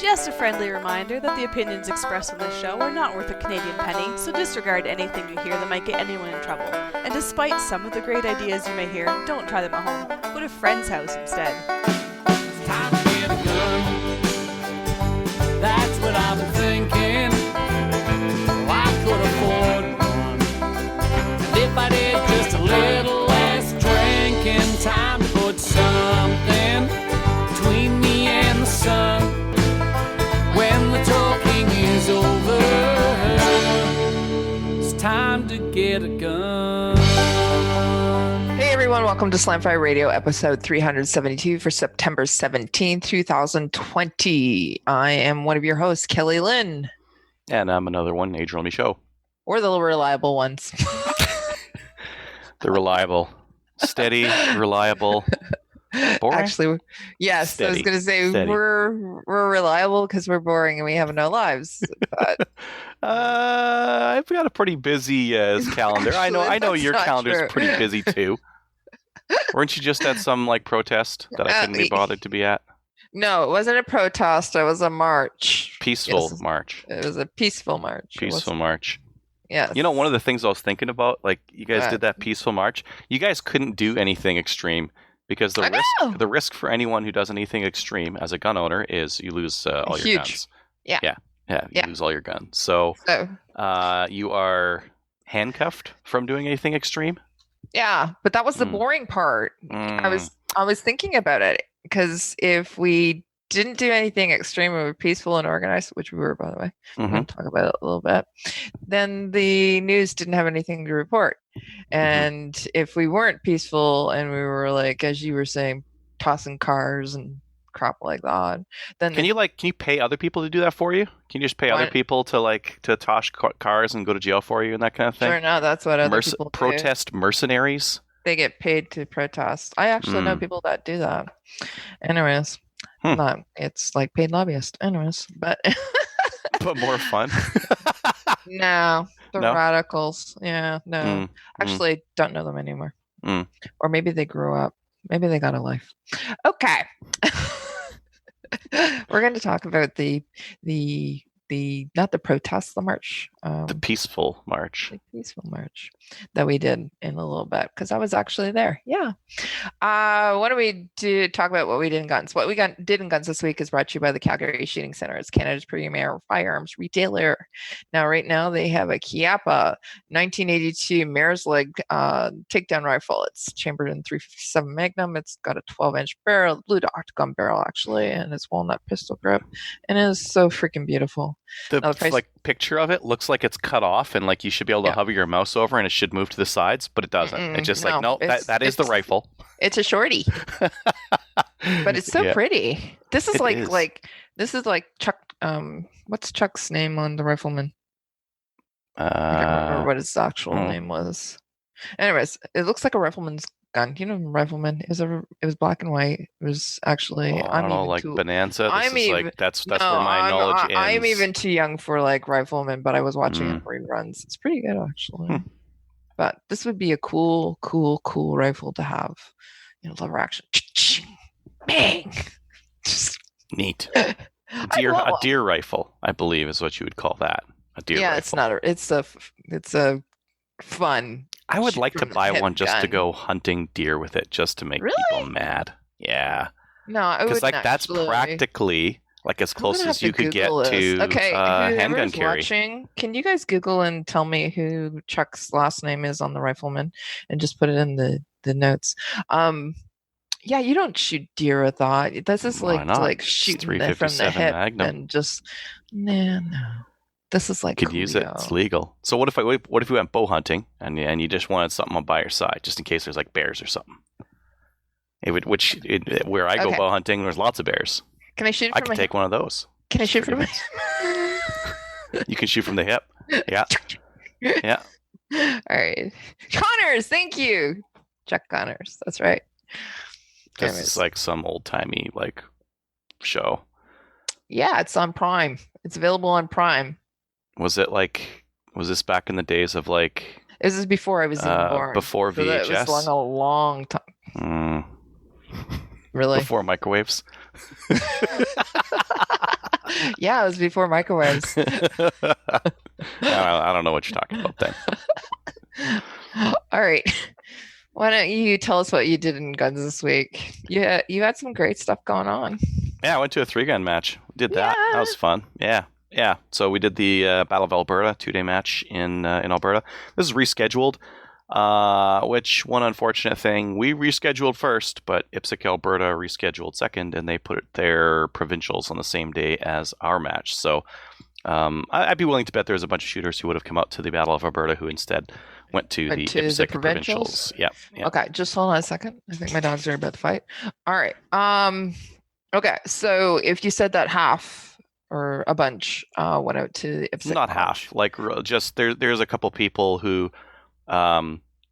Just a friendly reminder that the opinions expressed on this show are not worth a Canadian penny, so disregard anything you hear that might get anyone in trouble. And despite some of the great ideas you may hear, don't try them at home. Go to a friend's house instead. It's time to get a gun. That's what I've been thinking. Well, I could afford one. And if I did just a little less drinking, time to put something between me and the sun. When the talking is over, it's time to get a gun. Hey everyone, welcome to Slamfire Radio, episode 372 for September 17th, 2020. I am one of your hosts, Kelly Lynn. And I'm another one, Adriel Michaud. We're the reliable ones. The reliable. Steady, reliable. Boring? Actually, yes, Steady. I was going to say Steady. we're reliable because we're boring and we have no lives. But I've got a pretty busy calendar. I know that's your not calendar's true. pretty busy too. Weren't you just at some protest that I couldn't be bothered to be at? no, it wasn't a protest. It was a march. Peaceful Yes. march. It was a peaceful march. It Peaceful was- march. Yes. You know, one of the things I was thinking about, like you guys What? did that peaceful march. You guys couldn't do anything extreme because I know. the risk for anyone who does anything extreme as a gun owner is you lose all your Huge. guns. Yeah. You Yeah. lose all your guns. So So, you are handcuffed from doing anything extreme. yeah, but that was the Mm. boring part. Mm. I was thinking about it because if we didn't do anything extreme, we were peaceful and organized, which we were, by the way. We're Mhm. going to talk about it a little bit. Then the news didn't have anything to report. And if we weren't peaceful and we were like, as you were saying, tossing cars and crap like that, then Can you pay other people to do that for you? Can you just pay other What? people to toss cars and go to jail for you and that kind of thing? sure enough, that's what other people do. Protest mercenaries. They get paid to protest. I actually know Mm. people that do that. Anyways, it's like paid lobbyists. Anyways, but But more fun. no, the No? radicals. Yeah, no. Mm, Actually, don't know them anymore. Mm. Or maybe they grew up. Maybe they got a life. Okay. We're going to talk about the not the protest, the march. the peaceful march. The peaceful march that we did in a little bit because I was actually there. Yeah. What do we do? Talk about what we did in guns. What we did in guns this week is brought to you by the Calgary Shooting Center. It's Canada's premier firearms retailer. Now, right now, they have a Chiappa 1982 Mare's Leg takedown rifle. It's chambered in .357 Magnum. It's got a 12-inch barrel, blue octagon barrel actually, and it's walnut pistol grip, and it is so freaking beautiful. The Now, the price- picture of it looks like it's cut off and like you should be able to Yeah. hover your mouse over and it should move to the sides, but it doesn't. It's just like no, it's- that is the it's- rifle. It's a shorty, but it's so Yeah. pretty. This is It like is. this is like Chuck. What's Chuck's name on the rifleman? I can't remember what his actual hmm. name was. Anyways, it looks like a rifleman's gun. You know, rifleman. It was black and white. It was actually. I don't know, like Bonanza. That's where my knowledge ends. I'm even too young for like rifleman, but I was watching Mm. it reruns. It's pretty good actually. Hmm. But this would be a cool rifle to have. You know, lever action. Bang. Just, Neat. I A love- deer rifle, I believe, is what you would call that. A deer yeah, rifle. it's not. It's a fun. I would shoot like to from the buy hip one just to gun. go hunting deer with it, just to make Really? people mad. Yeah, No, I because would that's practically like as close as you could get to okay, handgun whoever's carry. watching, can you guys Google and tell me who Chuck's last name is on the rifleman, and just put it in the notes. Yeah, you don't shoot deer with that. This is Why not? like It's shooting them from the 357 hip Magnum. and just no. This is like You could use it. It's Coolio. legal. So what if we went bow hunting and you just wanted something by your side, just in case there's like bears or something? Where I go Okay. bow hunting, there's lots of bears. Can I shoot I from could take one of those. Can I shoot from pretty You can shoot from the hip. Yeah. Yeah. All right. Connors, thank you. Chuck Connors. That's right. This Anyways. is like some old timey like show. Yeah, it's on Prime. It's available on Prime. Was this back in the days of like This is before I was even born. before So that VHS? was long, a long time. Mm, Really? before microwaves? Yeah, it was before microwaves. I don't know what you're talking about then. All right. Why don't you tell us what you did in guns this week? You had some great stuff going on. Yeah, I went to a 3-gun match. Did that. Yeah. That was fun. Yeah. So we did the Battle of Alberta 2-day match in Alberta. This is rescheduled. Which one unfortunate thing, we rescheduled first, but IPSC Alberta rescheduled second, and they put their provincials on the same day as our match. So I'd be willing to bet there's a bunch of shooters who would have come out to the Battle of Alberta who instead went to the IPSC provincials. Yeah. Okay, just hold on a second. I think my dogs are about to fight. All right. Okay, so if you said that half or a bunch went out to the IPSC, not half. Like just there's a couple people who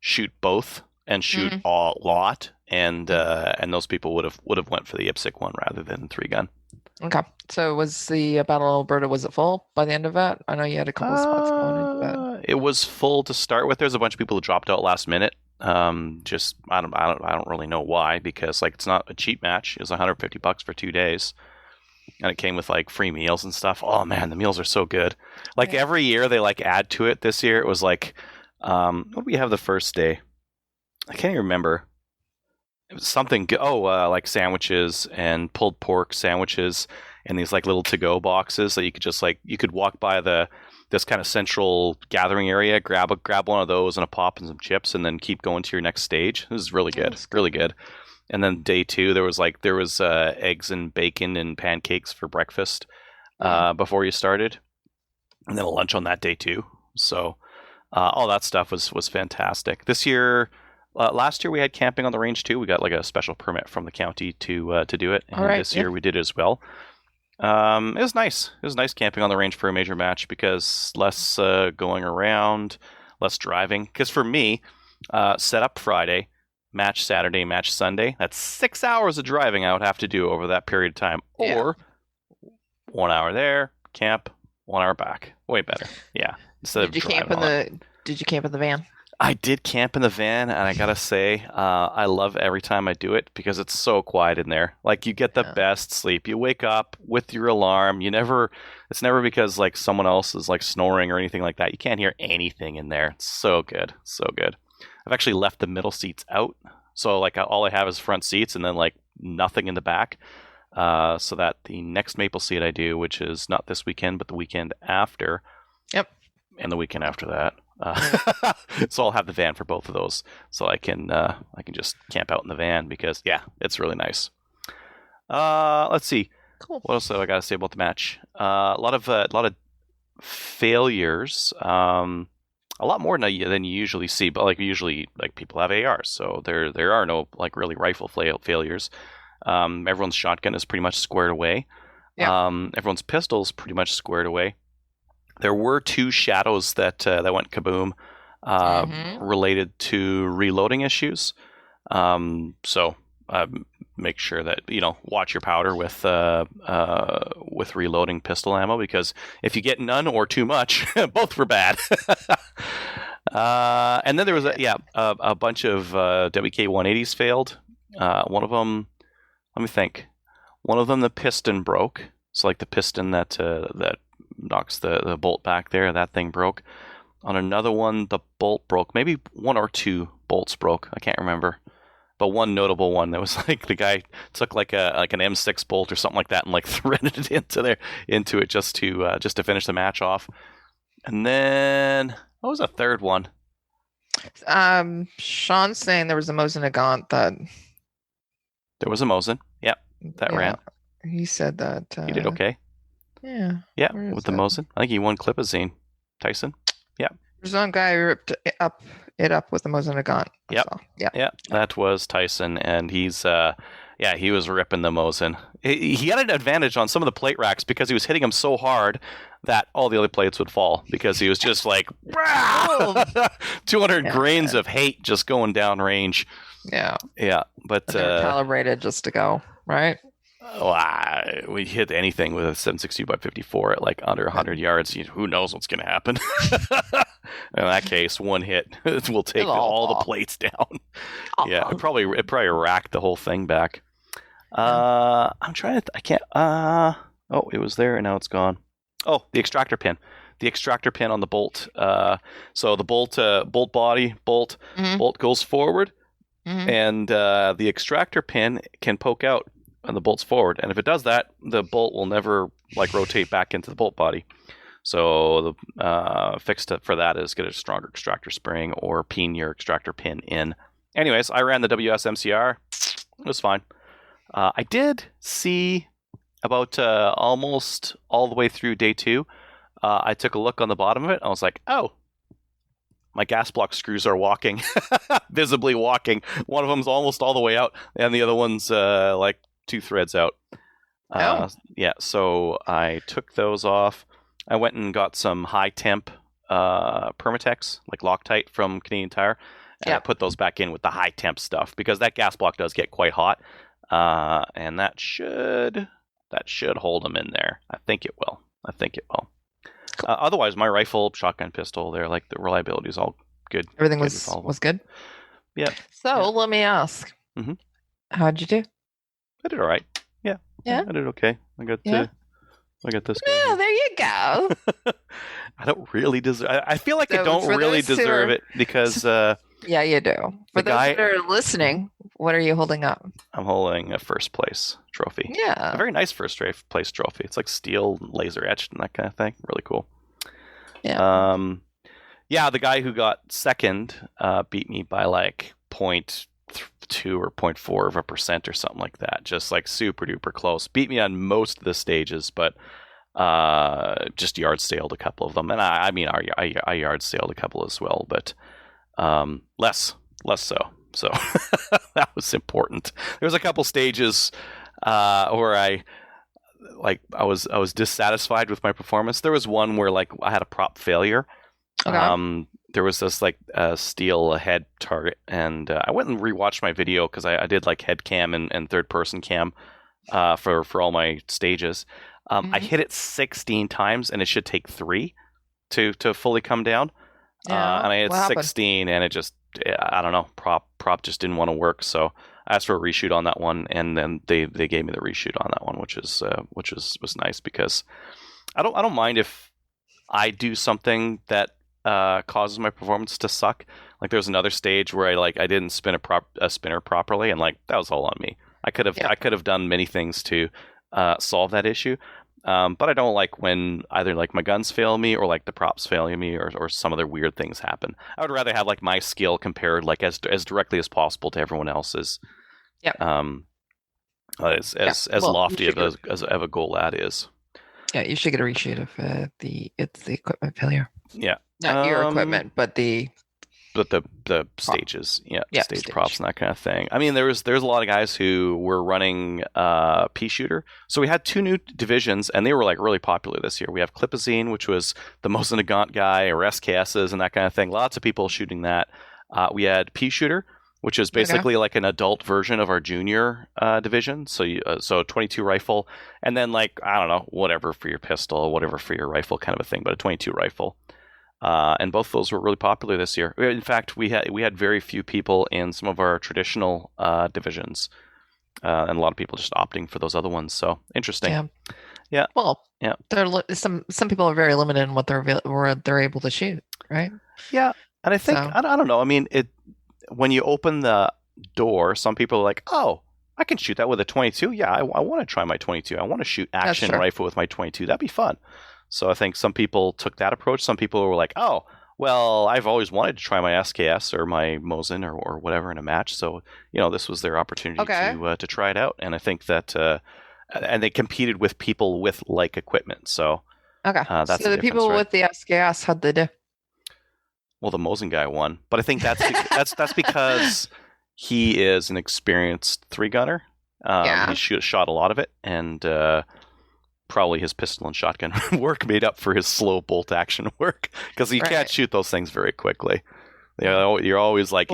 shoot both and shoot a lot, and those people would have went for the IPSC one rather than 3-gun. Okay, so was the Battle of Alberta, was it full by the end of it? I know you had a couple of spots going into that. It was full to start with. There's a bunch of people who dropped out last minute. Just I don't really know why, because like it's not a cheap match. It was $150 for 2 days. And it came with like free meals and stuff. Oh man, the meals are so good. Like every year they like add to it. This year it was like what did we have the first day? I can't even remember. It was something like sandwiches and pulled pork sandwiches and these like little to-go boxes that you could just like you could walk by this kind of central gathering area, grab one of those and a pop and some chips, and then keep going to your next stage. It was really good, really good. And then day 2, there was eggs and bacon and pancakes for breakfast before you started, and then a lunch on that day too. So all that stuff was fantastic. This year, last year we had camping on the range too. We got like a special permit from the county to do it, and this year we did it as well. It was nice. It was nice camping on the range for a major match because less going around, less driving. Because for me, set up Friday, match Saturday, match Sunday. That's 6 hours of driving I would have to do over that period of time. Or 1 hour there, camp, 1 hour back. Way better. Yeah. Did you camp in the van? I did camp in the van, and I gotta say, I love every time I do it because it's so quiet in there. Like you get the best sleep. You wake up with your alarm. It's never because like someone else is like snoring or anything like that. You can't hear anything in there. It's so good, so good. I've actually left the middle seats out, so like all I have is front seats, and then like nothing in the back. So that the next Maple Seat I do, which is not this weekend but the weekend after. Yep. And the weekend after that. So I'll have the van for both of those, so I can just camp out in the van because it's really nice. Let's see. Cool. What else have I got to say about the match? A lot of failures. A lot more than you usually see, but like usually like people have ARs, so there are no like really rifle failures. Everyone's shotgun is pretty much squared away. Yeah. Everyone's pistol's pretty much squared away. There were 2 shadows that went kaboom related to reloading issues. So make sure that watch your powder with reloading pistol ammo, because if you get none or too much, both were bad. And then there was a bunch of WK 180s failed. One of them, let me think. One of them, the piston broke. So like the piston that knocks the bolt back there, that thing broke. On another one, the bolt broke. Maybe 1 or 2 bolts broke. I can't remember. But one notable one that was like the guy took like an M6 bolt or something like that and like threaded it into it just to finish the match off. And then what was the third one? Sean's saying there was a Mosin Nagant that there was a Mosin. Yep, that ran. He said that he did okay. Yeah. Yeah, with the Mosin. I think he won Clipazine. Tyson. Yeah. There's one guy who ripped it up with the Mosin Nagant. Yep. Yeah. That was Tyson, and he's he was ripping the Mosin. He had an advantage on some of the plate racks because he was hitting them so hard that all the other plates would fall because he was just like 200 grains of hate just going down range. Yeah. Yeah, but calibrated just to go, right? We hit anything with a 7.62 by 54 at like under 100 yards. Who knows what's going to happen? In that case, one hit will take all the plates down. Yeah, it probably racked the whole thing back. I'm trying to. I can't. Oh, it was there and now it's gone. Oh, the extractor pin. The extractor pin on the bolt. So the bolt body, bolt goes forward, and the extractor pin can poke out and the bolt's forward. And if it does that, the bolt will never rotate back into the bolt body. So the fix for that is get a stronger extractor spring or pin your extractor pin in. Anyways, I ran the WSMCR. It was fine. I did see about almost all the way through day 2. I took a look on the bottom of it. I was like, oh, my gas block screws are walking, visibly walking. One of them's almost all the way out, and the other one's 2 threads out. Yeah, so I took those off. I went and got some high temp Permatex, like Loctite from Canadian Tire, and I put those back in with the high temp stuff because that gas block does get quite hot, and that should hold them in there. I think it will. Cool. Otherwise, my rifle, shotgun, pistol, they're like the reliability is all good. Everything was good. Yeah. So let me ask, how'd you do? I did all right. Yeah. I did okay. I got this. Yeah, there you go. I don't really deserve. I feel like I don't really deserve it because. Yeah, you do. For those that are listening, what are you holding up? I'm holding a first place trophy. Yeah. A very nice first place trophy. It's like steel, laser etched, and that kind of thing. Really cool. Yeah. The guy who got second beat me by like 0.2 or 0.4% or something like that. Just like super duper close. Beat me on most of the stages, but just yard saled a couple of them. And I yard saled a couple as well, but less so. So that was important. There was a couple stages where I was dissatisfied with my performance. There was one where like I had a prop failure. Okay. There was this like steel head target, and I went and rewatched my video because I did like head cam and third person cam for all my stages. I hit it 16 times, and it should take 3 to fully come down. Yeah. And I had 16, and it just, I don't know, prop just didn't want to work. So I asked for a reshoot on that one, and then they gave me the reshoot on that one, which was nice because I don't mind if I do something that causes my performance to suck. Like there was another stage where I didn't spin a spinner properly, and like that was all on me. I could have done many things to solve that issue. But I don't like when either like my guns fail me or like the props failing me or some other weird things happen. I would rather have like my skill compared like as directly as possible to everyone else's. Yeah. As lofty as a goal that is. Yeah, you should get a reshoot of it's the equipment failure. Yeah. Not your equipment, but the stages, stage props and that kind of thing. I mean, there's a lot of guys who were running pea shooter. So we had 2 new divisions, and they were like really popular this year. We have Clipazine, which was the Mosin Nagant guy, or SKSs and that kind of thing. Lots of people shooting that. We had pea shooter, which is basically like an adult version of our junior division. So 22 rifle, and then like I don't know, whatever for your pistol, whatever for your rifle, kind of a thing, but a 22 rifle. And both of those were really popular this year. In fact, we had very few people in some of our traditional divisions, and a lot of people just opting for those other ones. So interesting. Yeah. Well, yeah. Some people are very limited in what they're able to shoot, right? Yeah, and I think I don't know. I mean, when you open the door, some people are like, "Oh, I can shoot that with a 22. Yeah, I want to try my 22. I want to shoot action rifle with my 22. That'd be fun." So I think some people took that approach. Some people were like, "Oh, well, I've always wanted to try my SKS or my Mosin or whatever in a match." So this was their opportunity to try it out. And I think that and they competed with people with like equipment. So that's so the people with the SKS, how'd they do? Well, the Mosin guy won, but I think that's because he is an experienced 3-gunner. He shot a lot of it, and probably his pistol and shotgun work made up for his slow bolt action work because you can't shoot those things very quickly. You're always like,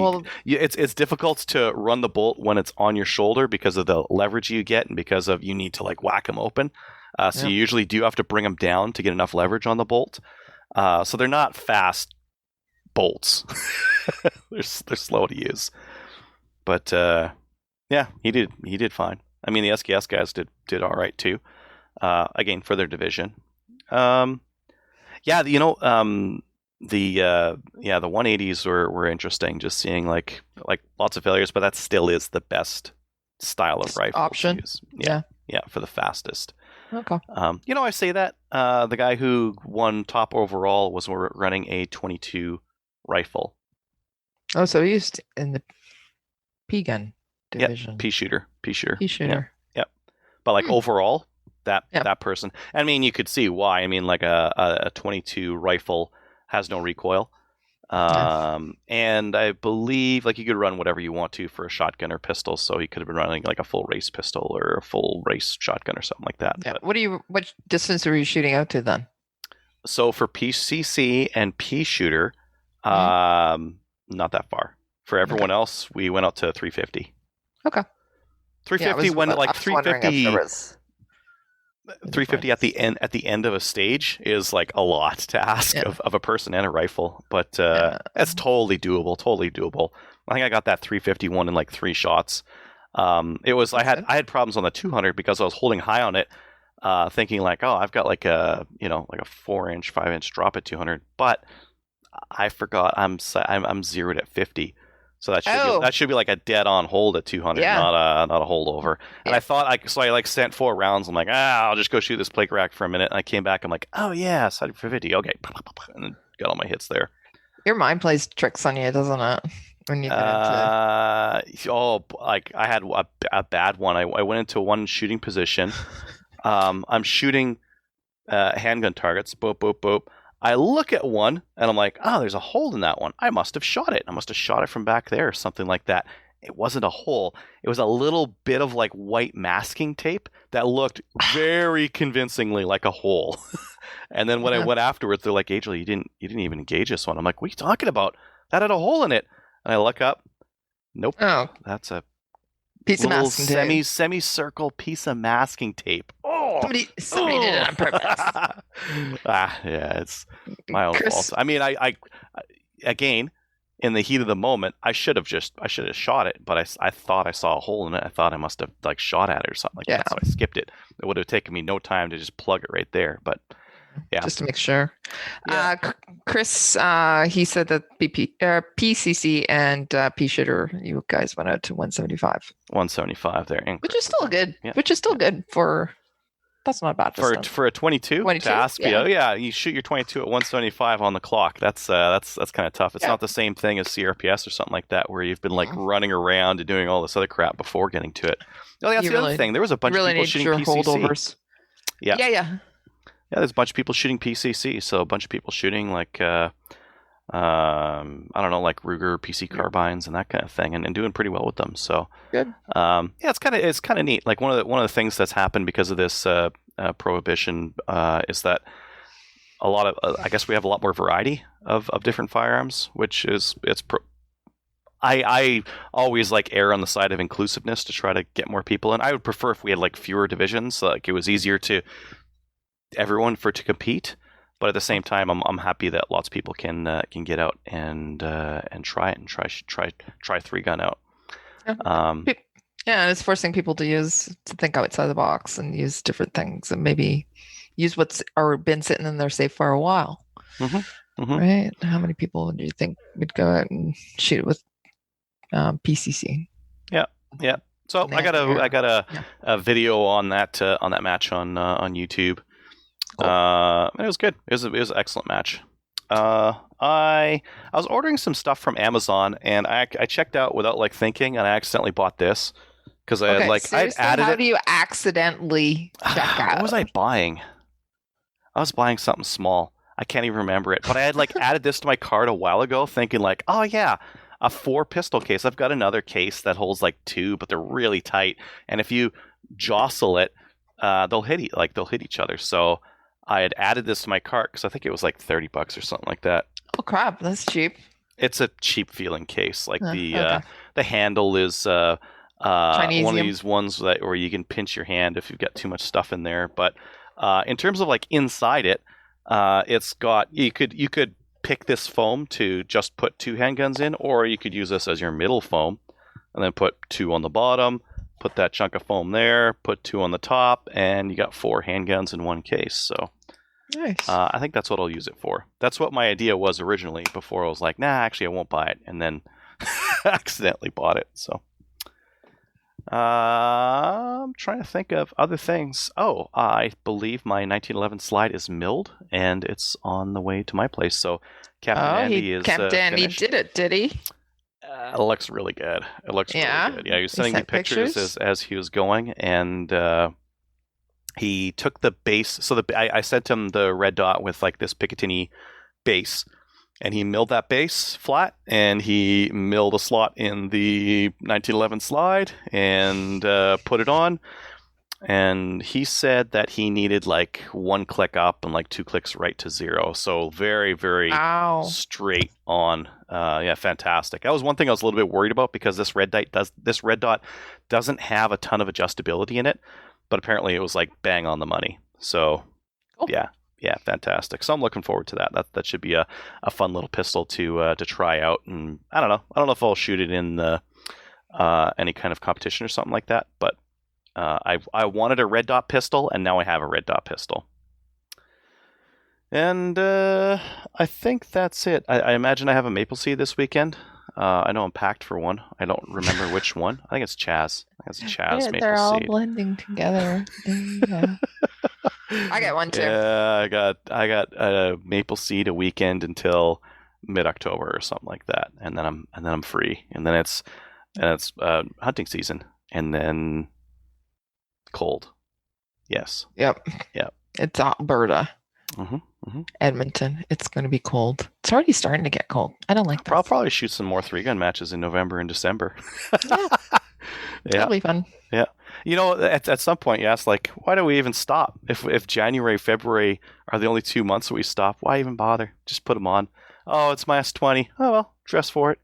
it's difficult to run the bolt when it's on your shoulder because of the leverage you get and because of you need to like whack them open. So you usually do have to bring them down to get enough leverage on the bolt. So they're not fast bolts. they're slow to use. But he did fine. I mean, the SKS guys did all right too. again for their division. Yeah, the 180s were interesting. Just seeing like lots of failures, but that still is the best style of rifle option. to use. Yeah. Yeah, for the fastest. Okay. I say that the guy who won top overall was running a 22 rifle. Oh, so he used in the P gun division. Yeah, P shooter. Yeah. But like overall, that person. I mean, you could see why. I mean, like a 22 rifle has no recoil. And I believe like you could run whatever you want to for a shotgun or pistol, so he could have been running like a full race pistol or a full race shotgun or something like that. Yeah. But, what distance were you shooting out to then? so for PCC and P shooter, not that far. For everyone else, we went out to 350. Okay. 350 when like 350. 350 at the end of a stage is like a lot to ask of a person and a rifle, but that's totally doable. I think I got that 351 in like 3 shots. It was I had problems on the 200 because I was holding high on it, thinking like, oh, I've got like a 4-inch 5-inch drop at 200, but I forgot I'm zeroed at 50. So that should be like a dead on hold at 200, not a holdover. And I thought I sent 4 rounds. I'm like, I'll just go shoot this plate rack for a minute. And I came back. I'm like, oh yeah, side for 50. Okay, and then got all my hits there. Your mind plays tricks on you, doesn't it? When you get like I had a bad one. I went into one shooting position. I'm shooting handgun targets. Boop boop boop. I look at one and I'm like, oh, there's a hole in that one. I must have shot it. I must have shot it from back there or something like that. It wasn't a hole. It was a little bit of like white masking tape that looked very convincingly like a hole. And then when I went afterwards, they're like, Angel, you didn't even engage this one. I'm like, what are you talking about? That had a hole in it. And I look up. Nope. Oh. That's a piece of masking tape. Semicircle piece of masking tape. Somebody did it on purpose. Yeah, it's my own fault. I mean, I again, in the heat of the moment, I should have shot it, but I thought I saw a hole in it. I thought I must have like shot at it or something like that, so I skipped it. It would have taken me no time to just plug it right there, but yeah, just to make sure. Yeah. Chris, he said that PCC and P shooter, you guys went out to 175. 175 there, which is still good. Yeah. Which is still good for. That's not bad for a 22 task. Yeah, you shoot your 22 at 175 on the clock. That's kind of tough. It's not the same thing as CRPS or something like that, where you've been like running around and doing all this other crap before getting to it. Oh, that's the other thing. There was a bunch of people shooting PCC. Holdovers. Yeah. There's a bunch of people shooting PCC. So a bunch of people shooting like I don't know, like Ruger PC carbines and that kind of thing, and doing pretty well with them. So good. It's kind of neat. Like one of the things that's happened because of this prohibition is that a lot of I guess we have a lot more variety of different firearms, which I always like err on the side of inclusiveness to try to get more people in. I would prefer if we had like fewer divisions, like it was easier to everyone to compete. But at the same time, I'm happy that lots of people can get out and try it and try 3-gun out. And it's forcing people to think outside the box and use different things and maybe use what's been sitting in their safe for a while. Right? How many people do you think would go out and shoot it with PCC? Yeah. So I got a video on that match on YouTube. Cool. It was good. It was an excellent match. I was ordering some stuff from Amazon and I checked out without like thinking, and I accidentally bought this because I had like I'd added How do you accidentally check out? What was I buying? I was buying something small. I can't even remember it, but I had like added this to my cart a while ago, thinking like, oh yeah, a 4 pistol case. I've got another case that holds like 2, but they're really tight, and if you jostle it, they'll hit each other. So I had added this to my cart because I think it was like $30 or something like that. Oh crap, that's cheap. It's a cheap feeling case. Like the handle is one of these ones where you can pinch your hand if you've got too much stuff in there. But in terms of like inside it, it's got you could pick this foam to just put 2 handguns in, or you could use this as your middle foam and then put 2 on the bottom, put that chunk of foam there, put 2 on the top, and you got 4 handguns in one case. So Nice. I think that's what I'll use it for. That's what my idea was originally before I was like, nah, actually I won't buy it. And then accidentally bought it. So I'm trying to think of other things. Oh, I believe my 1911 slide is milled and it's on the way to my place. So Captain Andy is Captain Andy finished. did it, did he? It looks really good. It looks really good. Yeah, he was sending me sent pictures pictures? as he was going, and he took the base. So I sent him the red dot with like this Picatinny base, and he milled that base flat, and he milled a slot in the 1911 slide and put it on. And he said that he needed like 1 click up and like 2 clicks right to 0. So very, very Wow. straight on. Yeah, fantastic. That was one thing I was a little bit worried about because this red dot doesn't have a ton of adjustability in it, but apparently it was like bang on the money. So Cool. yeah, fantastic. So I'm looking forward to that. That should be a fun little pistol to try out. And I don't know if I'll shoot it in any kind of competition or something like that, but I wanted a red dot pistol, and now I have a red dot pistol. And I think that's it. I imagine I have a maple seed this weekend. I know I'm packed for one. I don't remember which one. I think it's Chaz. I think it's Chaz maple They're all seed. blending together. Yeah. I get one too. Yeah, I got a maple seed a weekend until mid-October or something like that, and then I'm free, and then it's hunting season, and then cold. Yes. Yep. Yep. It's Alberta. Mm-hmm. Edmonton. It's going to be cold. It's already starting to get cold. I don't like that. I'll probably shoot some more 3-gun matches in November and December. Yeah. That'll be fun. Yeah. You know, at some point you ask, like, why do we even stop? If January, February are the only 2 months that we stop, why even bother? Just put them on. Oh, it's my S20. Oh, well, dress for it.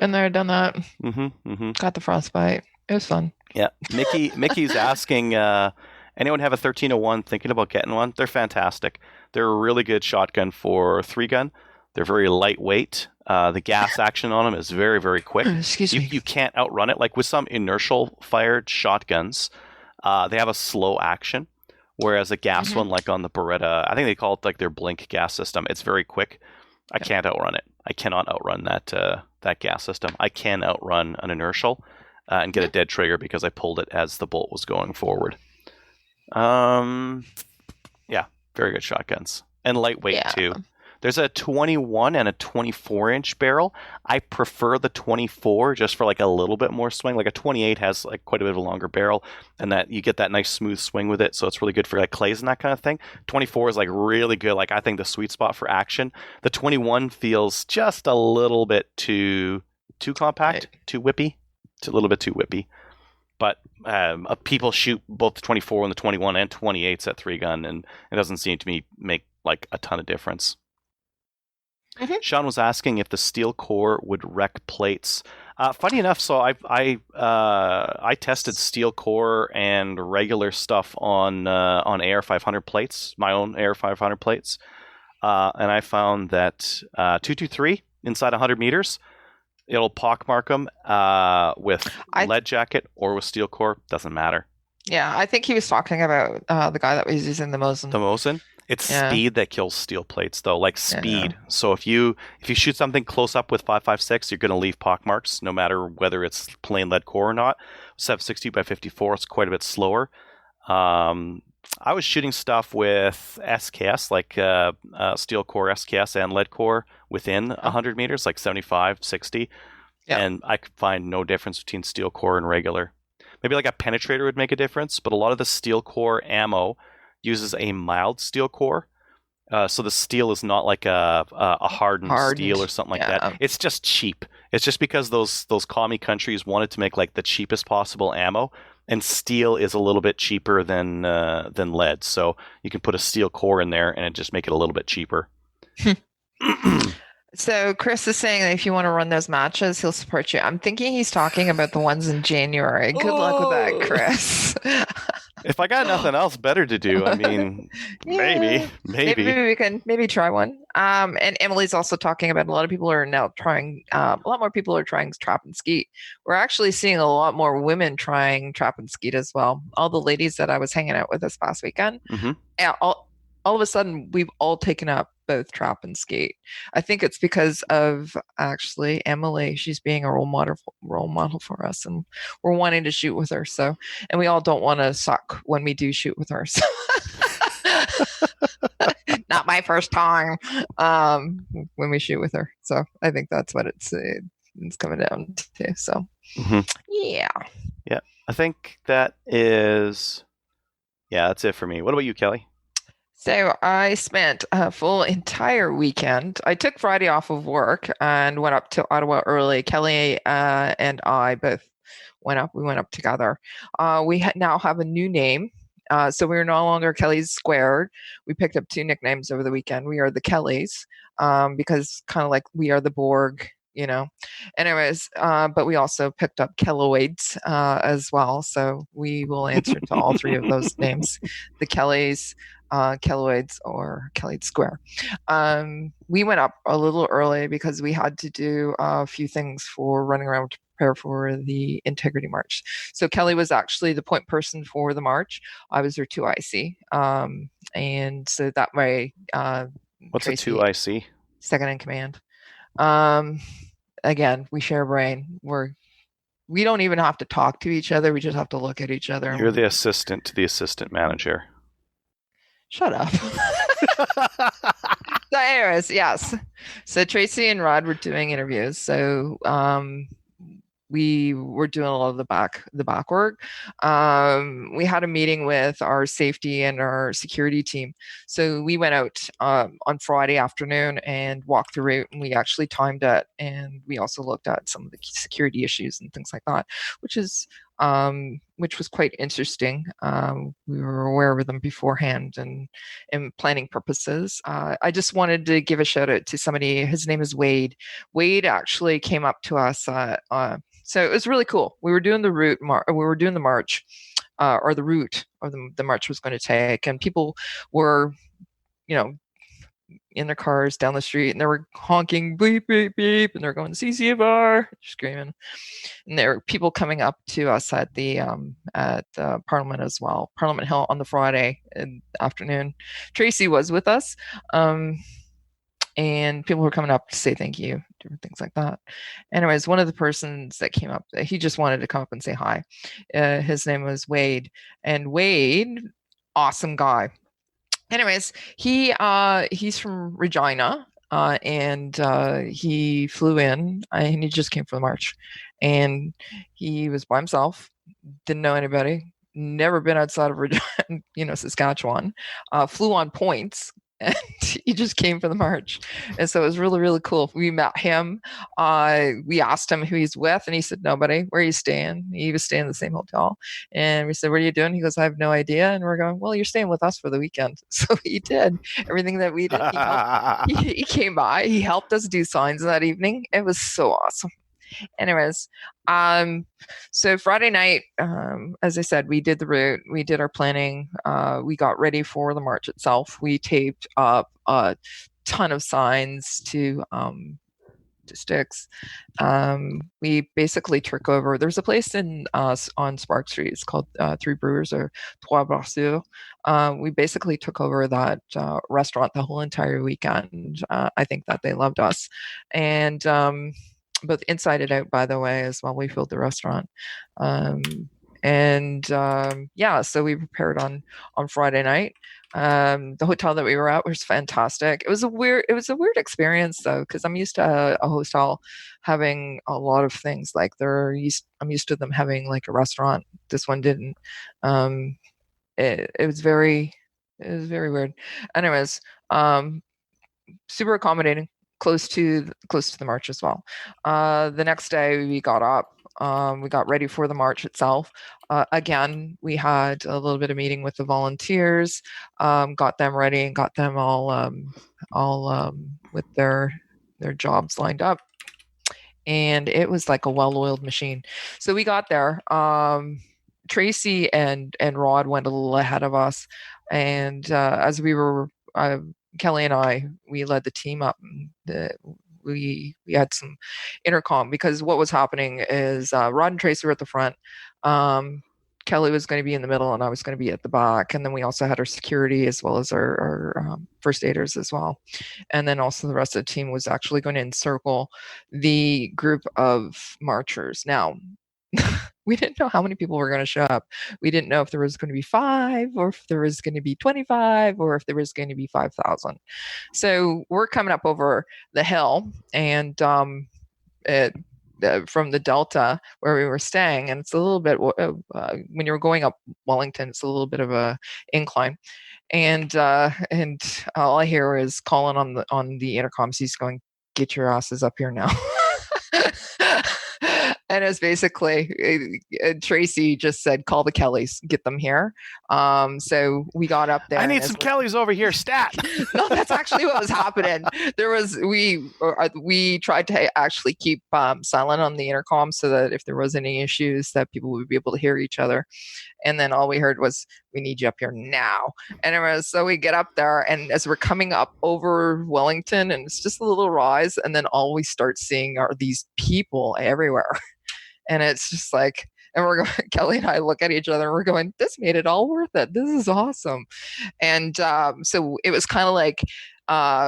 Been there, done that. Mm-hmm. Got the frostbite. It was fun. Yeah. Mickey's asking, anyone have a 1301 thinking about getting one? They're fantastic. They're a really good shotgun for 3-gun. They're very lightweight. The gas action on them is very, very quick. Excuse me. You can't outrun it. Like with some inertial fired shotguns, they have a slow action. Whereas a gas one, like on the Beretta, I think they call it like their blink gas system. It's very quick. I can't outrun it. I cannot outrun that gas system. I can outrun an inertial and get a dead trigger because I pulled it as the bolt was going forward. Yeah, very good shotguns. And lightweight too. There's a 21 and a 24-inch barrel. I prefer the 24 just for like a little bit more swing. Like a 28 has like quite a bit of a longer barrel, and that you get that nice smooth swing with it. So it's really good for like clays and that kind of thing. 24 is like really good. Like I think the sweet spot for action. The 21 feels just a little bit too compact, too whippy. It's a little bit too whippy. But people shoot both the 24 and the 21 and 28s at 3-gun, and it doesn't seem to me make like a ton of difference. Mm-hmm. Sean was asking if the steel core would wreck plates. Funny enough, so I tested steel core and regular stuff on AR 500 plates, my own AR 500 plates, and I found that 223 inside 100 meters, it'll pockmark them with lead jacket or with steel core. Doesn't matter. Yeah, I think he was talking about the guy that was using the Mosin. The Mosin. It's speed that kills steel plates, though. Like speed. Yeah. So if you shoot something close up with 5.56, you're going to leave pockmarks, no matter whether it's plain lead core or not. 760 by 54, it's quite a bit slower. I was shooting stuff with SKS, like steel core SKS and lead core within 100 meters, like 75, 60. Yeah. And I could find no difference between steel core and regular. Maybe like a penetrator would make a difference, but a lot of the steel core ammo uses a mild steel core. So the steel is not like a hardened steel or something like that. It's just cheap. It's just because those commie countries wanted to make like the cheapest possible ammo, and steel is a little bit cheaper than lead. So you can put a steel core in there and it just make it a little bit cheaper. So Chris is saying that if you want to run those matches, he'll support you. I'm thinking he's talking about the ones in January. Good luck with that, Oh. Chris. If I got nothing else better to do, I mean, Yeah. maybe. Maybe we can try one. And Emily's also talking about a lot of people are now trying. A lot more people are trying trap and skeet. We're actually seeing a lot more women trying trap and skeet as well. All the ladies that I was hanging out with this past weekend, Hmm. all of a sudden we've all taken up both trap and skate. I think it's because of actually Emily. She's being a role model for us, and we're wanting to shoot with her. So, and we all don't want to suck when we do shoot with her. So. Not my first time when we shoot with her. So I think that's what it's coming down to. So Hmm. yeah. Yeah, I think that's it for me. What about you, Kelly? So I spent a full entire weekend. I took Friday off of work and went up to Ottawa early. Kelly and I both went up. We went up together. We now have a new name. So we're no longer Kelly's Squared. We picked up 2 nicknames over the weekend. We are the Kellys because kind of like we are the Borg, you know. Anyways, but we also picked up Kelloids as well. So we will answer to all 3 of those names, the Kellys, Kelloids, or Kelloid Square. We went up a little early because we had to do a few things for running around to prepare for the Integrity March. So Kelly was actually the point person for the march. I was her 2IC. And so that way, What's Tracy, a 2IC? second in command. Again, we share a brain. We don't even have to talk to each other. We just have to look at each other. You're the assistant to the assistant manager. Shut up. So anyways, yes. So Tracy and Rod were doing interviews. So we were doing a lot of the back work. We had a meeting with our safety and our security team. So we went out on Friday afternoon and walked the route, and we actually timed it. And we also looked at some of the security issues and things like that, which was quite interesting. We were aware of them beforehand and planning purposes. I just wanted to give a shout out to somebody. His name is Wade. Wade actually came up to us. So it was really cool. We were doing the route. We were doing the march, or the route, or the march was going to take, and people were, in their cars down the street, and they were honking beep beep beep, and they're going CCFR, screaming, and there were people coming up to us at the Parliament as well, Parliament Hill, on the Friday afternoon. Tracy was with us, and people were coming up to say thank you, different things like that. Anyways, one of the persons that came up, he just wanted to come up and say hi. His name was Wade, and Wade, awesome guy. Anyways, he's from Regina, and he flew in, and he just came for the march, and he was by himself, didn't know anybody, never been outside of Regina, Saskatchewan, flew on points. And he just came for the march. And so it was really, really cool. We met him. We asked him who he's with, and he said, nobody. Where are you staying? He was staying in the same hotel. And we said, what are you doing? He goes, I have no idea. And we're going, well, you're staying with us for the weekend. So he did everything that we did. He came by. He helped us do signs that evening. It was so awesome. Anyways, so Friday night, as I said, we did the route, we did our planning, we got ready for the march itself. We taped up a ton of signs to sticks. We basically took over. There's a place on Spark Street. It's called Three Brewers, or Trois Brasseurs. We basically took over that restaurant the whole entire weekend. I think that they loved us, and both inside and out, by the way, as well. We filled the restaurant. So we prepared on Friday night. The hotel that we were at was fantastic. It was a weird experience, though, because I'm used to a hotel having a lot of things. Like I'm used to them having like a restaurant. This one didn't. It was very weird. Anyways, super accommodating. Close to the march as well. The next day we got up, we got ready for the march itself. Again, we had a little bit of meeting with the volunteers, got them ready and got them all with their their jobs lined up. And it was like a well-oiled machine. So we got there. Tracy and Rod went a little ahead of us. And as we were, Kelly and I, we led the team up. We had some intercom, because what was happening is Rod and Tracy were at the front. Kelly was going to be in the middle, and I was going to be at the back. And then we also had our security as well as our first aiders as well. And then also the rest of the team was actually going to encircle the group of marchers. Now, we didn't know how many people were going to show up. We didn't know if there was going to be 5 or if there was going to be 25 or if there was going to be 5,000. So we're coming up over the hill, and from the Delta where we were staying, and it's a little bit when you're going up Wellington, it's a little bit of a incline, and all I hear is Colin on the intercoms. He's going, "Get your asses up here now." And it's basically Tracy just said, "Call the Kellys, get them here." So we got up there. I need some Kellys over here, stat. No, that's actually what was happening. We tried to actually keep silent on the intercom so that if there was any issues, that people would be able to hear each other. And then all we heard was, "We need you up here now." And so we get up there, and as we're coming up over Wellington, and it's just a little rise, and then all we start seeing are these people everywhere. And it's just like, and we're going, Kelly and I look at each other, and we're going, "This made it all worth it. This is awesome." And so it was kind of like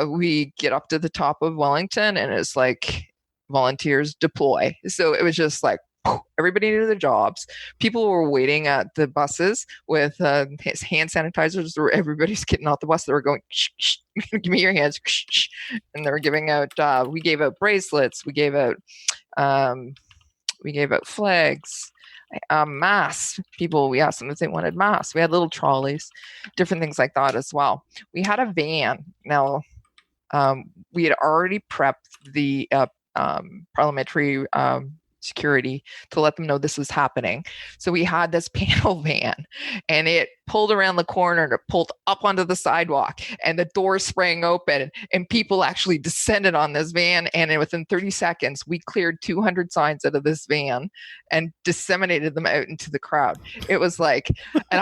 we get up to the top of Wellington, and it's like volunteers deploy. So it was just like, everybody knew their jobs. People were waiting at the buses with hand sanitizers. Everybody's getting out the bus. They were going, "Shh, shh, give me your hands." Shh, shh. And they were giving out, we gave out bracelets. We gave out flags, masks. People, we asked them if they wanted masks. We had little trolleys, different things like that as well. We had a van. Now, we had already prepped the parliamentary security to let them know this was happening. So we had this panel van, and it pulled around the corner, and it pulled up onto the sidewalk, and the doors sprang open, and people actually descended on this van. And within 30 seconds, we cleared 200 signs out of this van and disseminated them out into the crowd. It was like, and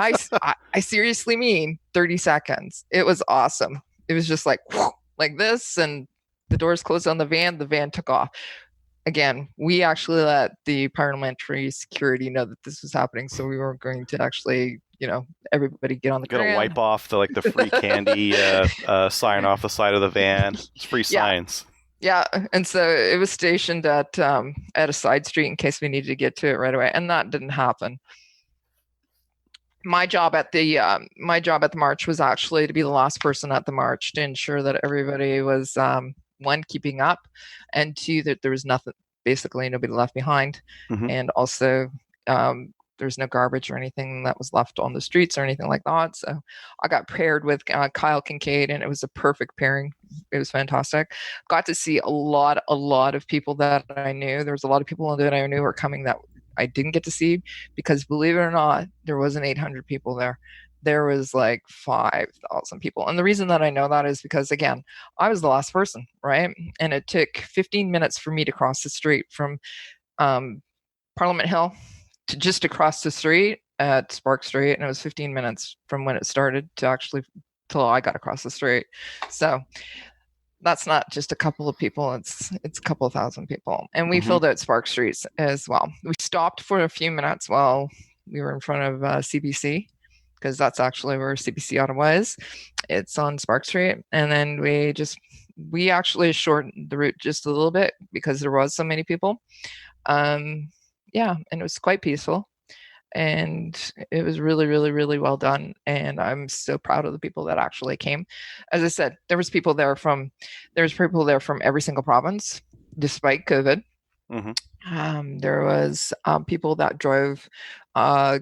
I seriously mean 30 seconds. It was awesome. It was just like, whoosh, like this, and the doors closed on the van took off. Again, we actually let the parliamentary security know that this was happening, so we weren't going to actually, everybody get on the ground. Gotta wipe off the free candy sign off the side of the van. It's free signs. Yeah, and so it was stationed at a side street in case we needed to get to it right away, and that didn't happen. My job at the march was actually to be the last person at the march to ensure that everybody was one, keeping up, and two, that there was basically nobody left behind. Mm-hmm. And also there's no garbage or anything that was left on the streets or anything like that. So I got paired with Kyle Kincaid, and it was a perfect pairing. It was fantastic. Got to see a lot of people that I knew. There was a lot of people that I knew were coming that I didn't get to see, because believe it or not, there wasn't 800 people there. There was like 5,000 people. And the reason that I know that is because, again, I was the last person, right? And it took 15 minutes for me to cross the street from Parliament Hill to just across the street at Spark Street. And it was 15 minutes from when it started to actually till I got across the street. So that's not just a couple of people, it's a couple of thousand people. And we filled out Spark Streets as well. We stopped for a few minutes while we were in front of CBC, because that's actually where CBC Ottawa is. It's on Spark Street. And then we actually shortened the route just a little bit because there was so many people. And it was quite peaceful. And it was really, really, really well done. And I'm so proud of the people that actually came. As I said, there was people there from every single province, despite COVID. Mm-hmm. There was people that drove.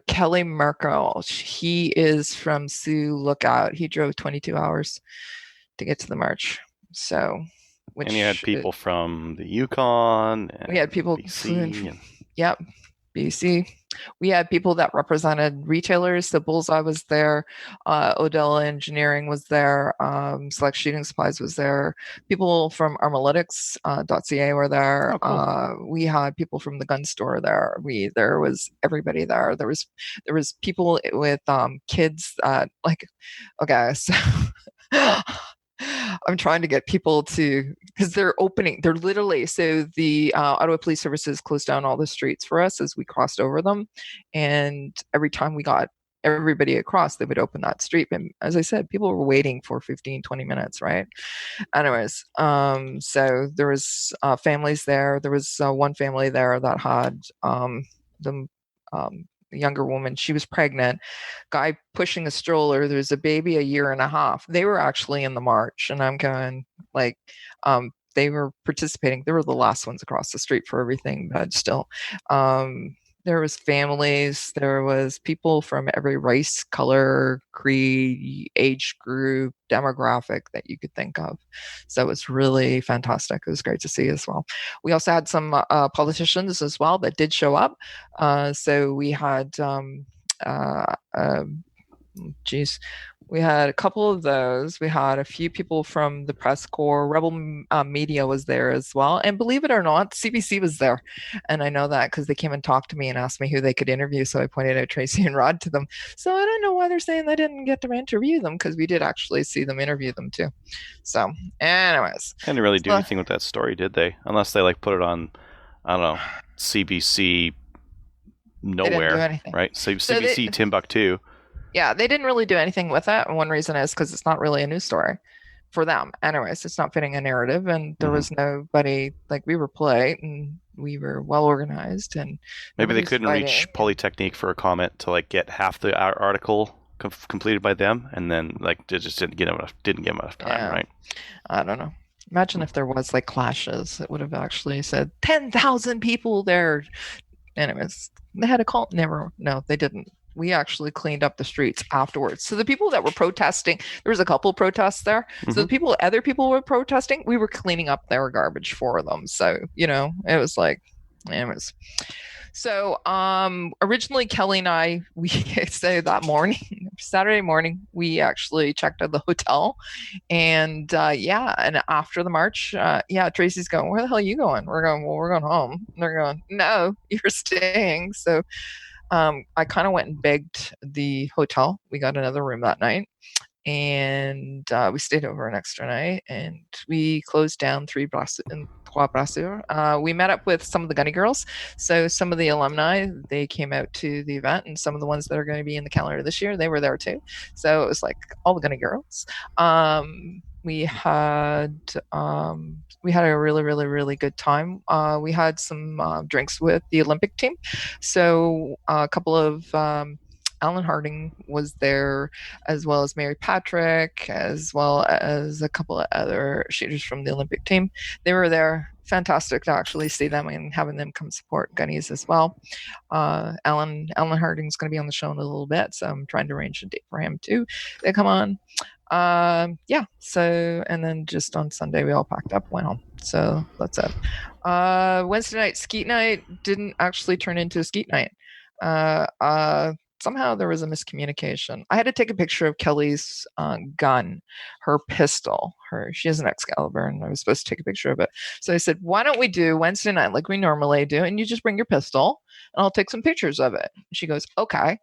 Kelly Merkel, he is from Sioux Lookout. He drove 22 hours to get to the march. So, and you had people from the Yukon. And we had people BC. Yep, BC. We had people that represented retailers. So Bullseye was there, Odell Engineering was there, Select Shooting Supplies was there. People from Armalytics.ca were there. Oh, cool. We had people from the gun store there. There was everybody there. There was people with kids. Okay, so. I'm trying to get people to, because they're literally, so the Ottawa Police Services closed down all the streets for us as we crossed over them. And every time we got everybody across, they would open that street. And as I said, people were waiting for 15, 20 minutes, right? Anyways, so there was families there. There was one family there that had the younger woman, she was pregnant, guy pushing a stroller, there's a baby a year and a half. They were actually in the march, and I'm going like, they were participating. They were the last ones across the street for everything, but still, there was families, there was people from every race, color, creed, age group, demographic that you could think of. So it was really fantastic. It was great to see as well. We also had some politicians as well that did show up. So we had, we had a couple of those. We had a few people from the press corps. Rebel Media was there as well. And believe it or not, CBC was there. And I know that because they came and talked to me and asked me who they could interview. So I pointed out Tracy and Rod to them. So I don't know why they're saying they didn't get to interview them, because we did actually see them interview them too. So anyways. They didn't really do anything with that story, did they? Unless they put it on, I don't know, CBC nowhere, right? So CBC Timbuktu. Yeah, they didn't really do anything with it. And one reason is because it's not really a news story for them. Anyways, it's not fitting a narrative. And there was nobody, we were polite and we were well organized. And maybe they couldn't reach Polytechnique for a comment to get half the article completed by them. And then they just didn't give them enough time, right? I don't know. Imagine if there was clashes. It would have actually said 10,000 people there. Anyways, they had a call. No, they didn't. We actually cleaned up the streets afterwards. So the people that were protesting, there was a couple protests there. So other people were protesting, we were cleaning up their garbage for them. So, it was anyways. So originally Kelly and I, we say that morning, Saturday morning, we actually checked out the hotel. And and after the march, Tracy's going, where the hell are you going? We're going, well, we're going home. And they're going, no, you're staying. So I kind of went and begged the hotel. We got another room that night, and we stayed over an extra night, and we closed down Trois Brasseurs. We met up with some of the Gunny Girls. So some of the alumni, they came out to the event, and some of the ones that are going to be in the calendar this year, they were there too. So it was all the Gunny Girls. We had a really, really, really good time. We had some drinks with the Olympic team. So a couple of Alan Harding was there, as well as Mary Patrick, as well as a couple of other shooters from the Olympic team. They were there. Fantastic to actually see them and having them come support Gunnies as well. Alan Harding's going to be on the show in a little bit, so I'm trying to arrange a date for him too to come on. So, and then just on Sunday we all packed up, went home. So that's it. Wednesday night, skeet night, didn't actually turn into a skeet night. Somehow there was a miscommunication. I had to take a picture of Kelly's gun, her pistol. She has an Excalibur, and I was supposed to take a picture of it. So I said, why don't we do Wednesday night like we normally do, and you just bring your pistol, and I'll take some pictures of it. She goes, okay.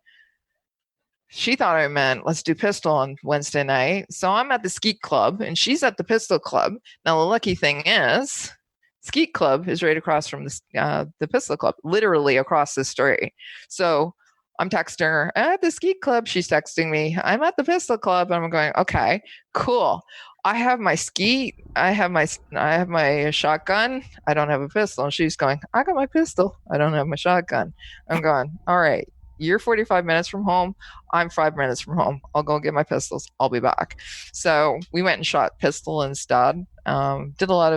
She thought I meant let's do pistol on Wednesday night. So I'm at the skeet club, and she's at the pistol club. Now, the lucky thing is, skeet club is right across from the pistol club, literally across the street. So I'm texting her at the skeet club. She's texting me, I'm at the pistol club. And I'm going, okay, cool. I have my skeet. I have my shotgun. I don't have a pistol. And she's going, I got my pistol. I don't have my shotgun. I'm going, all right. You're 45 minutes from home. I'm 5 minutes from home. I'll go get my pistols. I'll be back. So we went and shot pistol instead. Did a lot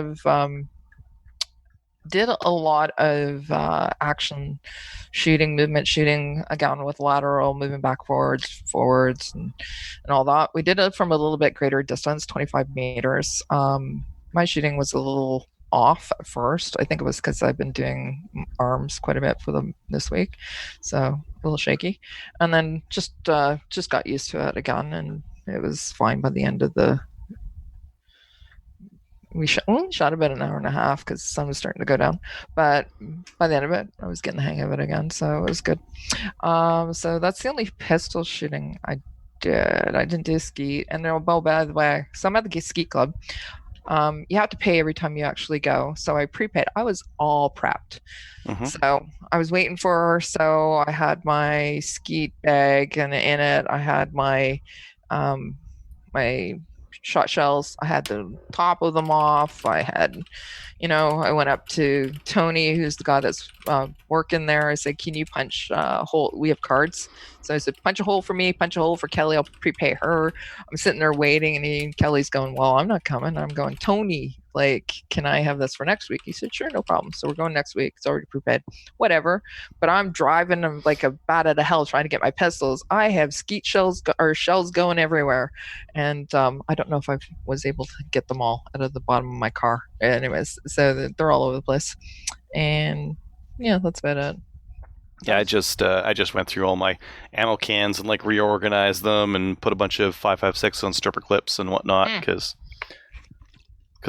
of action shooting, movement shooting, again with lateral, moving back forwards, and all that. We did it from a little bit greater distance, 25 meters. My shooting was a little off at first. I think it was because I've been doing arms quite a bit for them this week, so a little shaky. And then just got used to it again, and it was fine by the end of the. We only shot about an hour and a half because the sun was starting to go down, but by the end of it, I was getting the hang of it again, so it was good. So that's the only pistol shooting I did. I didn't do skeet, and by the way, so I'm at the skeet club. You have to pay every time you actually go, so I prepaid. I was all prepped, so I was waiting for her. So I had my skeet bag, and in it, I had my my shot shells. I had the top of them off. I had, I went up to Tony, who's the guy that's working there. I said, can you punch a hole? We have cards. So I said, punch a hole for me, punch a hole for Kelly. I'll prepay her. I'm sitting there waiting, and Kelly's going, well, I'm not coming. I'm going, Tony, can I have this for next week? He said, sure, no problem. So we're going next week. It's already prepaid. Whatever. But I'm driving. I'm like a bat out of hell trying to get my pistols. I have skeet shells going everywhere. And I don't know if I was able to get them all out of the bottom of my car. Anyways, so they're all over the place. And yeah, that's about it. Yeah, I just went through all my ammo cans and reorganized them and put a bunch of 5.56 on stripper clips and whatnot because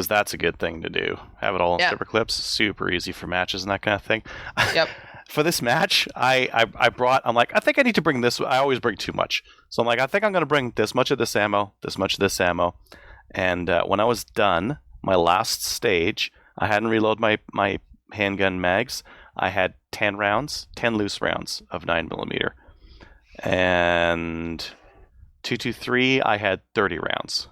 that's a good thing to do. Have it all on stripper clips. Super easy for matches and that kind of thing. Yep. For this match, I'm like, I think I need to bring this. I always bring too much. So I'm like, I think I'm going to bring this much of this ammo, this much of this ammo. And when I was done, my last stage, I hadn't reloaded my handgun mags. I had 10 loose rounds of 9mm. And 223, I had 30 rounds.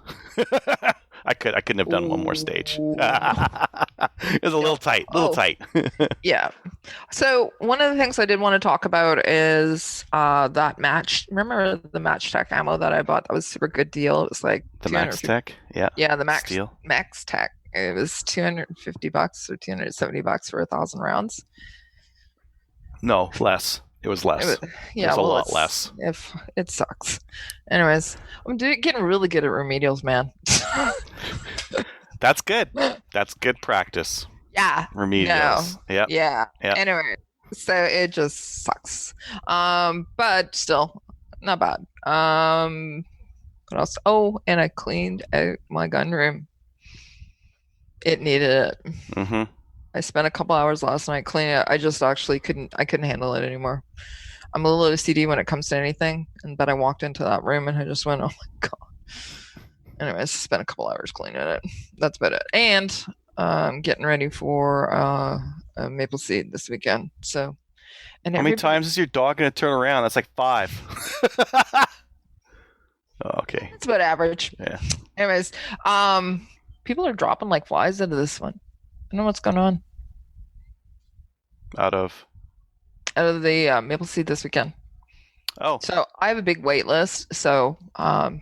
I couldn't have done one more stage. It was a little tight. Yeah. So one of the things I did want to talk about is that match. Remember the Match Tech ammo that I bought? That was a super good deal. It was like the Max Tech. Yeah. Yeah, the Max Steel. Max Tech. It was $250 or $270 for 1,000 rounds. No, less. It was less. It was a lot less. If it sucks. Anyways, I'm getting really good at remedials, man. That's good. That's good practice. Yeah. Remedials. No. Yeah. Anyway, so it just sucks. But still, not bad. What else? Oh, and I cleaned out my gun room. It needed it. Mm-hmm. I spent a couple hours last night cleaning it. I just actually couldn't handle it anymore. I'm a little OCD when it comes to anything, but I walked into that room and I just went, oh my God. Anyways, spent a couple hours cleaning it. That's about it. And I'm getting ready for a Maple Seed this weekend. So, and how many times is your dog going to turn around? That's like 5. Oh, okay. It's about average. Yeah. Anyways, people are dropping like flies into this one. I don't know what's going on. Out of the Maple Seed this weekend. Oh. So I have a big wait list. So I've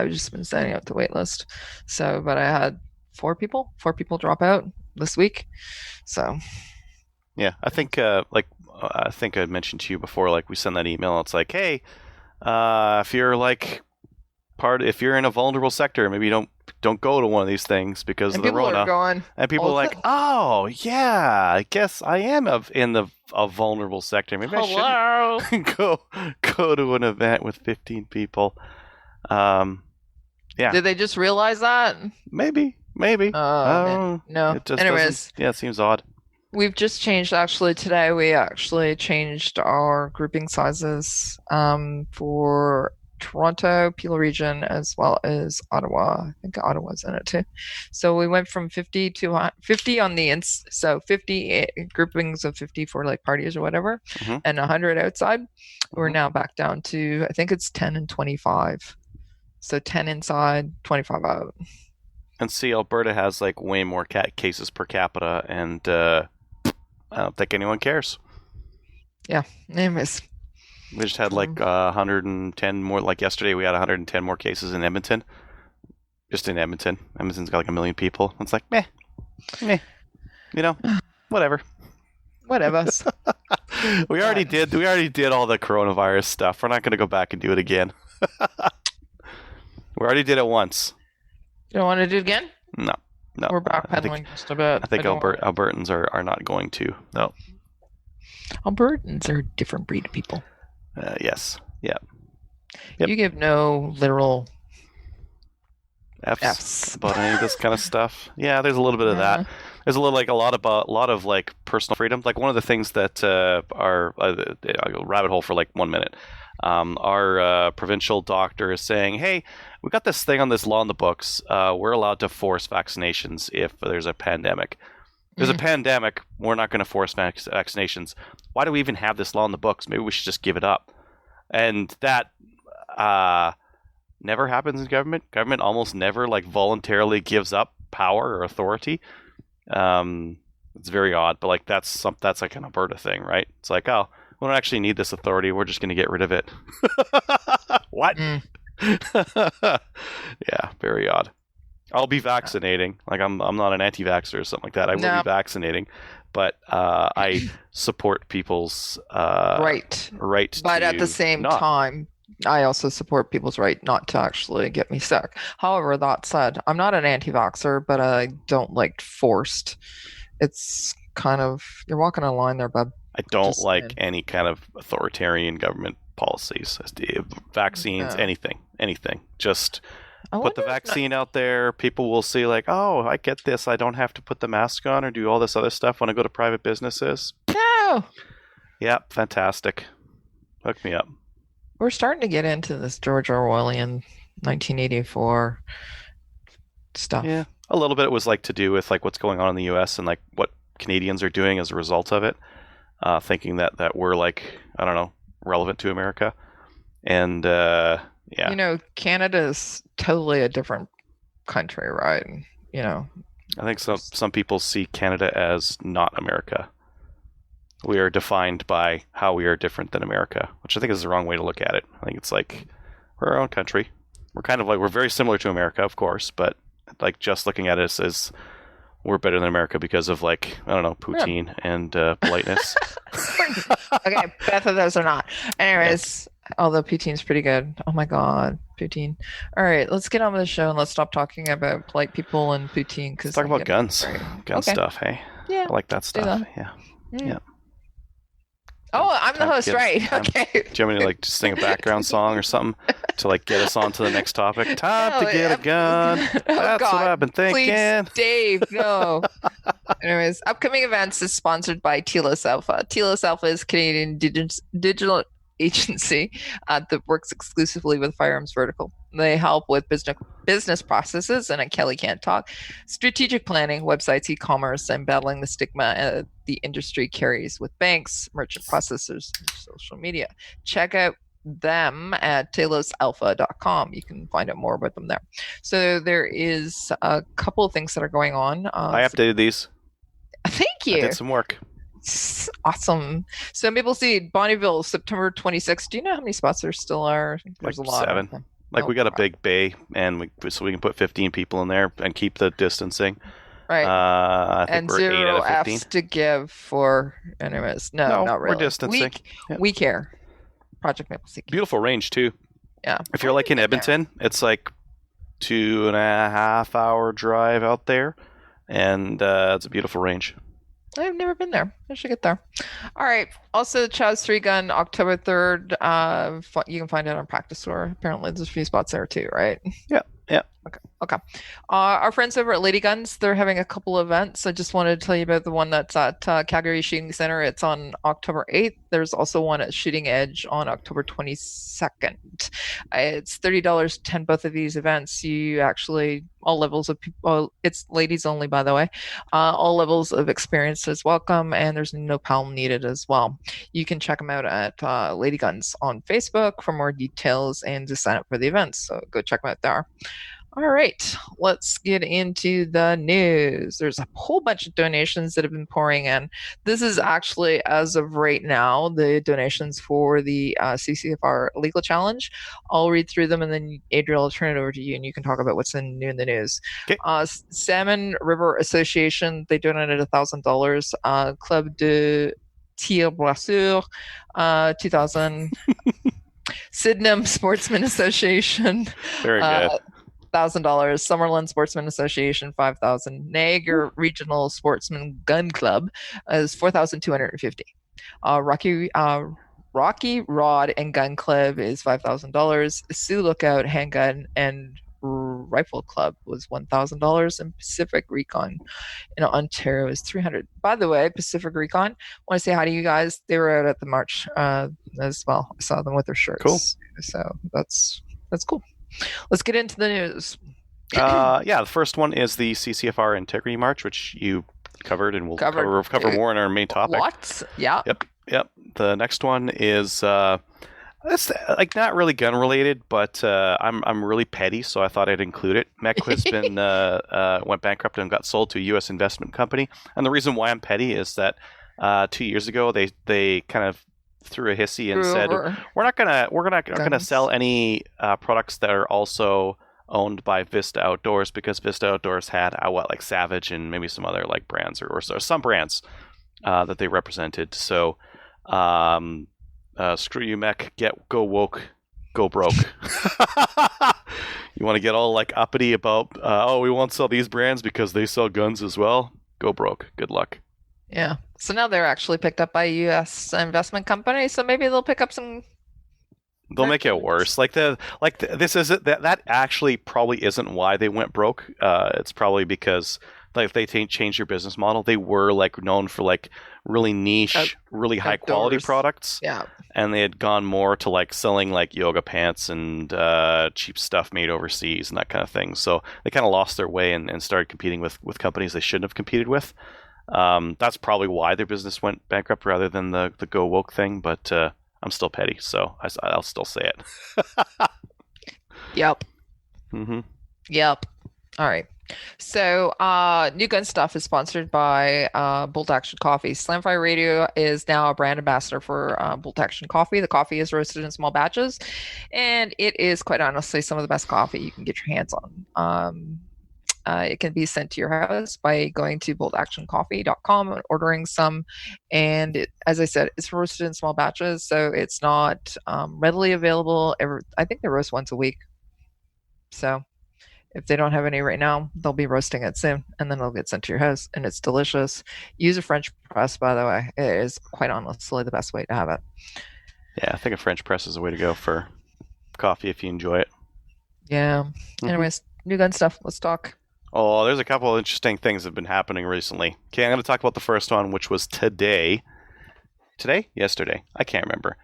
just been setting up the wait list. So, but I had 4 people drop out this week. So. Yeah, I think I think I mentioned to you before, we send that email. It's like, hey, if you're if you're in a vulnerable sector, maybe you don't go to one of these things because of the Rona. And people are like, oh yeah, I guess I am in a vulnerable sector. Maybe I shouldn't go to an event with 15 people. Yeah. Did they just realize that? Maybe. No. It just Anyways, it seems odd. We've just changed, actually, today we actually changed our grouping sizes for Toronto, Peel Region, as well as Ottawa. I think Ottawa's in it too. So we went from 50 to 50 on the so 50 groupings of 50 for parties or whatever, and 100 outside. We're now back down to, I think it's 10 and 25. So 10 inside, 25 out. And see, Alberta has way more cases per capita, and I don't think anyone cares. Yeah, anyways. We just had 110 more. Yesterday, we had 110 more cases in Edmonton. Just in Edmonton. Edmonton's got 1 million people. It's like, meh. Whatever. Whatever. We already did all the coronavirus stuff. We're not going to go back and do it again. We already did it once. You don't want to do it again? No. No, We're I backpedaling think, just a bit. I think don't want- Albertans are not going to. No. Albertans are a different breed of people. Yes. Yeah. Yep. You give no literal F's F's. about any of this kind of stuff. Yeah, there's a little bit of that. There's a lot of like personal freedom. Like one of the things that our I'll go rabbit hole for like 1 minute. Our provincial doctor is saying, "Hey, we got this thing on this law in the books. We're allowed to force vaccinations if there's a pandemic. There's a pandemic. We're not going to force vaccinations. Why do we even have this law in the books? Maybe we should just give it up." And that never happens in government. Government almost never like voluntarily gives up power or authority. It's very odd, but like that's like an Alberta thing, right? It's like, oh, we don't actually need this authority. We're just going to get rid of it. What? Yeah, very odd. I'll be vaccinating. Like I'm not an anti-vaxxer or something like that. I will be vaccinating, but I support people's right. But at the same time, I also support people's right not to actually get me sick. However, that said, I'm not an anti-vaxxer, but I don't like forced. It's kind of, you're walking a line there, bub. I don't like any kind of authoritarian government policies. Vaccines, anything. Just put the vaccine out there. People will see like, oh, I get this. I don't have to put the mask on or do all this other stuff when I go to private businesses. No. Yep, fantastic. Hook me up. We're starting to get into this George Orwellian 1984 stuff. Yeah, a little bit was like to do with like what's going on in the U.S. and like what Canadians are doing as a result of it, thinking that we're like, I don't know, relevant to America. And yeah, you know, Canada's totally a different country, right? You know, I think some people see Canada as not America. We are defined by how we are different than America, which I think is the wrong way to look at it. I think it's like we're our own country. We're kind of like, we're very similar to America, of course, but like just looking at us as we're better than America because of like, I don't know, poutine and politeness. Okay, both of those are not. Anyways, although poutine's pretty good. Oh my god, poutine. All right, let's get on with the show and let's stop talking about polite people and poutine. Let's talk about guns. Gun stuff, hey? Yeah. I like that stuff. Yeah. Yeah. Oh, I'm the host, right? Okay. Do you want me to like just sing a background song or something to like get us on to the next topic? Time to get a gun. That's what I've been thinking. Please, Dave, no. Anyways, upcoming events is sponsored by Telos Alpha. Telos Alpha is a Canadian digital agency that works exclusively with firearms vertical. They help with business processes, and Kelly can't talk, strategic planning, websites, e-commerce, and battling the stigma the industry carries with banks, merchant processors, and social media. Check out them at telosalpha.com. You can find out more about them there. So there is a couple of things that are going on. I updated these. Thank you. I did some work. Awesome. So Maple Seed, Bonnyville, September 26th. Do you know how many spots there still are? There's like a lot. 7. Like we got a big bay, and so we can put 15 people in there and keep the distancing. Right. I think and we're 8 out 0 of 15. Fs to give for anyways. No, not really. We're distancing. We care. Project Maple Seed. Beautiful range too. Yeah. If you're like in Edmonton, it's like 2.5 hour drive out there, and it's a beautiful range. I've never been there. I should get there. All right. Also, Chaz 3 Gun, October 3rd. You can find it on Practice Store. Apparently, there's a few spots there too, right? Yeah. Okay. Our friends over at Lady Guns, they're having a couple events. I just wanted to tell you about the one that's at Calgary Shooting Center. It's on October 8th. There's also one at Shooting Edge on October 22nd. It's $30 to attend both of these events. You actually, all levels of people, it's ladies only, by the way. All levels of experience is welcome, and there's no PAL needed as well. You can check them out at Lady Guns on Facebook for more details and to sign up for the events. So go check them out there. All right, let's get into the news. There's a whole bunch of donations that have been pouring in. This is actually, as of right now, the donations for the CCFR legal challenge. I'll read through them, and then Adriel, I'll turn it over to you, and you can talk about what's new in the news. Okay. Salmon River Association, they donated $1,000. Club de Tir Brasseur, 2,000. Sydenham Sportsman Association. Very good. $1,000. Summerlin Sportsman Association, $5,000. Niagara Regional Sportsman Gun Club is $4,250. Rocky Rod and Gun Club is $5,000. Sioux Lookout Handgun and Rifle Club was $1,000, and Pacific Recon in Ontario is $300. By the way, Pacific Recon, I want to say hi to you guys. They were out at the march as well. I saw them with their shirts. Cool. So that's cool. Let's get into the news. The first one is the CCFR Integrity March, which you covered, and we'll cover more in our main topic. What? Yeah. Yep. The next one is it's like not really gun related, but I'm really petty, so I thought I'd include it. MEC has been went bankrupt and got sold to a U.S. investment company, and the reason why I'm petty is that 2 years ago they kind of threw a hissy and said we're not gonna sell any products that are also owned by Vista Outdoors, because Vista Outdoors had like Savage and maybe some other like brands or some brands that they represented. So screw you, MEC. Go woke, go broke. You want to get all like uppity about we won't sell these brands because they sell guns as well? Go broke. Good luck. Yeah. So now they're actually picked up by a U.S. investment company. So maybe they'll pick up some. They'll make it worse. This is that actually probably isn't why they went broke. It's probably because like they changed their business model. They were like known for like really niche, really high quality products. Yeah. And they had gone more to like selling like yoga pants and cheap stuff made overseas and that kind of thing. So they kind of lost their way and started competing with companies they shouldn't have competed with. That's probably why their business went bankrupt rather than the go woke thing. But I'm still petty, so I'll still say it. Yep. Mm-hmm. Yep. All right. So, New Gun Stuff is sponsored by Bolt Action Coffee. Slamfire Radio is now a brand ambassador for Bolt Action Coffee. The coffee is roasted in small batches, and it is quite honestly some of the best coffee you can get your hands on. It can be sent to your house by going to boltactioncoffee.com and ordering some. And as I said, it's roasted in small batches, so it's not readily available. I think they roast once a week. So if they don't have any right now, they'll be roasting it soon, and then it'll get sent to your house, and it's delicious. Use a French press, by the way. It is quite honestly the best way to have it. Yeah, I think a French press is the way to go for coffee if you enjoy it. Yeah. Mm-hmm. Anyways, New Gun Stuff. Let's talk. Oh, there's a couple of interesting things that have been happening recently. Okay, I'm going to talk about the first one, which was today. Today? Yesterday. I can't remember.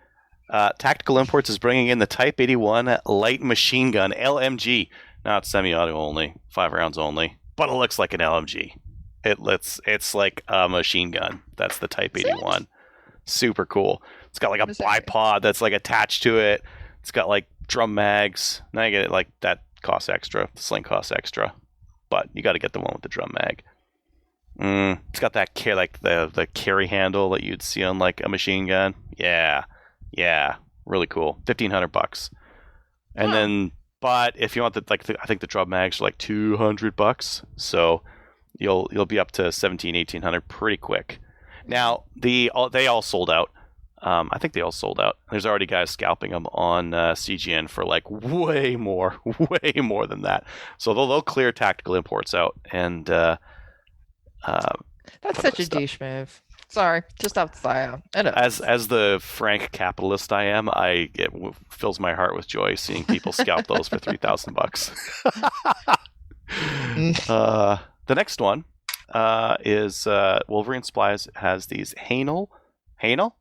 Tactical Imports is bringing in the Type 81 light machine gun, LMG. Now it's semi-auto only, 5 rounds only, but it looks like an LMG. It's like a machine gun. That's the Type 81. Super cool. It's got like a bipod that's like attached to it. It's got like drum mags. Now you get it like that costs extra. The sling costs extra, but you got to get the one with the drum mag. It's got that the carry handle that you'd see on like a machine gun. Yeah, really cool. $1,500, and then. But if you want I think the drum mags are like $200, so you'll be up to $1,700-1,800 pretty quick. Now they all sold out. I think they all sold out. There's already guys scalping them on CGN for like way more than that. So they'll clear Tactical Imports out, and that's such a douche move. Sorry, just off the side. As the frank capitalist I am, it fills my heart with joy seeing people scalp those for $3,000. The next one is Wolverine Supplies has these Hanel. I don't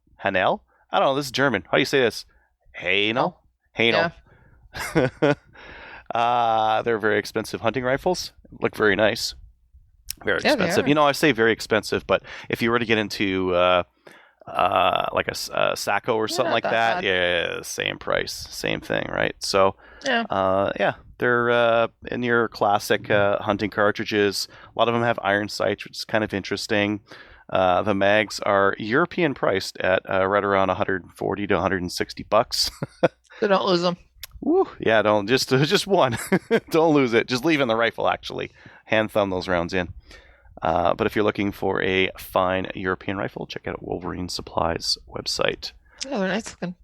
know. This is German. How do you say this? Hanel. Yeah. They're very expensive hunting rifles. Look very nice. Very expensive. I say very expensive, but if you were to get into like a Sacco or something like that, yeah, same price, same thing, right? So, they're in your classic hunting cartridges. A lot of them have iron sights, which is kind of interesting. The mags are European priced at right around $140 to $160. So don't lose them. Woo, yeah, don't just one. Don't lose it. Just leave in the rifle, actually. Hand thumb those rounds in. But if you're looking for a fine European rifle, check out Wolverine Supplies website. Yeah, they're nice looking.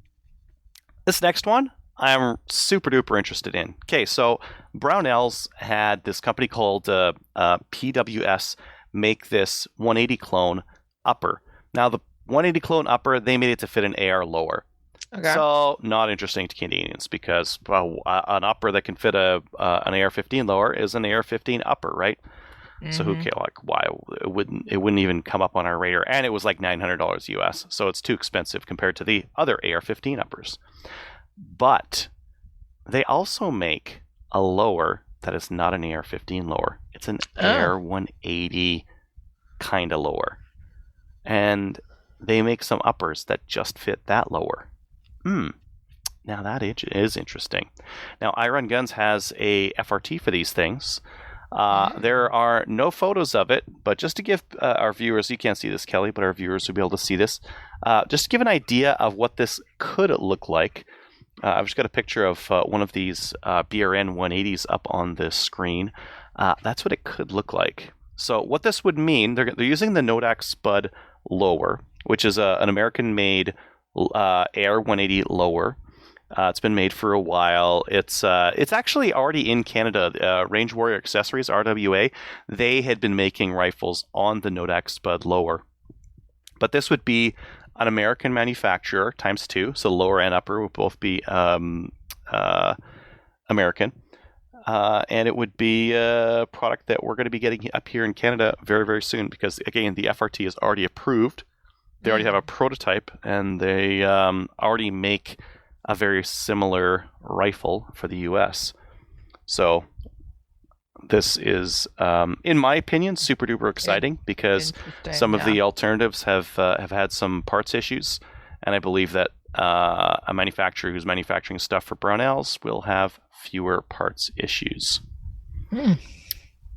This next one, I'm super duper interested in. Okay, so Brownells had this company called PWS make this 180 clone upper. Now, the 180 clone upper, they made it to fit an AR lower. Okay. So, not interesting to Canadians because an upper that can fit an AR-15 lower is an AR-15 upper, right? So who cares? Like, why it wouldn't even come up on our radar? And it was like $900 US, so it's too expensive compared to the other AR-15 uppers. But they also make a lower that is not an AR-15 lower. It's an AR-180 kind of lower, and they make some uppers that just fit that lower. Now that is interesting. Now, I Run Guns has a FRT for these things. There are no photos of it, but just to give our viewers, you can't see this, Kelly, but our viewers will be able to see this. Just to give an idea of what this could look like, I've just got a picture of one of these BRN 180s up on this screen. That's what it could look like. So what this would mean, they're using the Nodak Spud lower, which is an American-made AR 180 lower. It's been made for a while. It's actually already in Canada. Range Warrior Accessories, RWA, they had been making rifles on the Nodak Spud lower. But this would be an American manufacturer times two, so lower and upper would both be American. And it would be a product that we're going to be getting up here in Canada very, very soon because, again, the FRT is already approved. They already have a prototype, and they already make a very similar rifle for the US. So this is, in my opinion, super duper exciting because some of the alternatives have had some parts issues, and I believe that a manufacturer who's manufacturing stuff for Brownells will have fewer parts issues.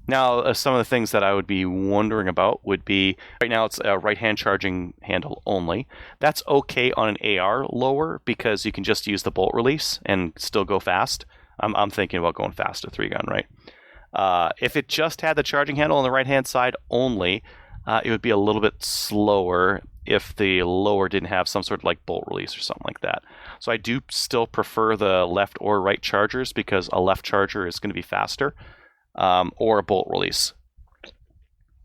Now, some of the things that I would be wondering about would be, right now it's a right-hand charging handle only. That's okay on an AR lower because you can just use the bolt release and still go fast. I'm thinking about going fast to 3-gun, right? If it just had the charging handle on the right-hand side only, it would be a little bit slower if the lower didn't have some sort of like bolt release or something like that. So I do still prefer the left or right chargers because a left charger is going to be faster. Or a bolt release.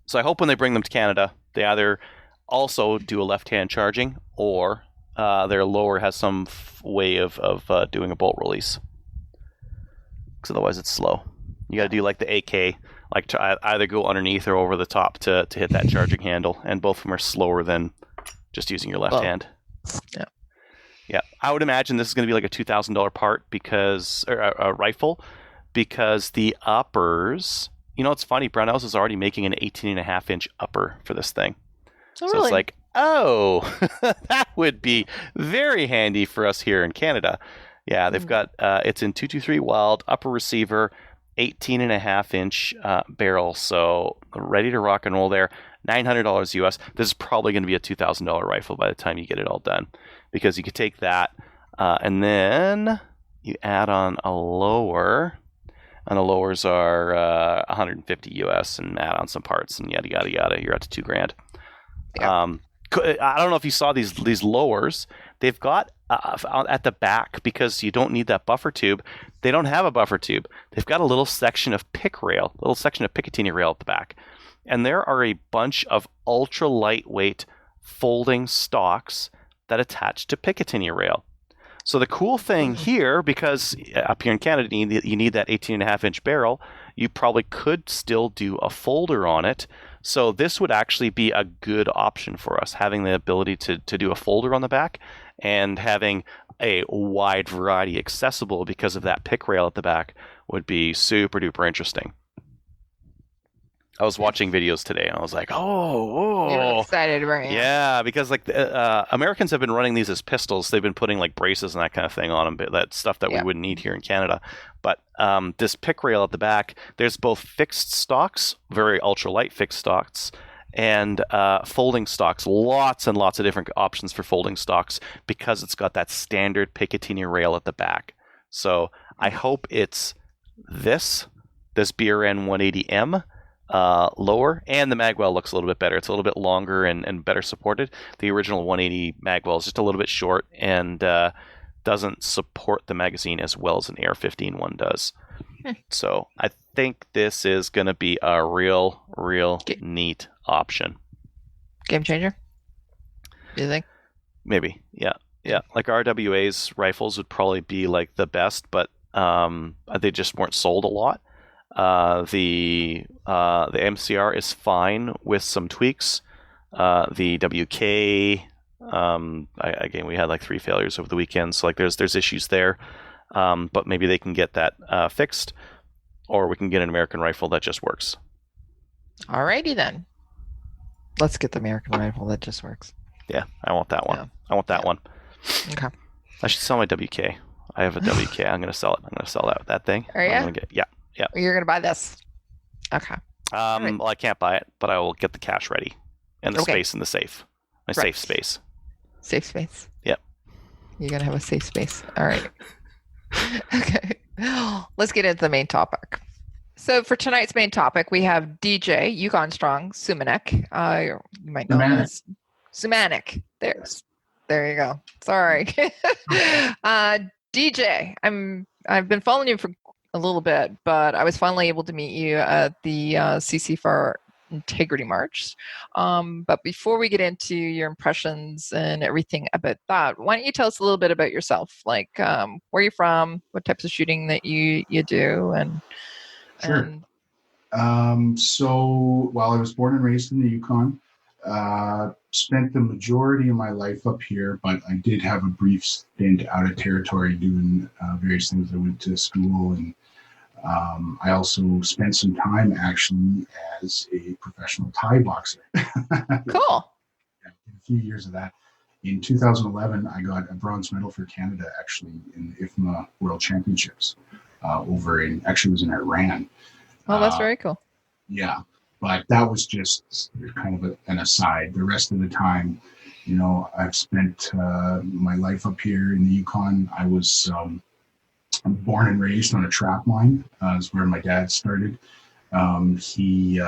So I hope when they bring them to Canada, they either also do a left-hand charging or their lower has some way of doing a bolt release. Because otherwise it's slow. You got to do like the AK, like to either go underneath or over the top to hit that charging handle, and both of them are slower than just using your left hand. Yeah. I would imagine this is going to be like a $2,000 part because, or a rifle, because the uppers, it's funny, Brownells is already making an 18.5-inch upper for this thing. Oh, so really? It's like, that would be very handy for us here in Canada. Yeah, they've got, it's in 223 Wild, upper receiver, 18.5-inch barrel, so ready to rock and roll there. $900 US. This is probably going to be a $2,000 rifle by the time you get it all done, because you could take that and then you add on a lower. And the lowers are 150 US, and add on some parts and yada yada yada. You're up to $2,000. Yeah. I don't know if you saw these lowers. They've got at the back, because you don't need that buffer tube. They don't have a buffer tube. They've got a little section of Picatinny rail at the back, and there are a bunch of ultra lightweight folding stocks that attach to Picatinny rail. So the cool thing here, because up here in Canada you need that 18.5-inch barrel, you probably could still do a folder on it. So this would actually be a good option for us, having the ability to do a folder on the back and having a wide variety accessible because of that pick rail at the back would be super duper interesting. I was watching videos today and I was like, You're excited, right? Yeah, because like Americans have been running these as pistols. They've been putting like braces and that kind of thing on them, but that stuff that we wouldn't need here in Canada. But this pick rail at the back, there's both fixed stocks, very ultralight fixed stocks, and folding stocks. Lots and lots of different options for folding stocks because it's got that standard Picatinny rail at the back. So I hope it's this BRN 180M. Lower, and the magwell looks a little bit better. It's a little bit longer and better supported. The original 180 magwell is just a little bit short, and doesn't support the magazine as well as an AR-15 one does. Hmm. So I think this is going to be a real neat option. Game changer? Do you think? Maybe, yeah. Like RWA's rifles would probably be like the best, but they just weren't sold a lot. The MCR is fine with some tweaks. The WK, again, we had like 3 failures over the weekend, so like there's issues there. But maybe they can get that fixed, or we can get an American rifle that just works. Alrighty then. Let's get the American rifle that just works. Yeah, I want that one. Yeah. I want that one. Okay. I should sell my WK. I have a WK. I'm going to sell it. I'm going to sell that thing. Are you? Yeah. You're going to buy this? Okay. Right. Well, I can't buy it, but I will get the cash ready and the space in the safe. My safe space. Safe space. Yep. You're going to have a safe space. All right. Okay. Let's get into the main topic. So for tonight's main topic, we have DJ Yukon Strong Sumanek. You might know him as Sumanek. There you go. Sorry. DJ, I've been following you for a little bit, but I was finally able to meet you at the CC for Integrity March. But before we get into your impressions and everything about that, why don't you tell us a little bit about yourself? Like where you're from, what types of shooting that you do, and Sure. So, I was born and raised in the Yukon. Spent the majority of my life up here, but I did have a brief stint out of territory doing various things. I went to school, and I also spent some time actually as a professional Thai boxer. Cool. A few years of that. In 2011, I got a bronze medal for Canada actually in the IFMA World Championships it was in Iran. Oh, that's very cool. Yeah, but that was just kind of an aside. The rest of the time, I've spent my life up here in the Yukon. I was born and raised on a trap line. Is where my dad started. He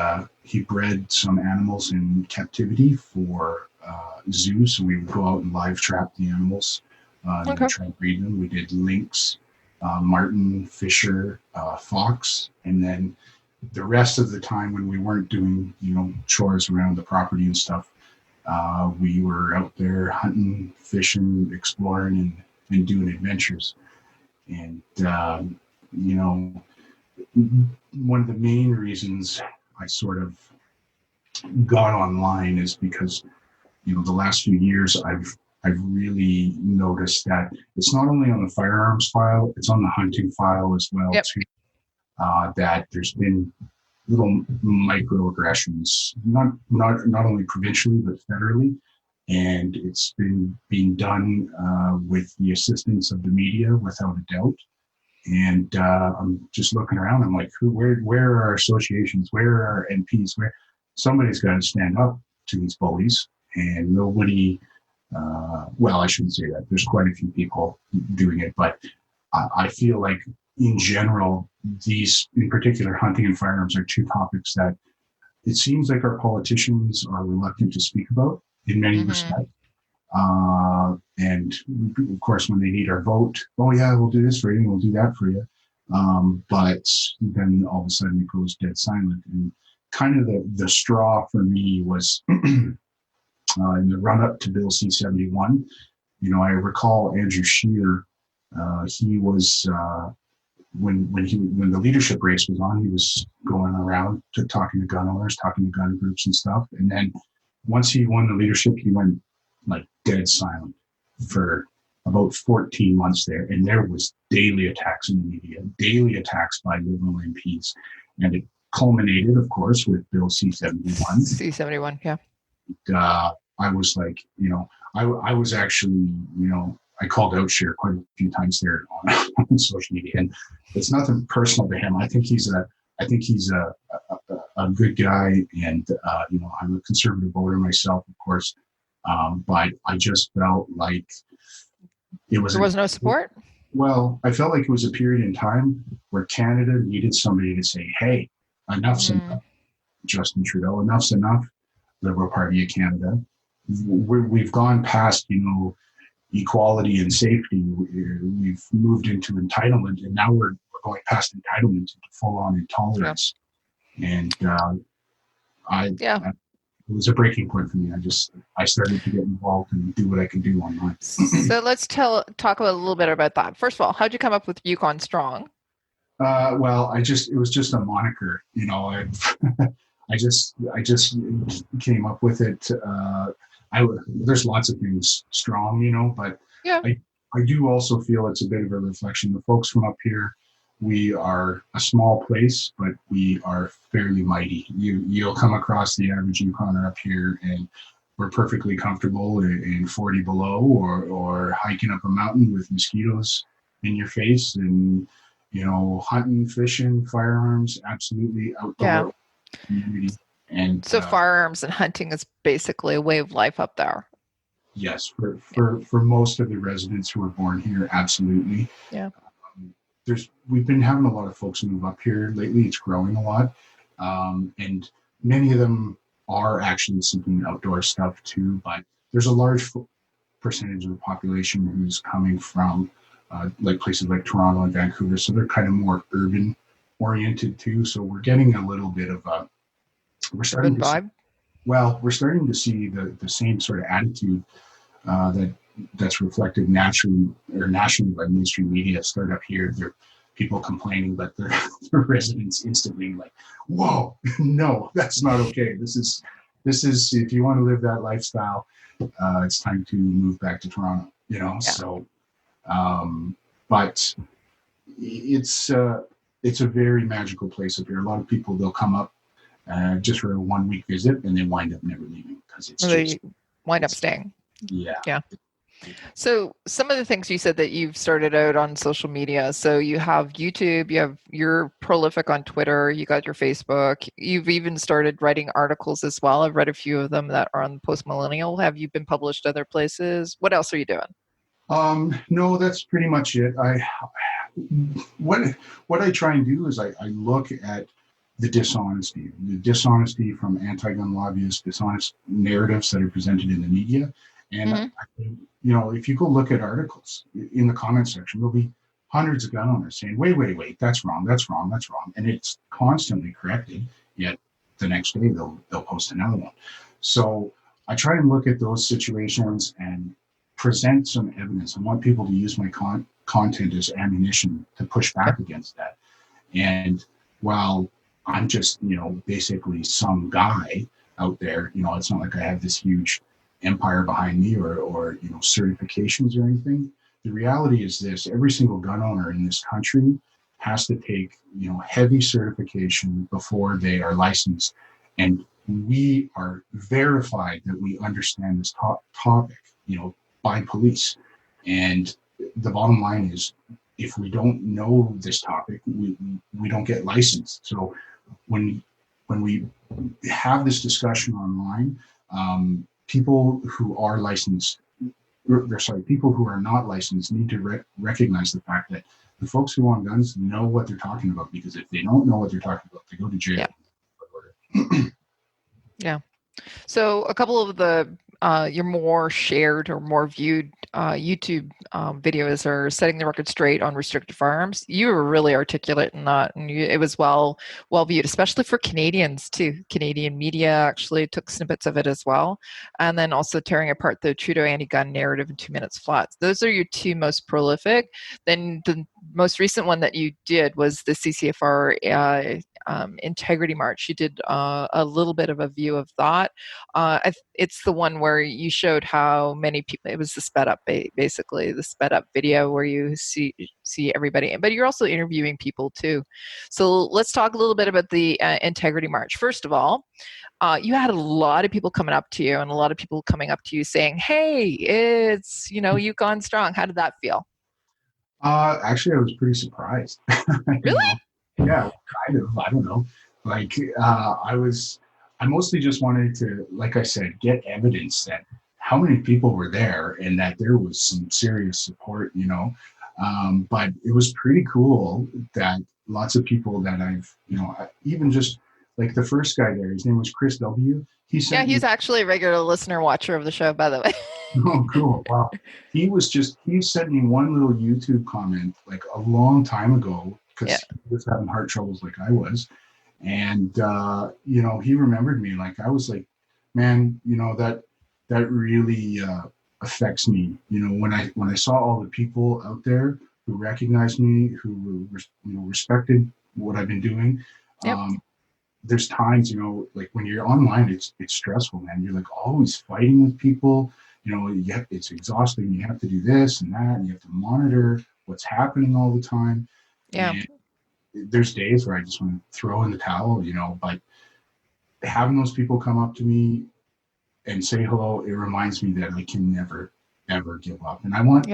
bred some animals in captivity for zoos, so we would go out and live trap the animals. And try and breed them. We did lynx, marten, fisher, fox, and then the rest of the time when we weren't doing, chores around the property and stuff, we were out there hunting, fishing, exploring, and doing adventures. And, one of the main reasons I sort of got online is because, the last few years I've really noticed that it's not only on the firearms file, it's on the hunting file as well. Yep. Too. That there's been little microaggressions, not only provincially but federally, and it's been being done with the assistance of the media without a doubt. And I'm just looking around. I'm like, where are our associations? Where are our NPs? Where somebody's got to stand up to these bullies, and nobody. I shouldn't say that. There's quite a few people doing it, but I feel like in general, these, in particular, hunting and firearms are two topics that it seems like our politicians are reluctant to speak about in many respects. And of course, when they need our vote, oh yeah, we'll do this for you, and we'll do that for you. But then all of a sudden it goes dead silent. And kind of the straw for me was in the run up to Bill C-71. I recall Andrew Scheer. He was when the leadership race was on, he was going around talking to gun owners, talking to gun groups and stuff. And then once he won the leadership, he went like dead silent for about 14 months there. And there was daily attacks in the media, daily attacks by Liberal MPs. And it culminated, of course, with Bill C-71. C-71, yeah. I was like, I was actually, I called out Scheer quite a few times there on social media, and it's nothing personal to him. I think he's a good guy, and I'm a conservative voter myself, of course. But I just felt like there was no support. Well, I felt like it was a period in time where Canada needed somebody to say, "Hey, enough's enough." Justin Trudeau, enough's enough. Liberal Party of Canada. We've gone past, equality and safety. We've moved into entitlement, and now we're going past entitlement into full-on intolerance. And it was a breaking point for me. I started to get involved and do what I could do online. So let's talk a little bit about that. First of all, how'd you come up with Yukon Strong? Well, it was just a moniker, you know. I just came up with it. There's lots of things strong, you know, but yeah. I do also feel it's a bit of a reflection. The folks from up here, we are a small place, but we are fairly mighty. You'll come across the average Yukoner up here, and we're perfectly comfortable in 40 below, or hiking up a mountain with mosquitoes in your face, and you know, hunting, fishing, firearms, absolutely outdoor community. And so firearms and hunting is basically a way of life up there. Yes, for most of the residents who are born here, absolutely. Yeah. We've been having a lot of folks move up here lately. It's growing a lot, and many of them are actually seeking outdoor stuff too. But there's a large percentage of the population who's coming from like places like Toronto and Vancouver, so they're kind of more urban oriented too. So we're getting a little bit of a we're starting to see the same sort of attitude that's reflected nationally by mainstream media. Start up here, there are people complaining, but the residents instantly like, whoa, no, that's not okay. This is if you want to live that lifestyle, it's time to move back to Toronto, you know. Yeah. So but it's a very magical place up here. A lot of people, they'll come up just for a 1 week visit, and they wind up never leaving because they wind up staying. Yeah. So some of the things you said that you've started out on social media. So you have YouTube, you're prolific on Twitter, you got your Facebook, you've even started writing articles as well. I've read a few of them that are on Post Millennial. Have you been published other places? What else are you doing? No, that's pretty much it. What I try and do is I look at the dishonesty from anti-gun lobbyists, dishonest narratives that are presented in the media. And, you know, if you go look at articles in the comment section, there'll be hundreds of gun owners saying, wait, that's wrong. And it's constantly corrected, yet the next day they'll post another one. So I try and look at those situations and present some evidence. I want people to use my content as ammunition to push back against that. And while I'm just, you know, basically some guy out there, you know, it's not like I have this huge empire behind me or you know, certifications or anything. The reality is this: every single gun owner in this country has to take, you know, heavy certification before they are licensed. And we are verified that we understand this topic, you know, by police. And the bottom line is, if we don't know this topic, we don't get licensed. So when we have this discussion online, people who are licensed, people who are not licensed need to recognize the fact that the folks who own guns know what they're talking about, because if they don't know what they're talking about, they go to jail. Yeah. Yeah. So a couple of the your more shared or more viewed YouTube videos are setting the record straight on restricted firearms. You were really articulate in that, and it was well viewed, especially for Canadians too. Canadian media actually took snippets of it as well, and then also tearing apart the Trudeau anti-gun narrative in 2 minutes flat. Those are your two most prolific. Then the most recent one that you did was the CCFR integrity march. You did a little bit of a view of that. It's the one where you showed how many people, it was the sped up, basically the sped up video where you see everybody, but you're also interviewing people too. So let's talk a little bit about the integrity march. First of all, you had a lot of people coming up to you, and a lot of people coming up to you saying, hey, it's, you know, Yukon Strong. How did that feel? Actually, I was pretty surprised. Really? Yeah, kind of. I don't know. Like, I mostly just wanted to, like I said, get evidence that how many people were there and that there was some serious support, you know. But it was pretty cool that lots of people that I've, you know, even just like the first guy there, his name was Chris W. He's actually a regular listener watcher of the show, by the way. Oh, cool. Wow. He sent me one little YouTube comment like a long time ago Yeah. because he was having heart troubles like I was. And, he remembered me. Like, I was like, man, that really affects me. When I saw all the people out there who recognized me, who, respected what I've been doing. Yep. There's times, like when you're online, it's stressful, man. You're like always fighting with people. It's exhausting. You have to do this and that, and you have to monitor what's happening all the time. Yeah. And there's days where I just want to throw in the towel, but having those people come up to me and say hello, it reminds me that I can never, ever give up. And I want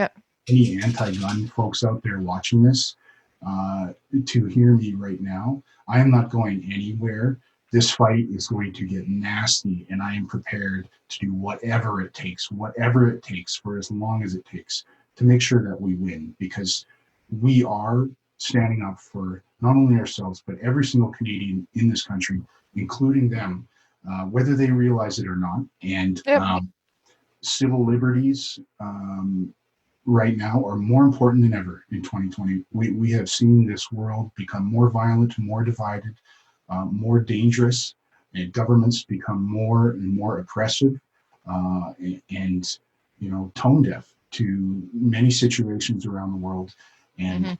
any anti-gun folks out there watching this to hear me right now. I am not going anywhere. This fight is going to get nasty, and I am prepared to do whatever it takes for as long as it takes to make sure that we win, because we are standing up for not only ourselves, but every single Canadian in this country, including them, whether they realize it or not. And civil liberties right now are more important than ever in 2020. We have seen this world become more violent, more divided, more dangerous, and governments become more and more oppressive and tone deaf to many situations around the world. And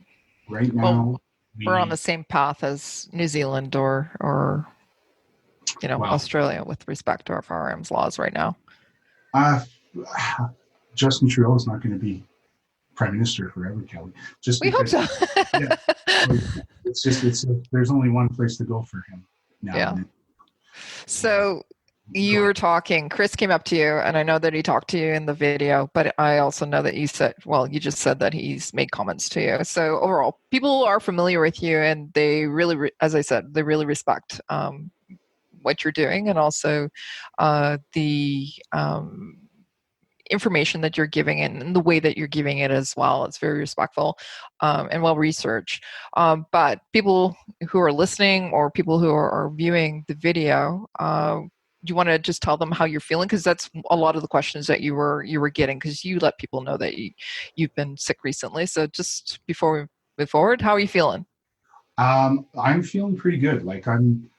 right now, we're on the same path as New Zealand or Australia with respect to our firearms laws right now. Justin Trudeau is not going to be Prime Minister forever, Kelly. We hope so. There's only one place to go for him now. Yeah. So you were talking, Chris came up to you, and I know that he talked to you in the video, but I also know that you just said that he's made comments to you. So overall, people are familiar with you, and they really, as I said, they really respect what you're doing, and also the information that you're giving and the way that you're giving it as well. It's very respectful and well researched. But people who are listening or people who are viewing the video, do you want to just tell them how you're feeling? Because that's a lot of the questions that you were getting, because you let people know that you've been sick recently. So just before we move forward, how are you feeling? I'm feeling pretty good. Like I'm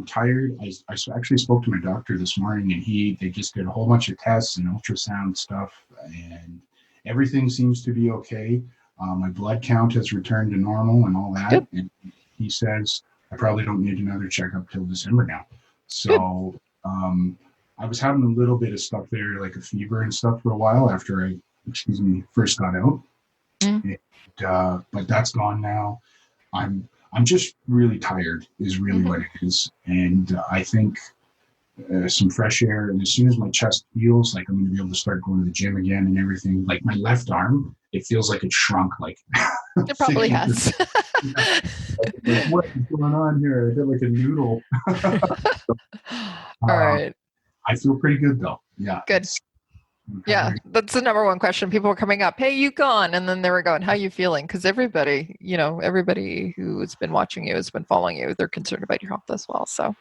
tired. I actually spoke to my doctor this morning, and they just did a whole bunch of tests and ultrasound stuff, and everything seems to be okay. My blood count has returned to normal and all that. Good. And he says I probably don't need another checkup till December now. So I was having a little bit of stuff there, like a fever and stuff for a while after I first got out. And, but that's gone now. I'm just really tired is really what it is. And I think some fresh air, and as soon as my chest heals, like I'm going to be able to start going to the gym again and everything. Like my left arm, it feels like it shrunk. Like it probably has. Like, what is going on here? I feel like a noodle. All right. I feel pretty good though. Yeah. Good. Yeah, that's the number one question. People are coming up, hey, Yukon, and then they were going, how are you feeling? Because everybody who has been watching you, has been following you, they're concerned about your health as well. So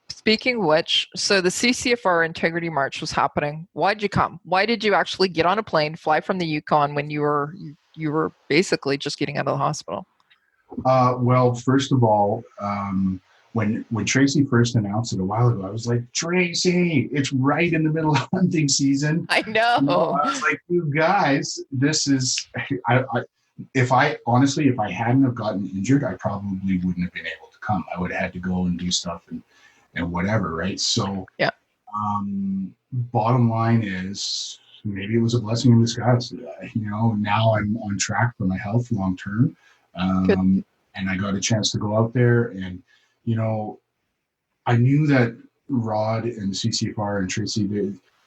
speaking of which, so the CCFR Integrity March was happening. Why'd you come? Why did you actually get on a plane, fly from the Yukon when you were basically just getting out of the hospital? Well, first of all, when Tracy first announced it a while ago, I was like, Tracy, it's right in the middle of hunting season. I know. I was like, you guys, this is, if I hadn't have gotten injured, I probably wouldn't have been able to come. I would have had to go and do stuff and whatever, right? So, yeah. Bottom line is, maybe it was a blessing in disguise. Now I'm on track for my health long term. And I got a chance to go out there, and I knew that Rod and the CCFR and Tracy,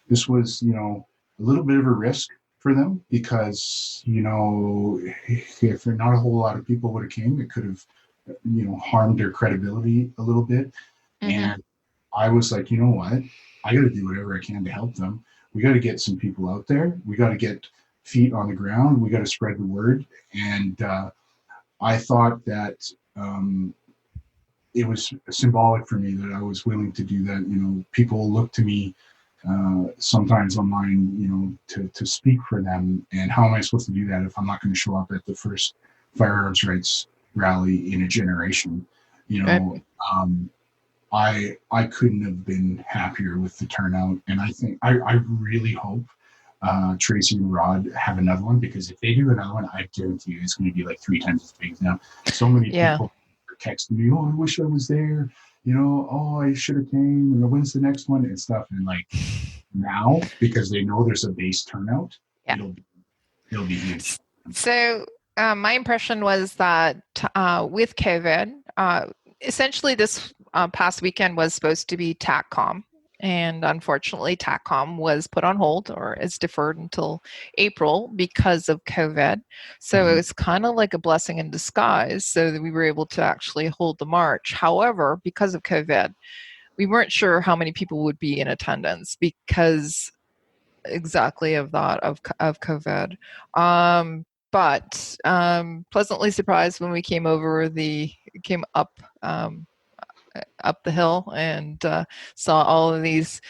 this was, a little bit of a risk for them, because, if not a whole lot of people would have came, it could have, harmed their credibility a little bit. And I was like, you know what? I got to do whatever I can to help them. We got to get some people out there. We got to get feet on the ground. We got to spread the word. And I thought that it was symbolic for me that I was willing to do that. People look to me sometimes online, to speak for them. And how am I supposed to do that if I'm not going to show up at the first firearms rights rally in a generation? Right. I couldn't have been happier with the turnout, and I think I really hope Tracy and Rod have another one, because if they do another one, I guarantee you it's going to be like 3 times as big now. So many people are texting me, "Oh, I wish I was there," "Oh, I should have came," and when's the next one and stuff. And like now, because they know there's a base turnout, it'll be huge. So my impression was that with COVID, essentially this past weekend was supposed to be TACCOM. And unfortunately, TACCOM was put on hold, or is deferred until April because of COVID. So it was kind of like a blessing in disguise, so that we were able to actually hold the march. However, because of COVID, we weren't sure how many people would be in attendance because exactly of that, of COVID. But pleasantly surprised when we came up the hill and saw all these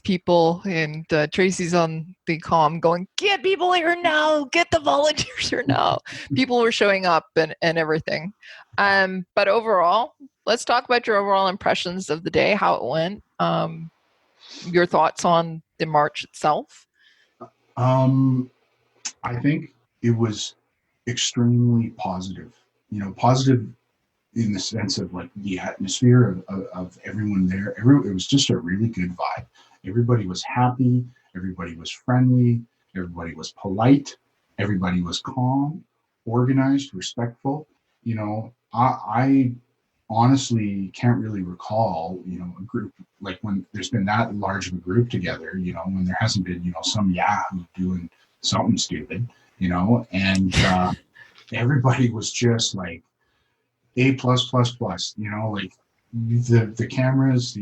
people, and Tracy's on the comm going, "Get people here now, get the volunteers here now." People were showing up and everything. But overall, let's talk about your overall impressions of the day, how it went, your thoughts on the march itself. I think it was extremely positive. Positive in the sense of like the atmosphere of everyone there. It was just a really good vibe. Everybody was happy. Everybody was friendly. Everybody was polite. Everybody was calm, organized, respectful. I honestly can't really recall, a group like when there's been that large of a group together, when there hasn't been, some yahoo doing something stupid, and everybody was just like A+++, like the cameras,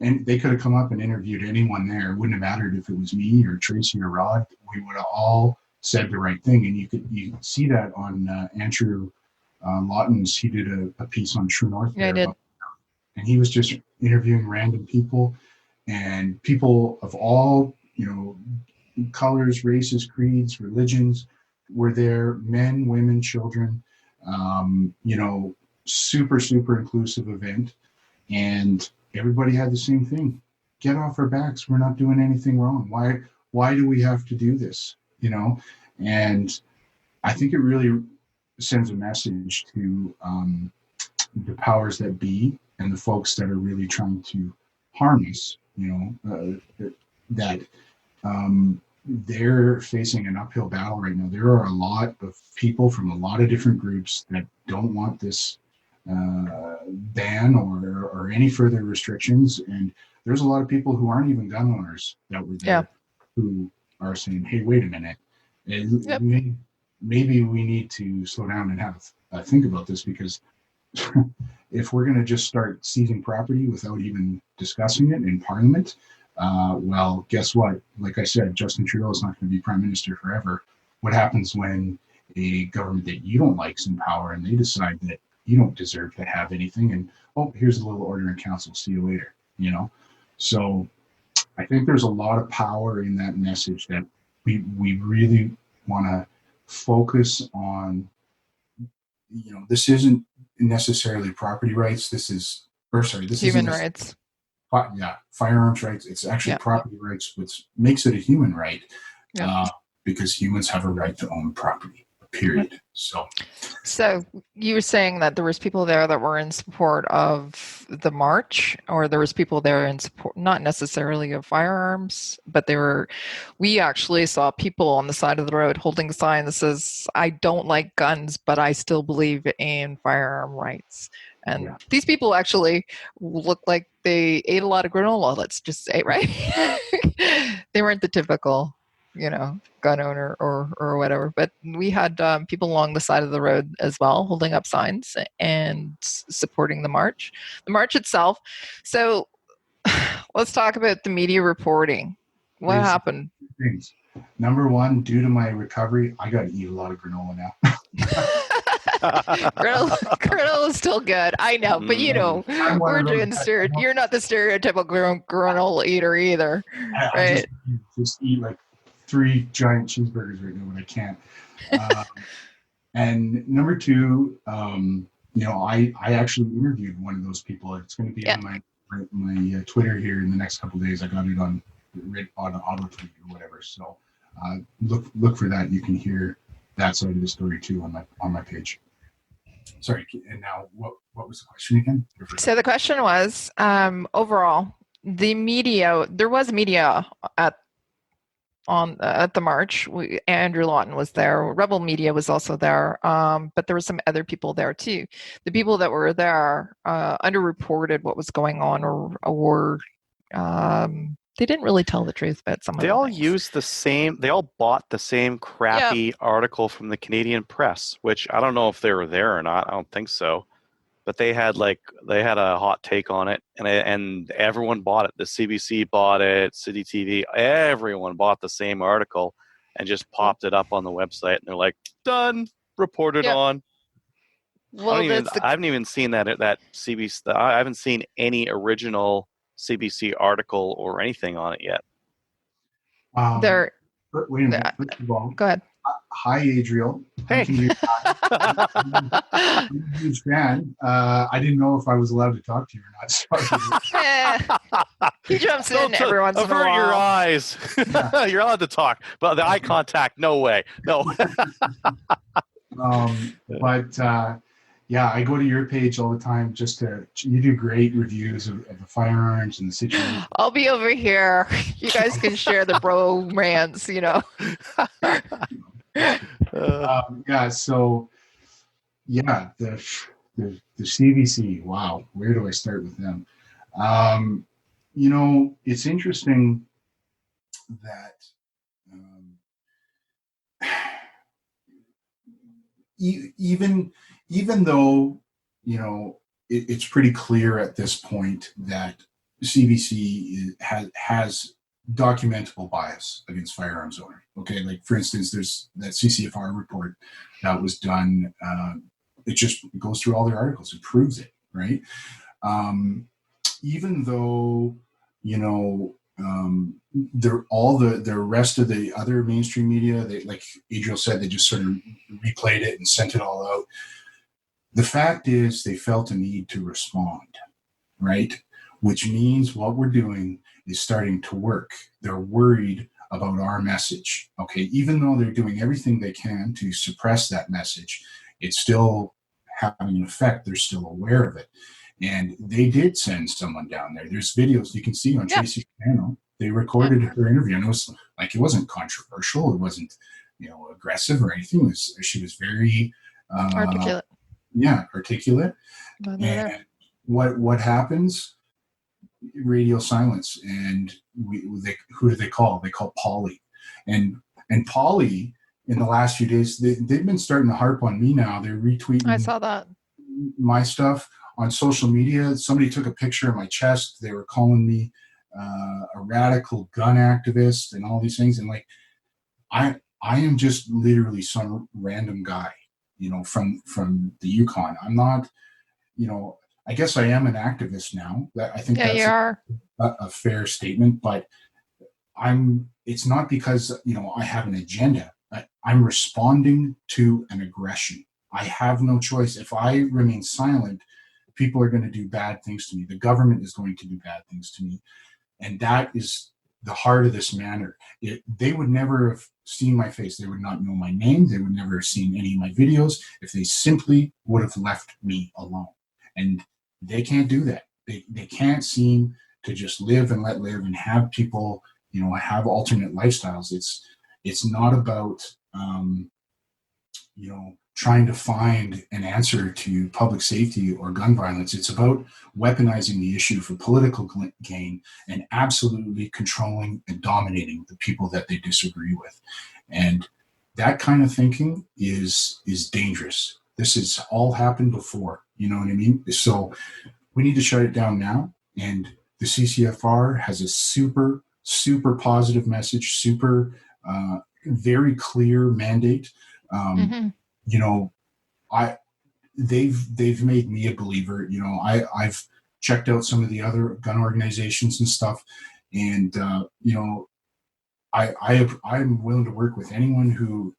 and they could have come up and interviewed anyone there. It wouldn't have mattered if it was me or Tracy or Rod. We would have all said the right thing. And you could see that on Andrew Lawton's. He did a piece on True North. Yeah, I did. And he was just interviewing random people, and people of all, colors, races, creeds, religions were there, men, women, children, super, super inclusive event. And everybody had the same thing. Get off our backs. We're not doing anything wrong. Why do we have to do this? And I think it really sends a message to the powers that be and the folks that are really trying to harm us, that they're facing an uphill battle right now. There are a lot of people from a lot of different groups that don't want this ban or any further restrictions. And there's a lot of people who aren't even gun owners that were there who are saying, hey, wait a minute. Maybe we need to slow down and have a think about this, because if we're going to just start seizing property without even discussing it in Parliament, well, guess what? Like I said, Justin Trudeau is not going to be Prime Minister forever. What happens when a government that you don't like is in power and they decide that you don't deserve to have anything, and here's a little order in council, see you later, So I think there's a lot of power in that message that we really want to focus on. This isn't necessarily property rights. This is human rights. Firearms rights. It's actually property rights, which makes it a human right, because humans have a right to own property, period. So you were saying that there was people there that were in support of the march, or there was people there in support, not necessarily of firearms, but we actually saw people on the side of the road holding a sign that says, "I don't like guns, but I still believe in firearm rights." And these people actually look like they ate a lot of granola, let's just say, right? They weren't the typical, gun owner or whatever. But we had people along the side of the road as well, holding up signs and supporting the march itself. So let's talk about the media reporting. What happened? Things. Number one, due to my recovery, I got to eat a lot of granola now. Griddle is still good. I know, but you know, I'm one we're of those doing guys. I don't- you're not the stereotypical griddle eater either, I right? just eat like 3 giant cheeseburgers right now when I can't. And number 2, you know, I actually interviewed one of those people. It's going to be on my Twitter here in the next couple of days. I got it on auto tweet or whatever. So look for that. You can hear that side of the story too on my page. Sorry. And now what was the question again? So the question was, overall, the media. There was media at the march. Andrew Lawton was there. Rebel Media was also there, but there were some other people there too. The people that were there underreported what was going on, or they didn't really tell the truth about some of They the all things. used the same. They all bought the same crappy article from the Canadian press, which I don't know if they were there or not. I don't think so. But they had a hot take on it, and everyone bought it. The CBC bought it, City TV, everyone bought the same article, and just popped it up on the website. And they're like, done, reported on. Well, I haven't even seen that CBC. I haven't seen any original CBC article or anything on it yet. There. Wait a minute. First of all, Go ahead. Hi, Adriel. Hey. I'm a huge fan. I didn't know if I was allowed to talk to you or not. Sorry. He jumps in every once in a while. Avert your eyes. You're allowed to talk, but the eye contact, no way. No. Yeah, I go to your page all the time you do great reviews of the firearms and the situation. I'll be over here. You guys can share the bromance, you know. The CVC. Wow, where do I start with them? You know, it's interesting that even though, you know, it's pretty clear at this point that CBC has documentable bias against firearms owners. Okay, like for instance, there's that CCFR report that was done. It just goes through all their articles. It proves it, right? Even though, you know, the rest of the other mainstream media, they, like Adriel said, they just sort of replayed it and sent it all out. The fact is they felt a need to respond, right? Which means what we're doing is starting to work. They're worried about our message, okay? Even though they're doing everything they can to suppress that message, it's still having an effect. They're still aware of it. And they did send someone down there. There's videos you can see on Tracy's channel. They recorded her interview, and it wasn't controversial. It wasn't, you know, aggressive or anything. She was very Articulate. Yeah, articulate. And what happens? Radio silence. And who do they call? They call Polly. And Polly, in the last few days, they've been starting to harp on me now. They're retweeting. I saw that. My stuff on social media. Somebody took a picture of my chest. They were calling me a radical gun activist and all these things. And like, I am just literally some random guy, you know, from the Yukon. I'm not, you know, I guess I am an activist now. I think that's a fair statement, but it's not because, you know, I have an agenda. I'm responding to an aggression. I have no choice. If I remain silent, people are going to do bad things to me. The government is going to do bad things to me. And that is the heart of this matter. They would never have seen my face. They would not know my name. They would never have seen any of my videos if they simply would have left me alone. And they can't do that. They can't seem to just live and let live and have people, you know, have alternate lifestyles. It's not about, you know, trying to find an answer to public safety or gun violence. It's about weaponizing the issue for political gain and absolutely controlling and dominating the people that they disagree with. And that kind of thinking is dangerous. This has all happened before, you know what I mean? So we need to shut it down now. And the CCFR has a super, super positive message, super, very clear mandate. You know, they've made me a believer. You know, I've checked out some of the other gun organizations and stuff, and you know, I'm willing to work with anyone who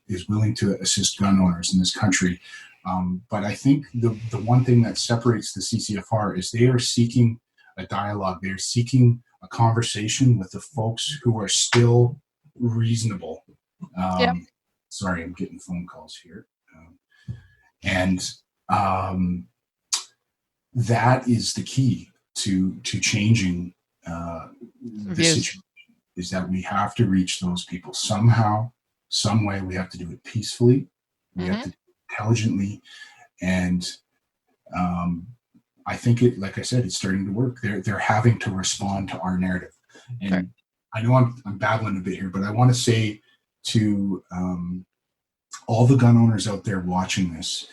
is willing to assist gun owners in this country. But I think the one thing that separates the CCFR is they are seeking a dialogue. They're seeking a conversation with the folks who are still reasonable. Yep. Sorry, I'm getting phone calls here. And that is the key to changing the Views. situation, is that we have to reach those people somehow, some way. We have to do it peacefully. We have to do it intelligently. And I think it, like I said, it's starting to work. They're having to respond to our narrative. And Okay. I know I'm babbling a bit here, but I want to say to all the gun owners out there watching this,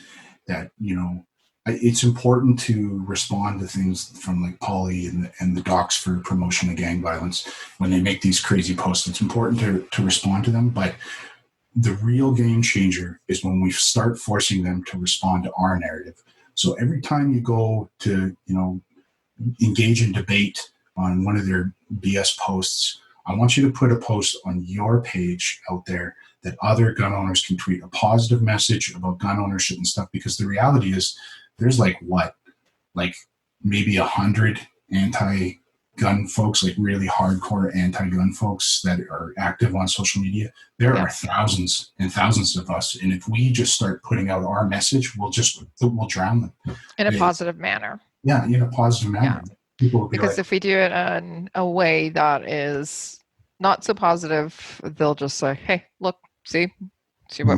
that, you know, it's important to respond to things from like Polly and the docs for promotion of gang violence when they make these crazy posts. It's important to respond to them, but the real game changer is when we start forcing them to respond to our narrative. So every time you go to, you know, engage in debate on one of their BS posts, I want you to put a post on your page out there that other gun owners can tweet a positive message about gun ownership and stuff. Because the reality is, there's like maybe 100 anti-gun folks, like really hardcore anti-gun folks that are active on social media. There are thousands and thousands of us, and if we just start putting out our message, we'll drown them In a positive manner. Yeah, in a positive manner. Yeah. People will be Because like, if we do it in a way that is not so positive, they'll just say, "Hey, look, see what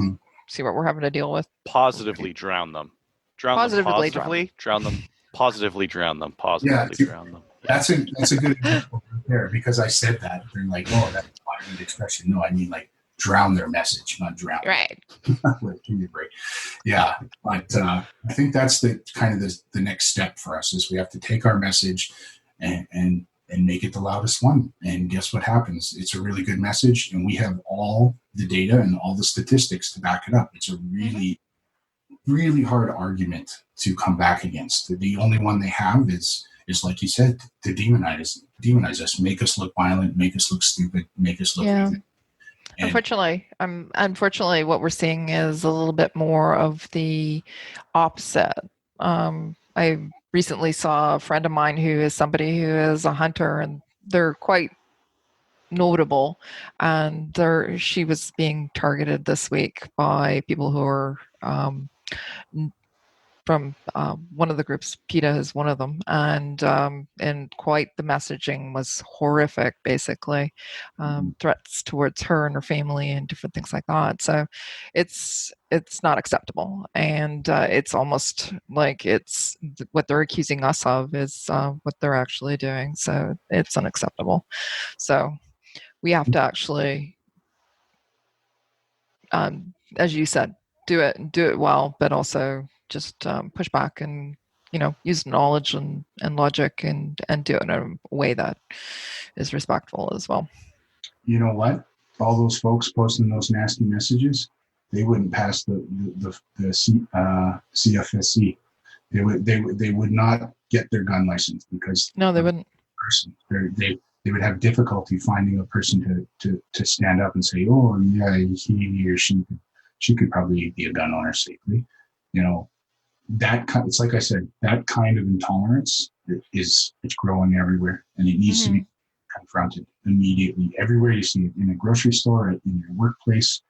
we're having to deal with." Positively drown them. Drown them positively. Drown them positively. Drown them positively. Drown them. That's a good example right there, because I said that. They're like, "Oh, that's a violent expression." No, I mean like drown their message, not drown. Right. Like, give me a break. Yeah, but I think that's the kind of the next step for us, is we have to take our message and make it the loudest one. And guess what happens? It's a really good message, and we have all the data and all the statistics to back it up. It's a really, really hard argument to come back against. The only one they have is like you said, to demonize us, make us look violent, make us look stupid, make us look evil. Unfortunately, what we're seeing is a little bit more of the opposite. I recently saw a friend of mine who is somebody who is a hunter, and they're quite notable. And she was being targeted this week by people who are from one of the groups. PETA is one of them, and quite the messaging was horrific. Basically, threats towards her and her family and different things like that. So, it's not acceptable, and it's almost like it's what they're accusing us of is what they're actually doing. So it's unacceptable. So we have to actually, as you said, do it well, but also just push back and, you know, use knowledge and logic and do it in a way that is respectful as well. You know what? All those folks posting those nasty messages, they wouldn't pass the CFSC. They would not get their gun license, because no, they wouldn't. They would have difficulty finding a person to stand up and say, "Oh, yeah, he or she could probably be a gun owner safely." You know, it's like I said, that kind of intolerance it's growing everywhere, and it needs to be confronted immediately. Everywhere you see it, in a grocery store, in your workplace,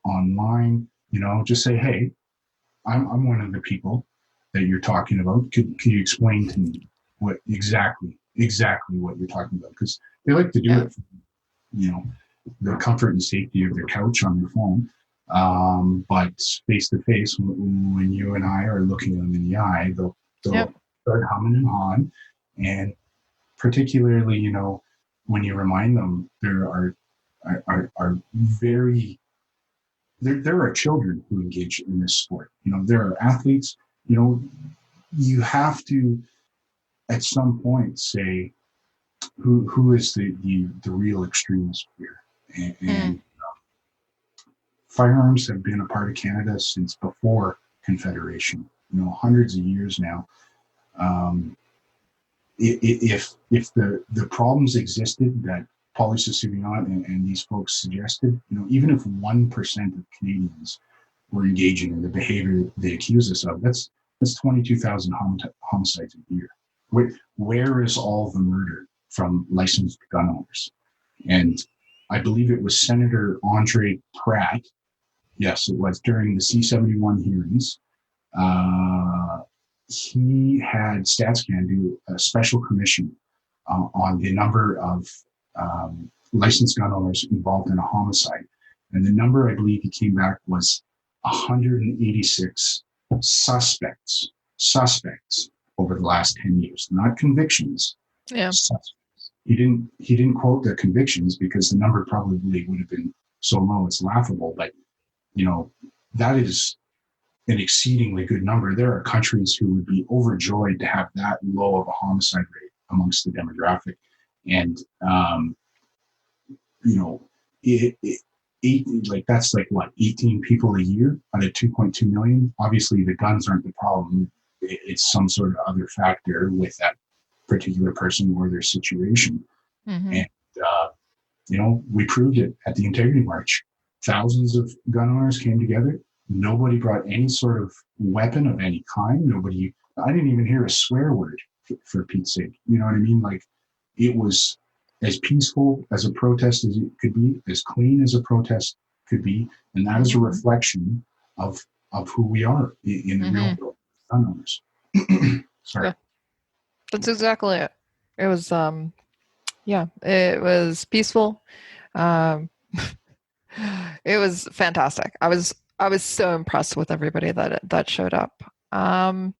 online, you know, just say, "Hey, I'm one of the people that you're talking about. Can you explain to me what exactly what you're talking about?" Because they like to do it from, you know, the comfort and safety of their couch on their phone. But face to face, when you and I are looking them in the eye, they'll start humming and hawing. And particularly, you know, when you remind them, there are very, there are children who engage in this sport. You know, there are athletes. You know, you have to at some point say who is the real extremist here, and firearms have been a part of Canada since before Confederation, hundreds of years now. If the problems existed that Pauly Sissourian and these folks suggested, even if 1% of Canadians were engaging in the behavior they accuse us of, that's 22,000 homicides a year. Where is all the murder from licensed gun owners? And I believe it was Senator Andre Pratt. Yes, it was during the C-71 hearings. He had StatsCan do a special commission on the number of licensed gun owners involved in a homicide. And the number I believe he came back was 186 suspects over the last 10 years, not convictions. Yeah. Suspects. He didn't quote the convictions because the number probably would have been so low it's laughable. But that is an exceedingly good number. There are countries who would be overjoyed to have that low of a homicide rate amongst the demographic. And that's like what, 18 people a year out of 2.2 million. Obviously the guns aren't the problem. It's some sort of other factor with that particular person or their situation. Mm-hmm. And we proved it at the Integrity March. Thousands of gun owners came together. Nobody brought any sort of weapon of any kind. I didn't even hear a swear word, for Pete's sake. You know what I mean? Like, it was as peaceful as a protest as it could be, as clean as a protest could be. And that is a reflection of who we are in the real world, gun owners. Sorry. Yeah. That's exactly it. It was, it was peaceful. It was fantastic. I was so impressed with everybody that showed up. Why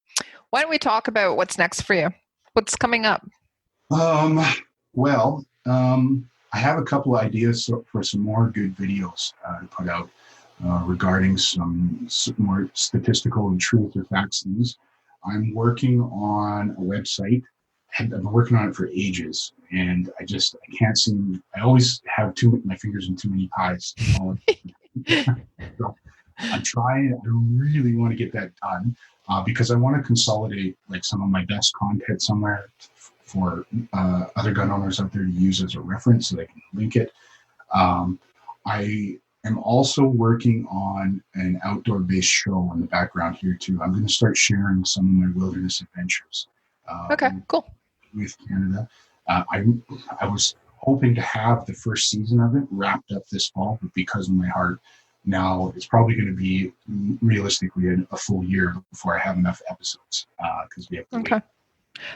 don't we talk about what's next for you? What's coming up? I have a couple of ideas for some more good videos to put out regarding some more statistical and truth or facts things. I'm working on a website. I've been working on it for ages, and I can't seem. I always have my fingers in too many pies. So I'm trying. I really want to get that done because I want to consolidate like some of my best content somewhere for other gun owners out there to use as a reference, so they can link it. I am also working on an outdoor-based show in the background here too. I'm going to start sharing some of my wilderness adventures. Okay, cool. With Canada. I was hoping to have the first season of it wrapped up this fall, but because of my heart, now it's probably going to be realistically a full year before I have enough episodes because we have to wait.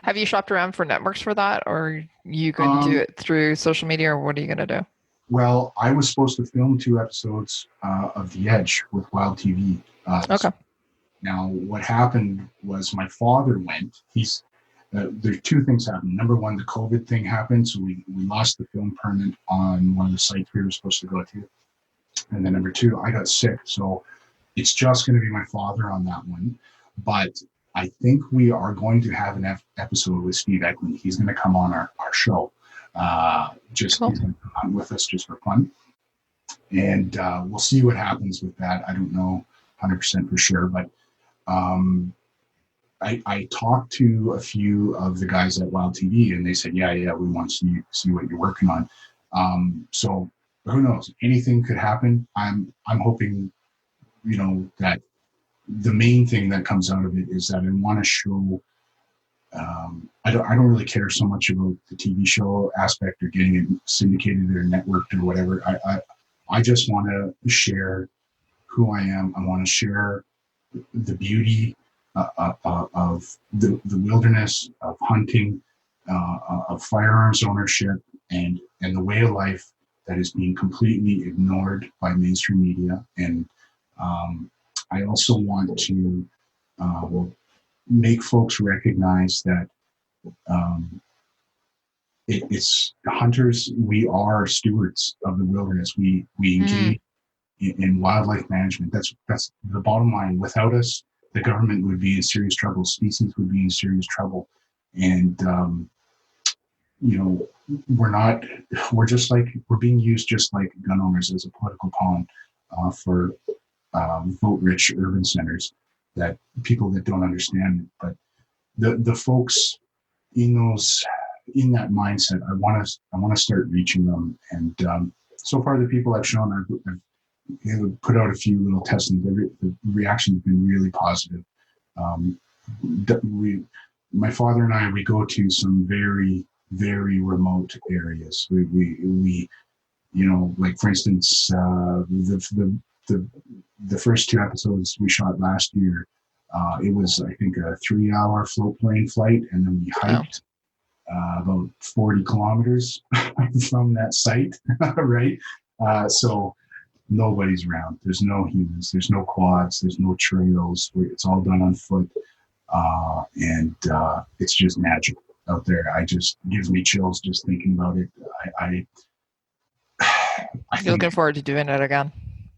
Have you shopped around for networks for that, or are you going to do it through social media, or what are you going to do? Well, I was supposed to film 2 episodes of The Edge with Wild TV. Okay. Now, what happened was my father went. There are 2 things happened. Number one, the COVID thing happened, so we lost the film permit on one of the sites we were supposed to go to. And then number 2, I got sick, so it's just going to be my father on that one. But I think we are going to have an episode with Steve Eklund. He's going to come on our show. Cool. He's going to come on with us just for fun. And we'll see what happens with that. I don't know 100% for sure, but I talked to a few of the guys at Wild TV, and they said, yeah, we want to see what you're working on. So who knows? Anything could happen. I'm hoping, that the main thing that comes out of it is that I want to show. I don't really care so much about the TV show aspect or getting it syndicated or networked or whatever. I just want to share who I am. I want to share the beauty of the wilderness, of hunting, of firearms ownership, and the way of life that is being completely ignored by mainstream media. And I also want to make folks recognize that it's hunters. We are stewards of the wilderness. We engage in wildlife management. That's the bottom line. Without us, the government would be in serious trouble. Species would be in serious trouble. And, we're being used just like gun owners as a political pawn. for vote-rich urban centers, that people that don't understand it. But the folks in that mindset, I want to start reaching them. And so far, the people I've shown, I've put out a few little testings. The reaction's been really positive. My father and I, we go to some very, very remote areas. We like for instance, the first 2 episodes we shot last year, it was, I think, a 3-hour float plane flight, and then we hiked about 40 kilometers from that site, right? So nobody's around. There's no humans. There's no quads. There's no trails. It's all done on foot, and it's just magical out there. Gives me chills just thinking about it. You're looking forward to doing it again.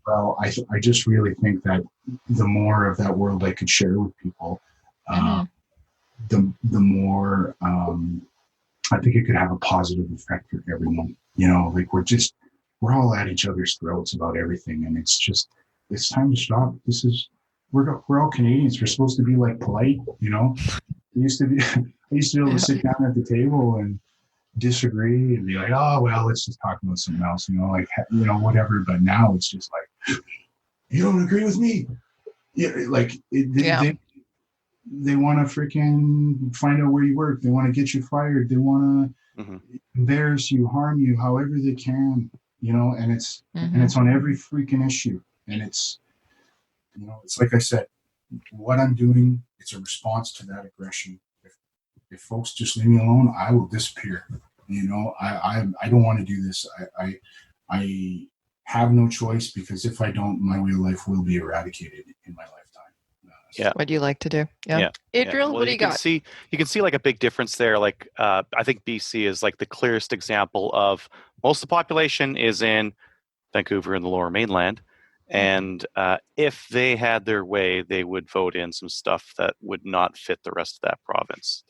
Well, I just really think that the more of that world I could share with people, the more I think it could have a positive effect for everyone. Like we're all at each other's throats about everything, and it's time to stop. We're all Canadians. We're supposed to be like polite, I used to be able to sit down at the table and disagree and be like, oh well, let's just talk about something else, whatever. But now it's just like, you don't agree with me, they want to freaking find out where you work. They want to get you fired. They want to embarrass you, harm you, however they can, and it's on every freaking issue. And it's it's like I said, what I'm doing, it's a response to that aggression. If folks just leave me alone, I will disappear. I don't want to do this. I have no choice, because if I don't, my way of life will be eradicated in my lifetime. What do you like to do? Adriel, what do you got? You can see like a big difference there. Like I think BC is like the clearest example of most of the population is in Vancouver and the Lower Mainland. And if they had their way, they would vote in some stuff that would not fit the rest of that province.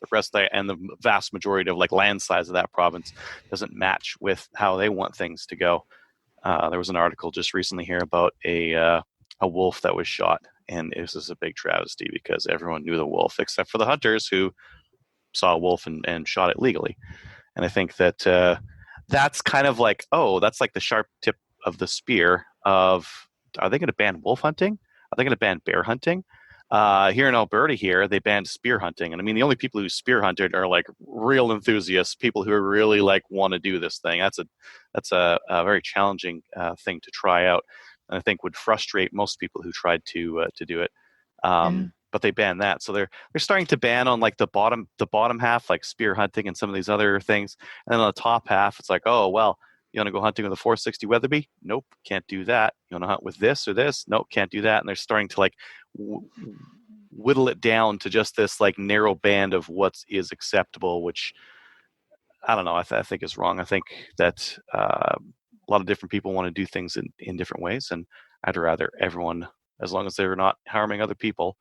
And the vast majority of like land size of that province doesn't match with how they want things to go. There was an article just recently here about a wolf that was shot, and it was just a big travesty because everyone knew the wolf except for the hunters who saw a wolf and shot it legally. And I think that that's kind of like, that's like the sharp tip of the spear of, are they going to ban wolf hunting? Are they going to ban bear hunting? Here in Alberta they banned spear hunting. And I mean, the only people who spear hunted are like real enthusiasts, people who really like want to do this thing. That's a very challenging thing to try out. And I think would frustrate most people who tried to do it. But they banned that. So they're starting to ban on like the bottom half, like spear hunting and some of these other things. And then on the top half, it's like, oh, well, you want to go hunting with a 460 Weatherby? Nope, can't do that. You want to hunt with this or this? Nope, can't do that. And they're starting to like whittle it down to just this like narrow band of what is acceptable, which I don't know. I think is wrong. I think that a lot of different people want to do things in different ways, and I'd rather everyone, as long as they're not harming other people,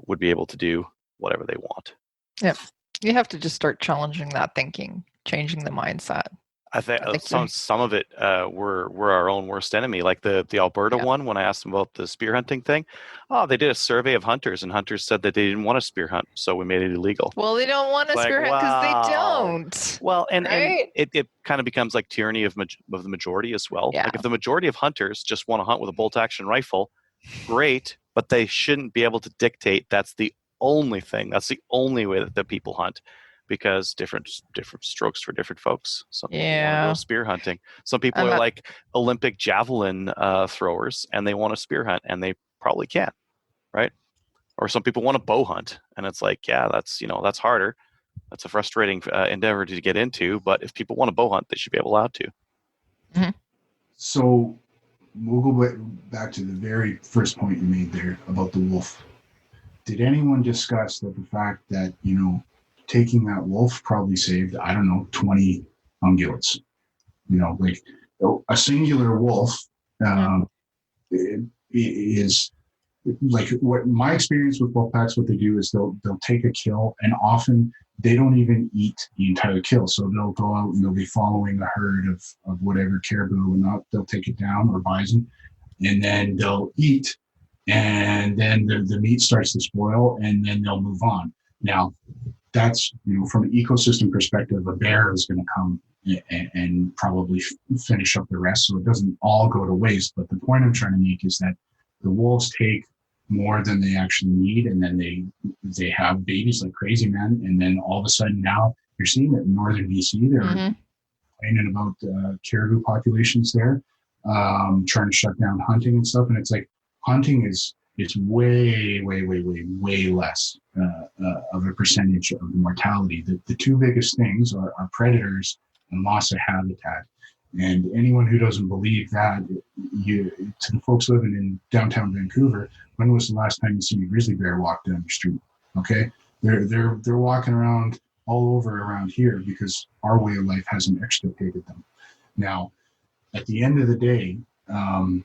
would be able to do whatever they want. Yeah, you have to just start challenging that thinking, changing the mindset. I think some of it we're our own worst enemy. Like the Alberta one, when I asked them about the spear hunting thing, they did a survey of hunters, and hunters said that they didn't want to spear hunt, so we made it illegal. Well, they don't want to spear hunt because they don't. Well, and it kind of becomes like tyranny of the majority as well. Yeah. Like if the majority of hunters just want to hunt with a bolt action rifle, great, but they shouldn't be able to dictate that's the only thing. That's the only way that people hunt. Because different strokes for different folks. Some people want to go spear hunting. Some people are like Olympic javelin throwers, and they want to spear hunt, and they probably can, right? Or some people want to bow hunt, and it's like, that's harder. That's a frustrating endeavor to get into. But if people want to bow hunt, they should be allowed to. Mm-hmm. So we'll go back to the very first point you made there about the wolf. Did anyone discuss the fact that taking that wolf probably saved, 20 ungulates? Like a singular wolf is like, what my experience with wolf packs, what they do is they'll take a kill, and often they don't even eat the entire kill. So they'll go out and they'll be following a herd of whatever, caribou and not, they'll take it down, or bison. and then they'll eat, and then the meat starts to spoil, and then they'll move on. Now, that's, from an ecosystem perspective, a bear is going to come and probably finish up the rest, so it doesn't all go to waste. But the point I'm trying to make is that the wolves take more than they actually need, and then they have babies like crazy, man. And then all of a sudden now you're seeing it in northern BC. They're complaining about caribou populations there, trying to shut down hunting and stuff. And it's like, hunting it's way less of a percentage of the mortality. The two biggest things are predators and loss of habitat. And anyone who doesn't believe that, to the folks living in downtown Vancouver, when was the last time you seen a grizzly bear walk down the street? Okay, they're walking around all over around here because our way of life hasn't extirpated them. Now, at the end of the day, I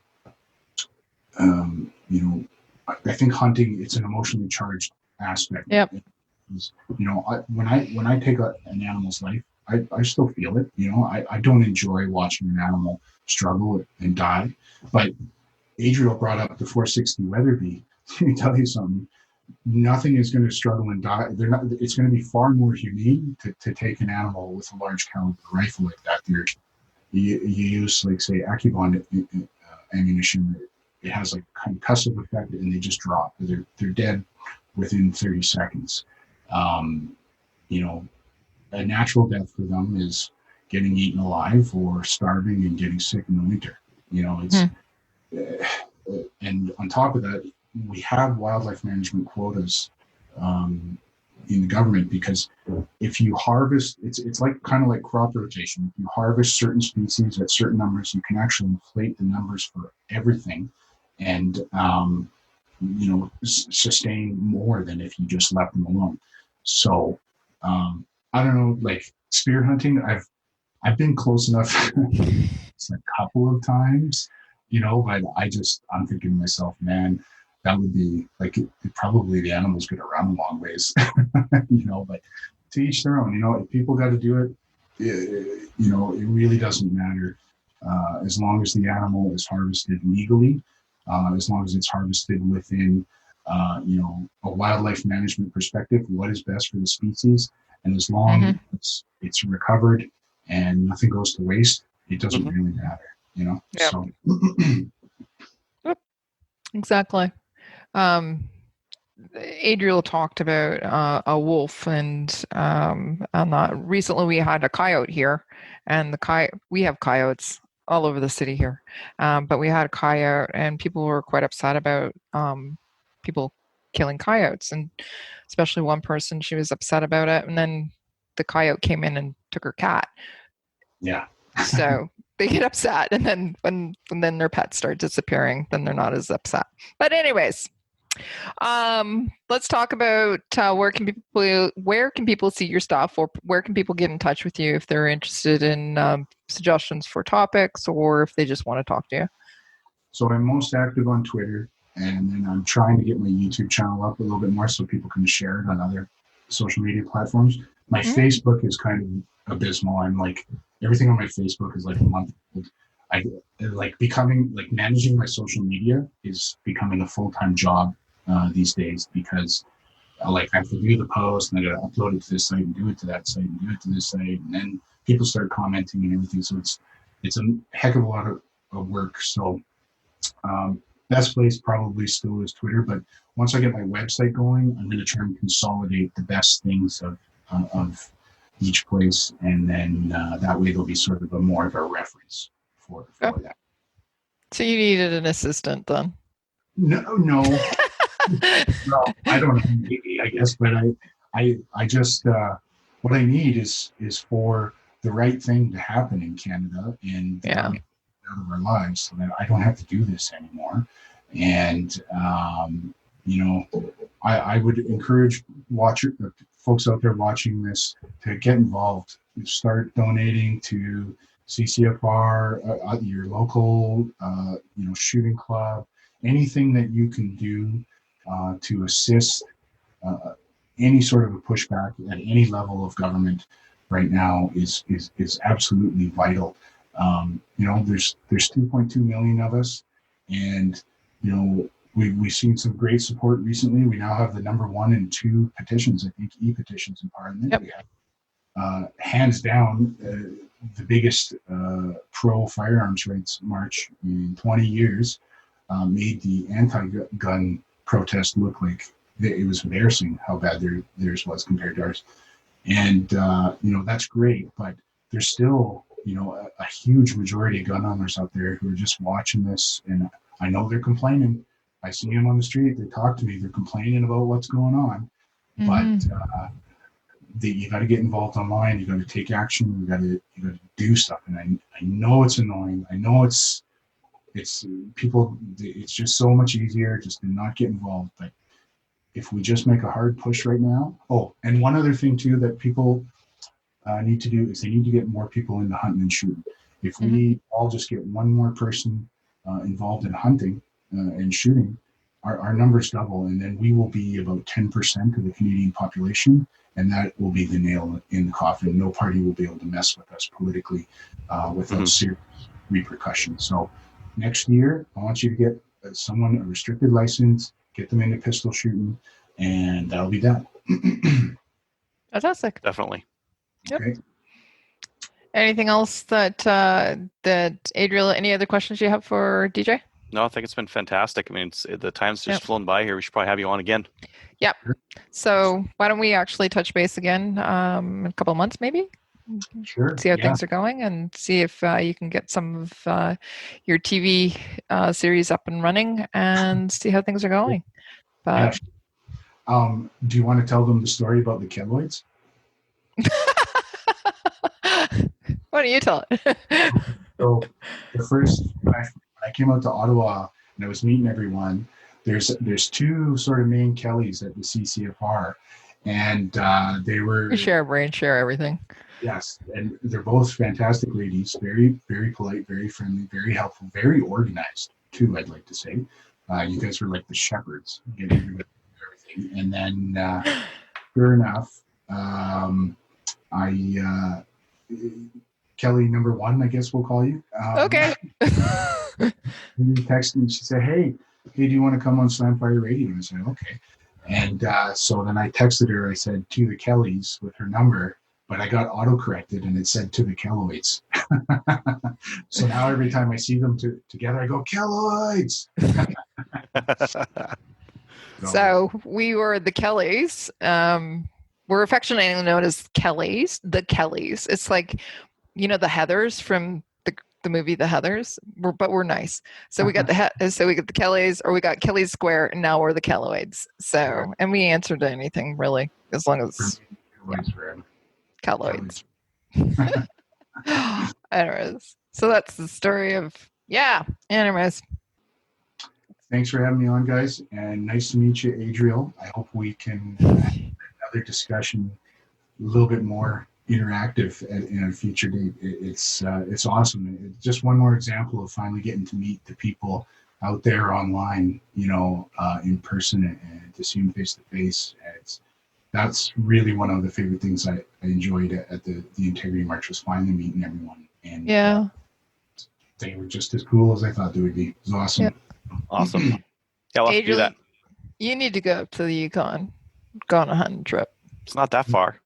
think hunting, it's an emotionally charged aspect. Yep. When I take an animal's life, I still feel it. I don't enjoy watching an animal struggle and die. But Adriel brought up the 460 Weatherby. Let me tell you something. Nothing is going to struggle and die. It's going to be far more humane to take an animal with a large caliber rifle like that. You use, like, say, Accubond ammunition. It has like concussive effect, and they just drop. They're dead within 30 seconds. A natural death for them is getting eaten alive or starving and getting sick in the winter. And on top of that, we have wildlife management quotas in the government, because if you harvest, it's like kind of like crop rotation. If you harvest certain species at certain numbers, you can actually inflate the numbers for everything, and sustain more than if you just left them alone. So I don't know, like spear hunting, I've been close enough a couple of times, but I'm thinking to myself, man, that would be like, probably the animal's going to run a long ways, but to each their own. If people got to do it, it really doesn't matter, as long as the animal is harvested legally, as long as it's harvested within, a wildlife management perspective, what is best for the species. And as long as it's recovered and nothing goes to waste, it doesn't really matter, Yep. So. Yep. Exactly. Adriel talked about a wolf, and recently we had a coyote here, and we have coyotes all over the city here, but we had a coyote, and people were quite upset about people killing coyotes, and especially one person, she was upset about it, and then the coyote came in and took her cat. Yeah. So they get upset, and then when their pets start disappearing, then they're not as upset. But anyways, let's talk about where can people see your stuff, or where can people get in touch with you if they're interested in suggestions for topics, or if they just want to talk to you. So I'm most active on Twitter, and then I'm trying to get my YouTube channel up a little bit more so people can share it on other social media platforms. My Facebook is kind of abysmal. I'm like, everything on my Facebook is like a month old. I like managing my social media is becoming a full-time job these days, because I have to do the post, and I got to upload it to this site and do it to that site and do it to this site, and then people start commenting and everything. So it's a heck of a lot of work. So best place probably still is Twitter, but once I get my website going, I'm going to try and consolidate the best things of each place, and then that way there'll be sort of more of a reference for that. So you needed an assistant then? No. Well, I don't know, maybe, I guess, but I just what I need is for the right thing to happen in Canada and out of our lives, so that I don't have to do this anymore. And I would encourage folks out there watching this to get involved. Start donating to CCFR, your local shooting club, anything that you can do to assist any sort of a pushback at any level of government right now is absolutely vital. There's 2.2 million of us. And, we've seen some great support recently. We now have the number 1 and 2 petitions, I think, e-petitions in Parliament. Yep. We have, hands down, the biggest pro-firearms rights march in 20 years, made the anti-gun protest look like it was embarrassing how bad theirs was compared to ours. And, that's great, but there's still, a huge majority of gun owners out there who are just watching this, and I know they're complaining. I see them on the street. They talk to me. They're complaining about what's going on, but you got to get involved online. You got to take action. You got to do stuff. And I know it's annoying. I know it's people. It's just so much easier just to not get involved. But if we just make a hard push right now. Oh, and one other thing too that people need to do is they need to get more people into hunting and shooting. If we all just get one more person involved in hunting and shooting, our numbers double, and then we will be about 10% of the Canadian population, and that will be the nail in the coffin. No party will be able to mess with us politically without serious repercussions. So next year, I want you to get someone a restricted license, get them into pistol shooting, and that'll be that. Fantastic. Definitely. Yep. Okay. Anything else that Adriel, any other questions you have for DJ? No, I think it's been fantastic. I mean, the time's just flown by here. We should probably have you on again. Yep. So why don't we actually touch base again in a couple of months, maybe? Sure. See how things are going, and see if you can get some of your TV series up and running, and see how things are going. But do you want to tell them the story about the keloids? Why don't you tell it? So the first, when I came out to Ottawa and I was meeting everyone, there's two sort of main Kellys at the CCFR, and they were... We share a brain, share everything. Yes, and they're both fantastic ladies, very, very polite, very friendly, very helpful, very organized too, I'd like to say. You guys were like the shepherds, getting everything. And then, sure enough, Kelly number 1, I guess we'll call you. Okay. You texted me, she said, hey, do you want to come on Slamfire Radio? And I said, okay. And so then I texted her, I said, to the Kellys with her number, but I got auto-corrected and it said to the Keloids. So now every time I see them together, I go, Keloids! So we were the Kellys. We're affectionately known as Kellys, the Kellys. It's like, the Heathers from the movie The Heathers, but we're nice. So we got the Kellys, or we got Kelly Square, and now we're the Keloids. So, and we answer to anything really, as long as Keloids. Anyways, so that's the story of anyways. Thanks for having me on, guys, and nice to meet you, Adriel. I hope we can have another discussion, a little bit more interactive in a future date. It's awesome. It's just one more example of finally getting to meet the people out there online, in person, and to see them face to face. That's really one of the favorite things I enjoyed at the Integrity March, was finally meeting everyone. And they were just as cool as I thought they would be. It was awesome. Yep. Awesome. Yeah, we'll have to do that. You need to go up to the Yukon, go on a hunting trip. It's not that far.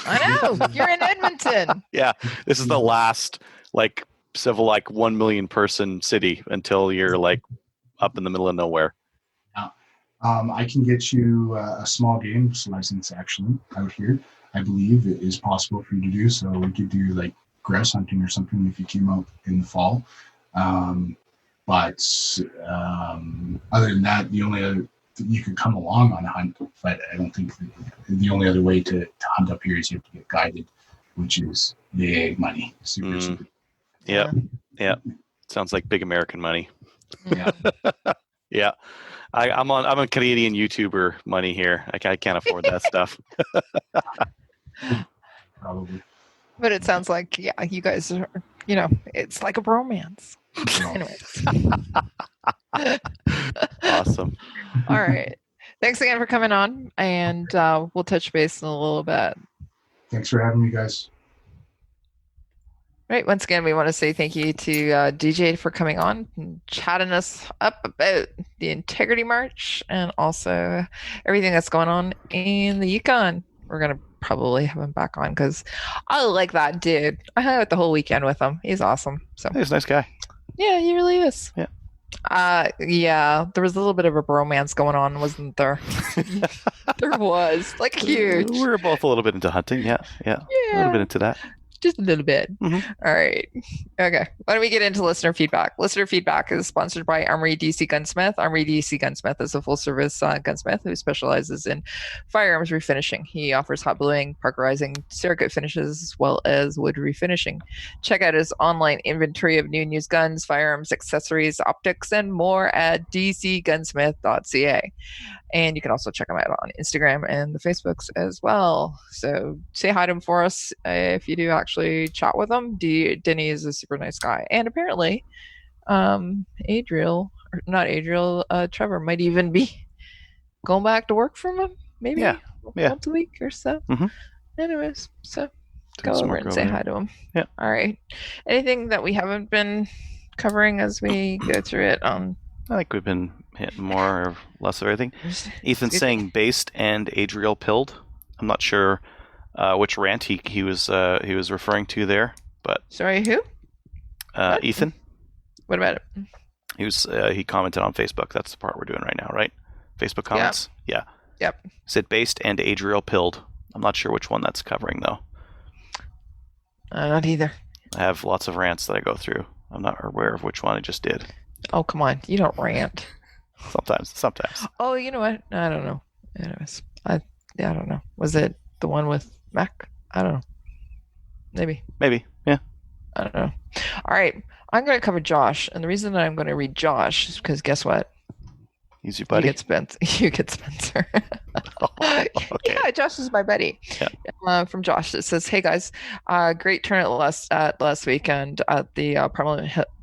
I know. You're in Edmonton. Yeah. This is the last civil 1 million person city until you're up in the middle of nowhere. I can get you a small games license actually out here. I believe it is possible for you to do so. We could do grouse hunting or something if you came out in the fall. But other than that, the only other, you could come along on a hunt, but I don't think the only other way to hunt up here is you have to get guided, which is big money. Super. Yeah. Sounds like big American money. Yeah. Yeah. I'm a Canadian YouTuber money here. I can't afford that stuff. Probably. But it sounds like, you guys are, it's like a romance. Anyways. Awesome. All right. Thanks again for coming on, and we'll touch base in a little bit. Thanks for having me, guys. Right. Once again, we want to say thank you to DJ for coming on and chatting us up about the Integrity March and also everything that's going on in the Yukon. We're going to probably have him back on because I like that dude. I hung out the whole weekend with him. He's awesome. So He's a nice guy. yeah, he really is. Yeah. Yeah, there was a little bit of a bromance going on, wasn't there? There was, like, huge. We were both a little bit into hunting. Yeah. A little bit into that. Just a little bit. Mhm. All right. Okay. Why don't we get into listener feedback? Listener feedback is sponsored by Armory DC Gunsmith. Armory DC Gunsmith is a full-service gunsmith who specializes in firearms refinishing. He offers hot bluing, parkerizing, Cerakote finishes, as well as wood refinishing. Check out his online inventory of new and used guns, firearms, accessories, optics, and more at dcgunsmith.ca. And you can also check him out on Instagram and the Facebooks as well. So say hi to him for us if you do actually chat with him. Denny is a super nice guy. And apparently, Trevor might even be going back to work from him. Maybe once a week or so. Mhm. Anyways, so Doing go some over work and say over hi to him. Yeah. All right. Anything that we haven't been covering as we go through it? I think we've been hitting more or less of everything. Ethan's saying based and Adriel pilled. I'm not sure which rant he was referring to there, but Sorry, who? Ethan. What about it? He commented on Facebook. That's the part we're doing right now, right? Facebook comments. Yeah. Yep. He said based and Adriel pilled. I'm not sure which one that's covering though. Not either. I have lots of rants that I go through. I'm not aware of which one I just did. Oh, come on. You don't rant. Sometimes. Oh, you know what? I don't know. Anyways, I don't know. Was it the one with Mac? I don't know. Maybe. Yeah. I don't know. All right. I'm going to cover Josh. And the reason that I'm going to read Josh is because guess what? He's your buddy. You get Spencer. Okay. Yeah, Josh is my buddy. Yeah. From Josh, it says, "Hey guys, great turnout last weekend at the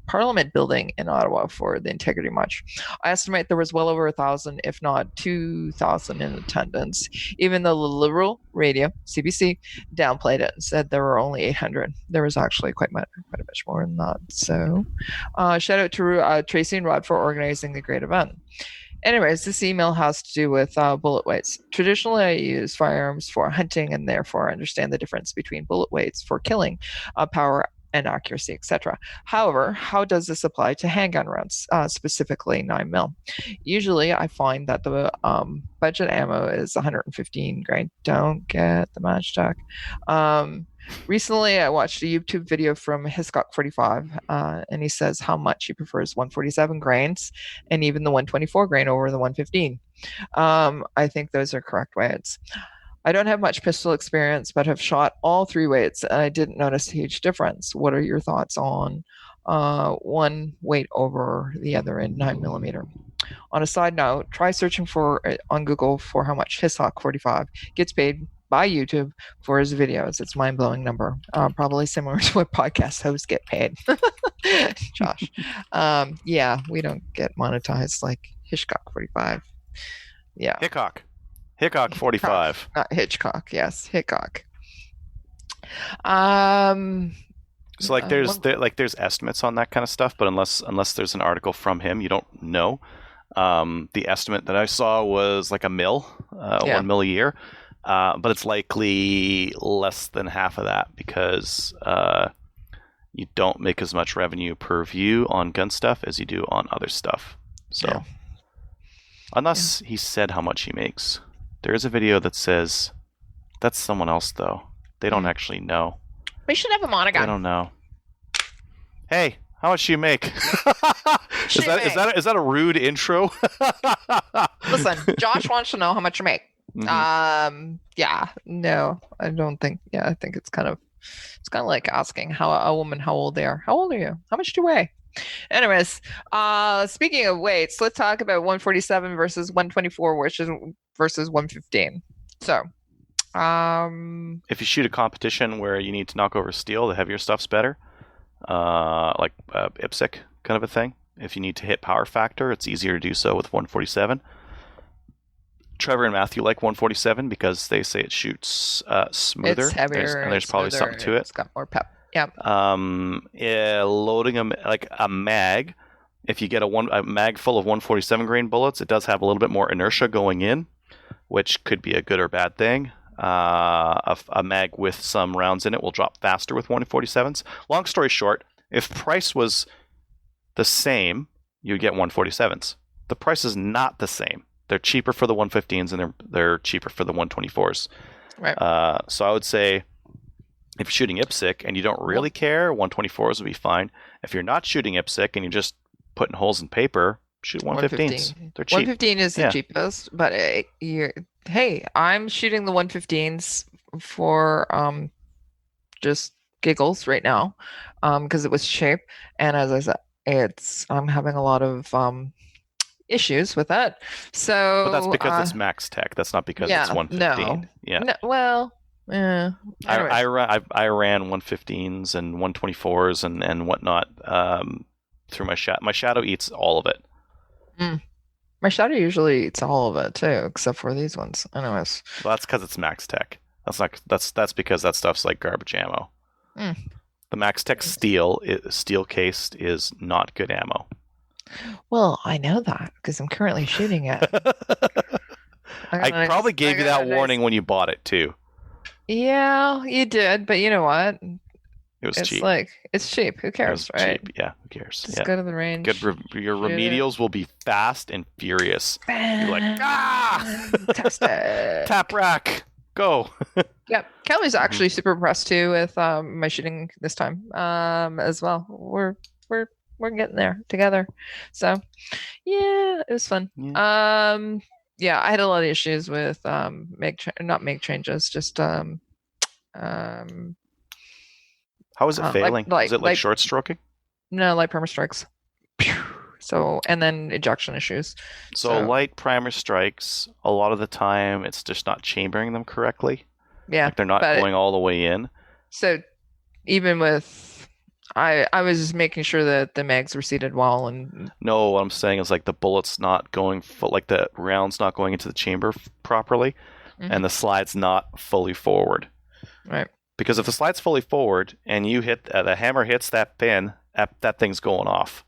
Parliament building in Ottawa for the Integrity March. I estimate there was well over 1,000, if not 2,000 in attendance, even though the Liberal radio, CBC, downplayed it and said there were only 800. There was actually quite a much more than that. So shout out to Tracy and Rod for organizing the great event. Anyways, this email has to do with bullet weights. Traditionally, I use firearms for hunting and therefore understand the difference between bullet weights for killing, power, and accuracy, etc. However, how does this apply to handgun rounds, specifically 9mm? Usually, I find that the budget ammo is 115 grain. Don't get the matchstick. Recently, I watched a YouTube video from Hiscock 45, and he says how much he prefers 147 grains and even the 124 grain over the 115. I think those are correct weights. I don't have much pistol experience, but have shot all three weights, and I didn't notice a huge difference. What are your thoughts on one weight over the other in 9mm? On a side note, try searching on Google for how much Hiscock 45 gets paid by YouTube for his videos. It's a mind-blowing number, probably similar to what podcast hosts get paid. Josh. Yeah, we don't get monetized like Hitchcock 45. Yeah. Hickok 45. Not Hitchcock, yes, Hickok. So there's estimates on that kind of stuff, but unless there's an article from him, you don't know. The estimate that I saw was like 1 mil a year. But it's likely less than half of that because you don't make as much revenue per view on gun stuff as you do on other stuff. So, unless he said how much he makes, there is a video that says that's someone else though. They don't actually know. We should have him on again. I don't know. Hey, how much do you make? Is that a rude intro? Listen, Josh wants to know how much you make. Mm-hmm. No, I don't think. Yeah, I think it's kind of like asking a woman how old they are. How old are you? How much do you weigh? Anyways, speaking of weights, let's talk about 147 versus 124 versus 115. So, if you shoot a competition where you need to knock over steel, the heavier stuff's better. Like IPSC kind of a thing. If you need to hit power factor, it's easier to do so with 147. Trevor and Matthew like 147 because they say it shoots smoother. It's heavier. And there's probably something to it. It's got more pep. Yep. Loading like a mag. If you get a mag full of 147 grain bullets, it does have a little bit more inertia going in, which could be a good or bad thing. A mag with some rounds in it will drop faster with 147s. Long story short, if price was the same, you'd get 147s. The price is not the same. They're cheaper for the 115s and they're cheaper for the 124s. Right. So I would say if you're shooting IPSC and you don't really care, 124s would be fine. If you're not shooting IPSC and you're just putting holes in paper, shoot 115s. They're cheap. 115 is the cheapest, but hey, I'm shooting the 115s for just giggles right now, because it was cheap, and as I said, I'm having a lot of issues with that. So, but that's because it's Max Tech. That's not because it's 115. I ran 115s and 124s and whatnot through my shadow. My shadow eats all of it. My shadow usually eats all of it too, except for these ones. Anyways, well, that's because it's Max Tech. That's because that stuff's like garbage ammo. The Max Tech steel cased is not good ammo. Well, I know that because I'm currently shooting it. I probably gave you that warning when you bought it too. Yeah, you did, but you know what? It was cheap. It's cheap. Who cares, right? Cheap. Yeah, who cares? Just go to the range. Your remedials will be fast and furious. You're like, test it. Tap rack, go. Yep. Kelly's actually super impressed too with my shooting this time as well. We're getting there together. So yeah, it was fun. Yeah, I had a lot of issues with not make changes, just how is it failing? Is it like short stroking? No, light primer strikes. So, and then ejection issues. So light primer strikes, a lot of the time it's just not chambering them correctly. Yeah. Like they're not going all the way in. So even with, I was just making sure that the mags were seated well. And no, what I'm saying is like the bullet's not going, like the round's not going into the chamber properly, and the slide's not fully forward. Right. Because if the slide's fully forward and you hit the hammer hits that pin, that thing's going off.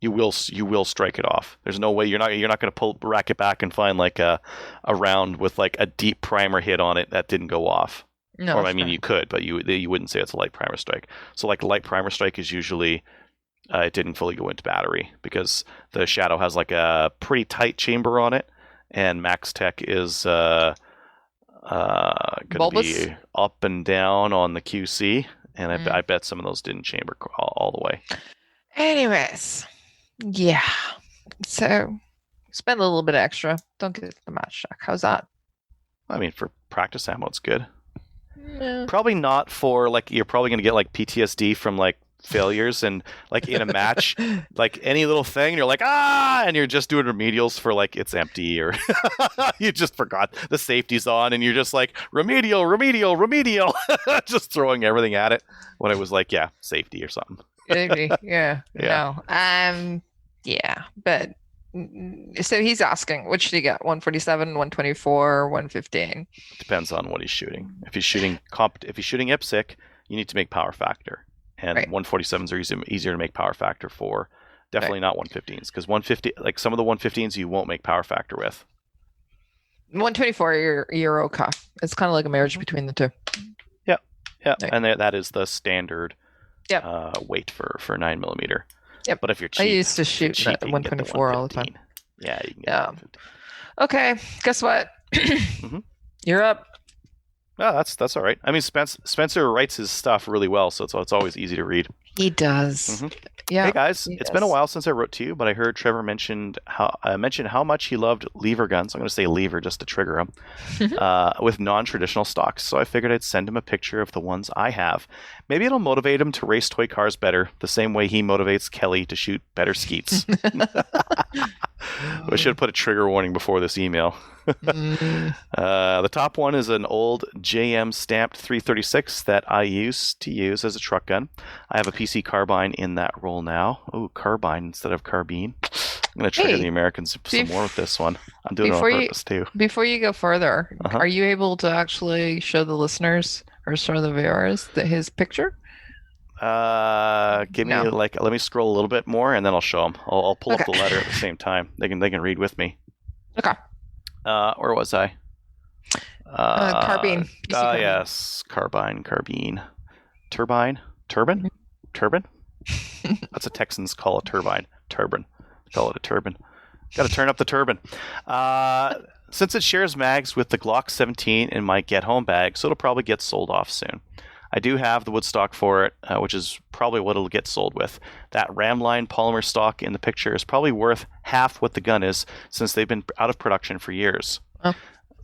You will strike it off. There's no way you're not going to rack it back and find like a round with like a deep primer hit on it that didn't go off. No, or I mean you could, but you wouldn't say it's a light primer strike. So like light primer strike is usually it didn't fully go into battery because the shadow has like a pretty tight chamber on it, and Max Tech is going to be up and down on the QC, and I bet some of those didn't chamber all the way. Anyways, yeah. So spend a little bit extra. Don't get the match check. How's that? I mean, for practice ammo, it's good. Yeah. Probably not for like you're probably going to get like PTSD from like failures and like in a match, like any little thing, you're like and you're just doing remedials for like it's empty or you just forgot the safety's on and you're just like remedial, just throwing everything at it when it was like safety or something. Yeah. No. Yeah, but so he's asking, which should he get? 147, 124, 115? Depends on what he's shooting. If he's shooting IPSC, you need to make power factor. And 147s are easier to make power factor for. Definitely not 115s, because 150, like some of the 115s, you won't make power factor with. 124, you're okay. It's kind of like a marriage between the two. Yeah, Right. And that is the standard weight for 9mm. Yep. But if you're cheap, I used to shoot cheap, at 124 all the time. Yeah, you can get 115. Okay, guess what? You're up. Oh, that's all right. I mean, Spencer writes his stuff really well, so it's always easy to read. He does. Yeah. Hey guys, it's been a while since I wrote to you, but I heard Trevor mention how much he loved lever guns. I'm going to say lever just to trigger him with non-traditional stocks. So I figured I'd send him a picture of the ones I have. Maybe it'll motivate him to race toy cars better, the same way he motivates Kelly to shoot better skeets. I should have put a trigger warning before this email. The top one is an old JM stamped 336 that I used to use as a truck gun. I have a PC carbine in that role now. Oh, carbine instead of carbine. I'm going to trigger the Americans some more with this one. I'm doing it on purpose too. Before you go further, are you able to actually show the listeners or show the viewers his picture? Give me No. let me scroll a little bit more, and then I'll show them. I'll pull up the letter at the same time. They can read with me. Okay. Where was I? Carbine. You see carbine. Yes, carbine, turbine. That's what Texans call a turbine. Turbine. Call it a turbine. Got to turn up the turbine. Since it shares mags with the Glock 17 in my get home bag, so it'll probably get sold off soon. I do have the wood stock for it, which is probably what it'll get sold with. That Ramline polymer stock in the picture is probably worth half what the gun is, since they've been out of production for years. Oh.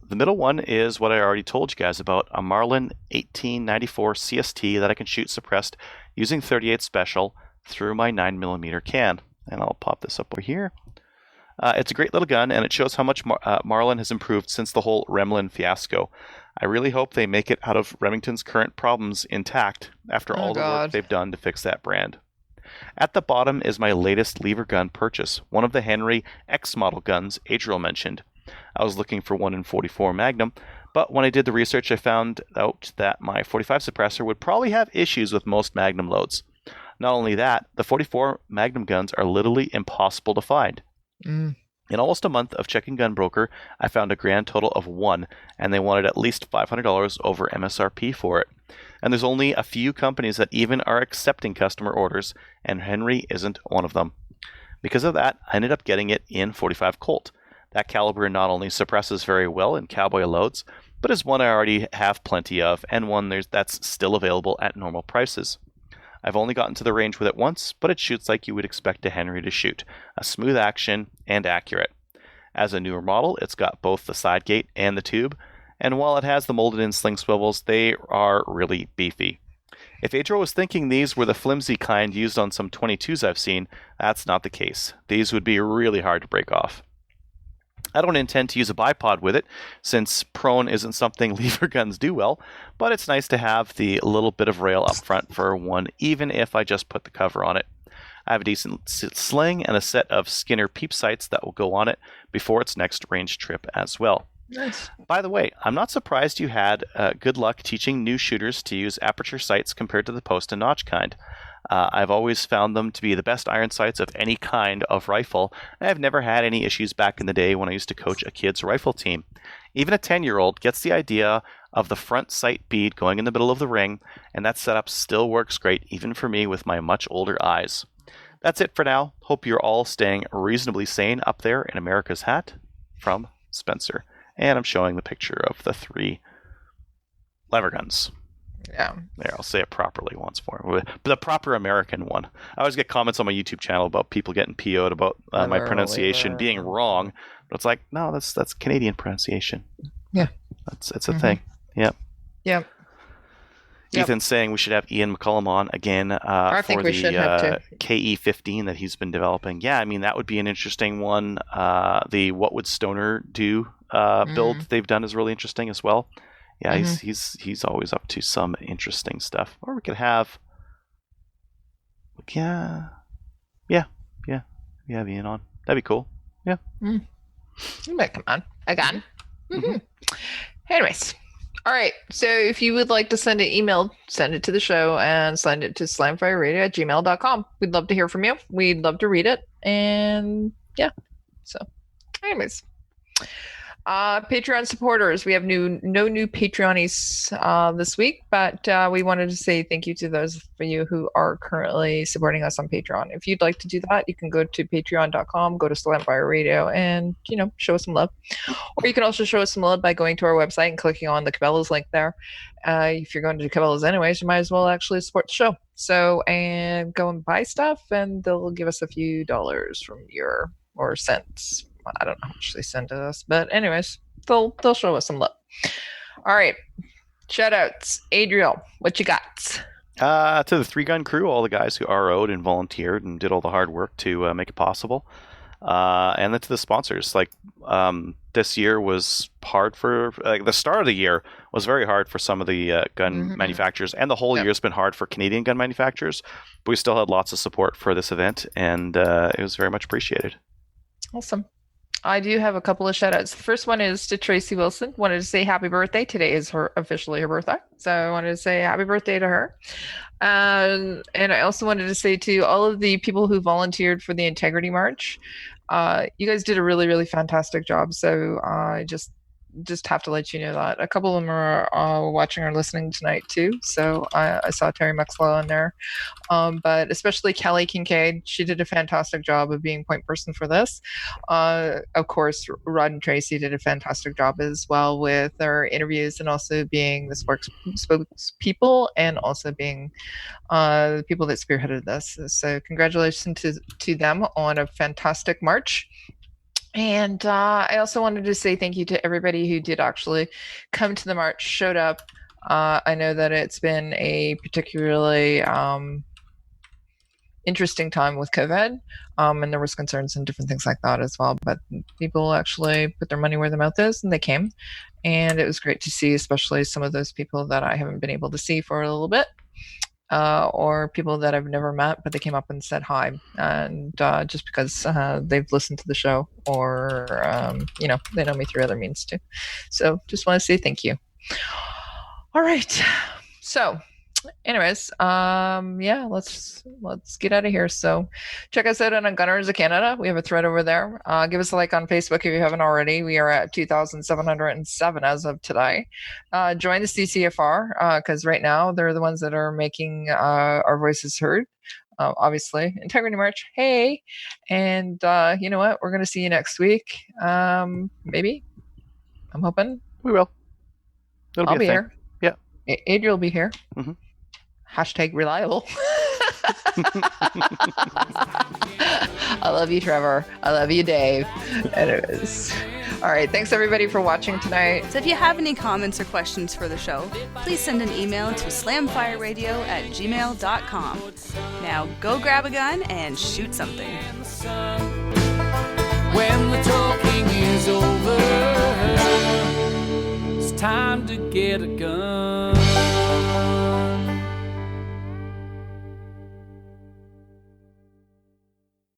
The middle one is what I already told you guys about, a Marlin 1894 CST that I can shoot suppressed using 38 Special through my 9mm can. And I'll pop this up over here. It's a great little gun, and it shows how much Marlin has improved since the whole Remlin fiasco. I really hope they make it out of Remington's current problems intact after all the work they've done to fix that brand. At the bottom is my latest lever gun purchase, one of the Henry X model guns Adriel mentioned. I was looking for one in 44 Magnum, but when I did the research, I found out that my 45 suppressor would probably have issues with most Magnum loads. Not only that, the 44 Magnum guns are literally impossible to find. In almost a month of checking Gunbroker, I found a grand total of 1, and they wanted at least $500 over MSRP for it. And there's only a few companies that even are accepting customer orders, and Henry isn't one of them. Because of that, I ended up getting it in 45 Colt. That caliber not only suppresses very well in cowboy loads, but is one I already have plenty of, and one that's still available at normal prices. I've only gotten to the range with it once, but it shoots like you would expect a Henry to shoot, a smooth action and accurate. As a newer model, it's got both the side gate and the tube, and while it has the molded-in sling swivels, they are really beefy. If Adriel was thinking these were the flimsy kind used on some 22s I've seen, that's not the case. These would be really hard to break off. I don't intend to use a bipod with it, since prone isn't something lever guns do well, but it's nice to have the little bit of rail up front for one, even if I just put the cover on it. I have a decent sling and a set of Skinner peep sights that will go on it before its next range trip as well. Nice. By the way, I'm not surprised you had good luck teaching new shooters to use aperture sights compared to the post and notch kind. I've always found them to be the best iron sights of any kind of rifle, and I've never had any issues back in the day when I used to coach a kid's rifle team. Even a 10-year-old gets the idea of the front sight bead going in the middle of the ring, and that setup still works great even for me with my much older eyes. That's it for now. Hope you're all staying reasonably sane up there in America's hat. From Spencer. And I'm showing the picture of the 3 lever guns. Yeah. There, I'll say it properly once more. But the proper American one. I always get comments on my YouTube channel about people getting PO'd about my pronunciation being wrong. But it's like, no, that's Canadian pronunciation. Yeah. It's a thing. Yep. Yep. Ethan's saying we should have Ian McCullum on again for the KE-15 that he's been developing. Yeah, I mean, that would be an interesting one. The What Would Stoner Do build they've done is really interesting as well. Yeah, he's always up to some interesting stuff. Or we could have, yeah, Ian on. That'd be cool. Yeah. You might come on again. Anyways, all right. So if you would like to send an email, send it to the show and send it to slamfireradio@gmail.com. We'd love to hear from you. We'd love to read it. And yeah. So, anyways. Patreon supporters, we have no new Patreonies this week, but we wanted to say thank you to those of you who are currently supporting us on Patreon. If you'd like to do that, you can go to patreon.com, go to Slamfire Radio, and show us some love. Or you can also show us some love by going to our website and clicking on the Cabela's link there. If you're going to Cabela's anyways, you might as well actually support the show. So, and go and buy stuff, and they'll give us a few dollars from or cents. I don't know how much they send to us, but anyways, they'll show us some love. All right, shout outs. Adriel, what you got? To the 3-gun crew, all the guys who RO'd and volunteered and did all the hard work to make it possible. And then to the sponsors. Like this year was hard for the start of the year was very hard for some of the gun manufacturers, and the whole year has been hard for Canadian gun manufacturers. But we still had lots of support for this event, and it was very much appreciated. Awesome. I do have a couple of shout outs. The first one is to Tracy Wilson. Wanted to say happy birthday. Today is officially her birthday. So I wanted to say happy birthday to her. And I also wanted to say to all of the people who volunteered for the Integrity March, you guys did a really, really fantastic job. So I just have to let you know that. A couple of them are watching or listening tonight too. So I saw Terry Muxlow in there. But especially Kelly Kincaid, she did a fantastic job of being point person for this. Of course, Rod and Tracy did a fantastic job as well with their interviews and also being the spokespeople and also being the people that spearheaded this. So congratulations to them on a fantastic march. And I also wanted to say thank you to everybody who did actually come to the march, showed up. I know that it's been a particularly interesting time with COVID, and there was concerns and different things like that as well. But people actually put their money where their mouth is, and they came. And it was great to see, especially some of those people that I haven't been able to see for a little bit. Or people that I've never met, but they came up and said hi, and just because they've listened to the show, or they know me through other means too. So just want to say thank you. All right. So, anyways, let's get out of here. So, check us out on Gunners of Canada. We have a thread over there. Give us a like on Facebook if you haven't already. We are at 2,707 as of today. Join the CCFR because right now they're the ones that are making our voices heard. Obviously, Integrity March. Hey, and you know what? We're going to see you next week. Maybe. I'm hoping We will. I'll be here. Yeah. Adriel will be here. Mm-hmm. # reliable. I love you, Trevor. I love you, Dave. Anyways. All right. Thanks, everybody, for watching tonight. So if you have any comments or questions for the show, please send an email to slamfireradio@gmail.com. Now go grab a gun and shoot something. When the talking is over, it's time to get a gun.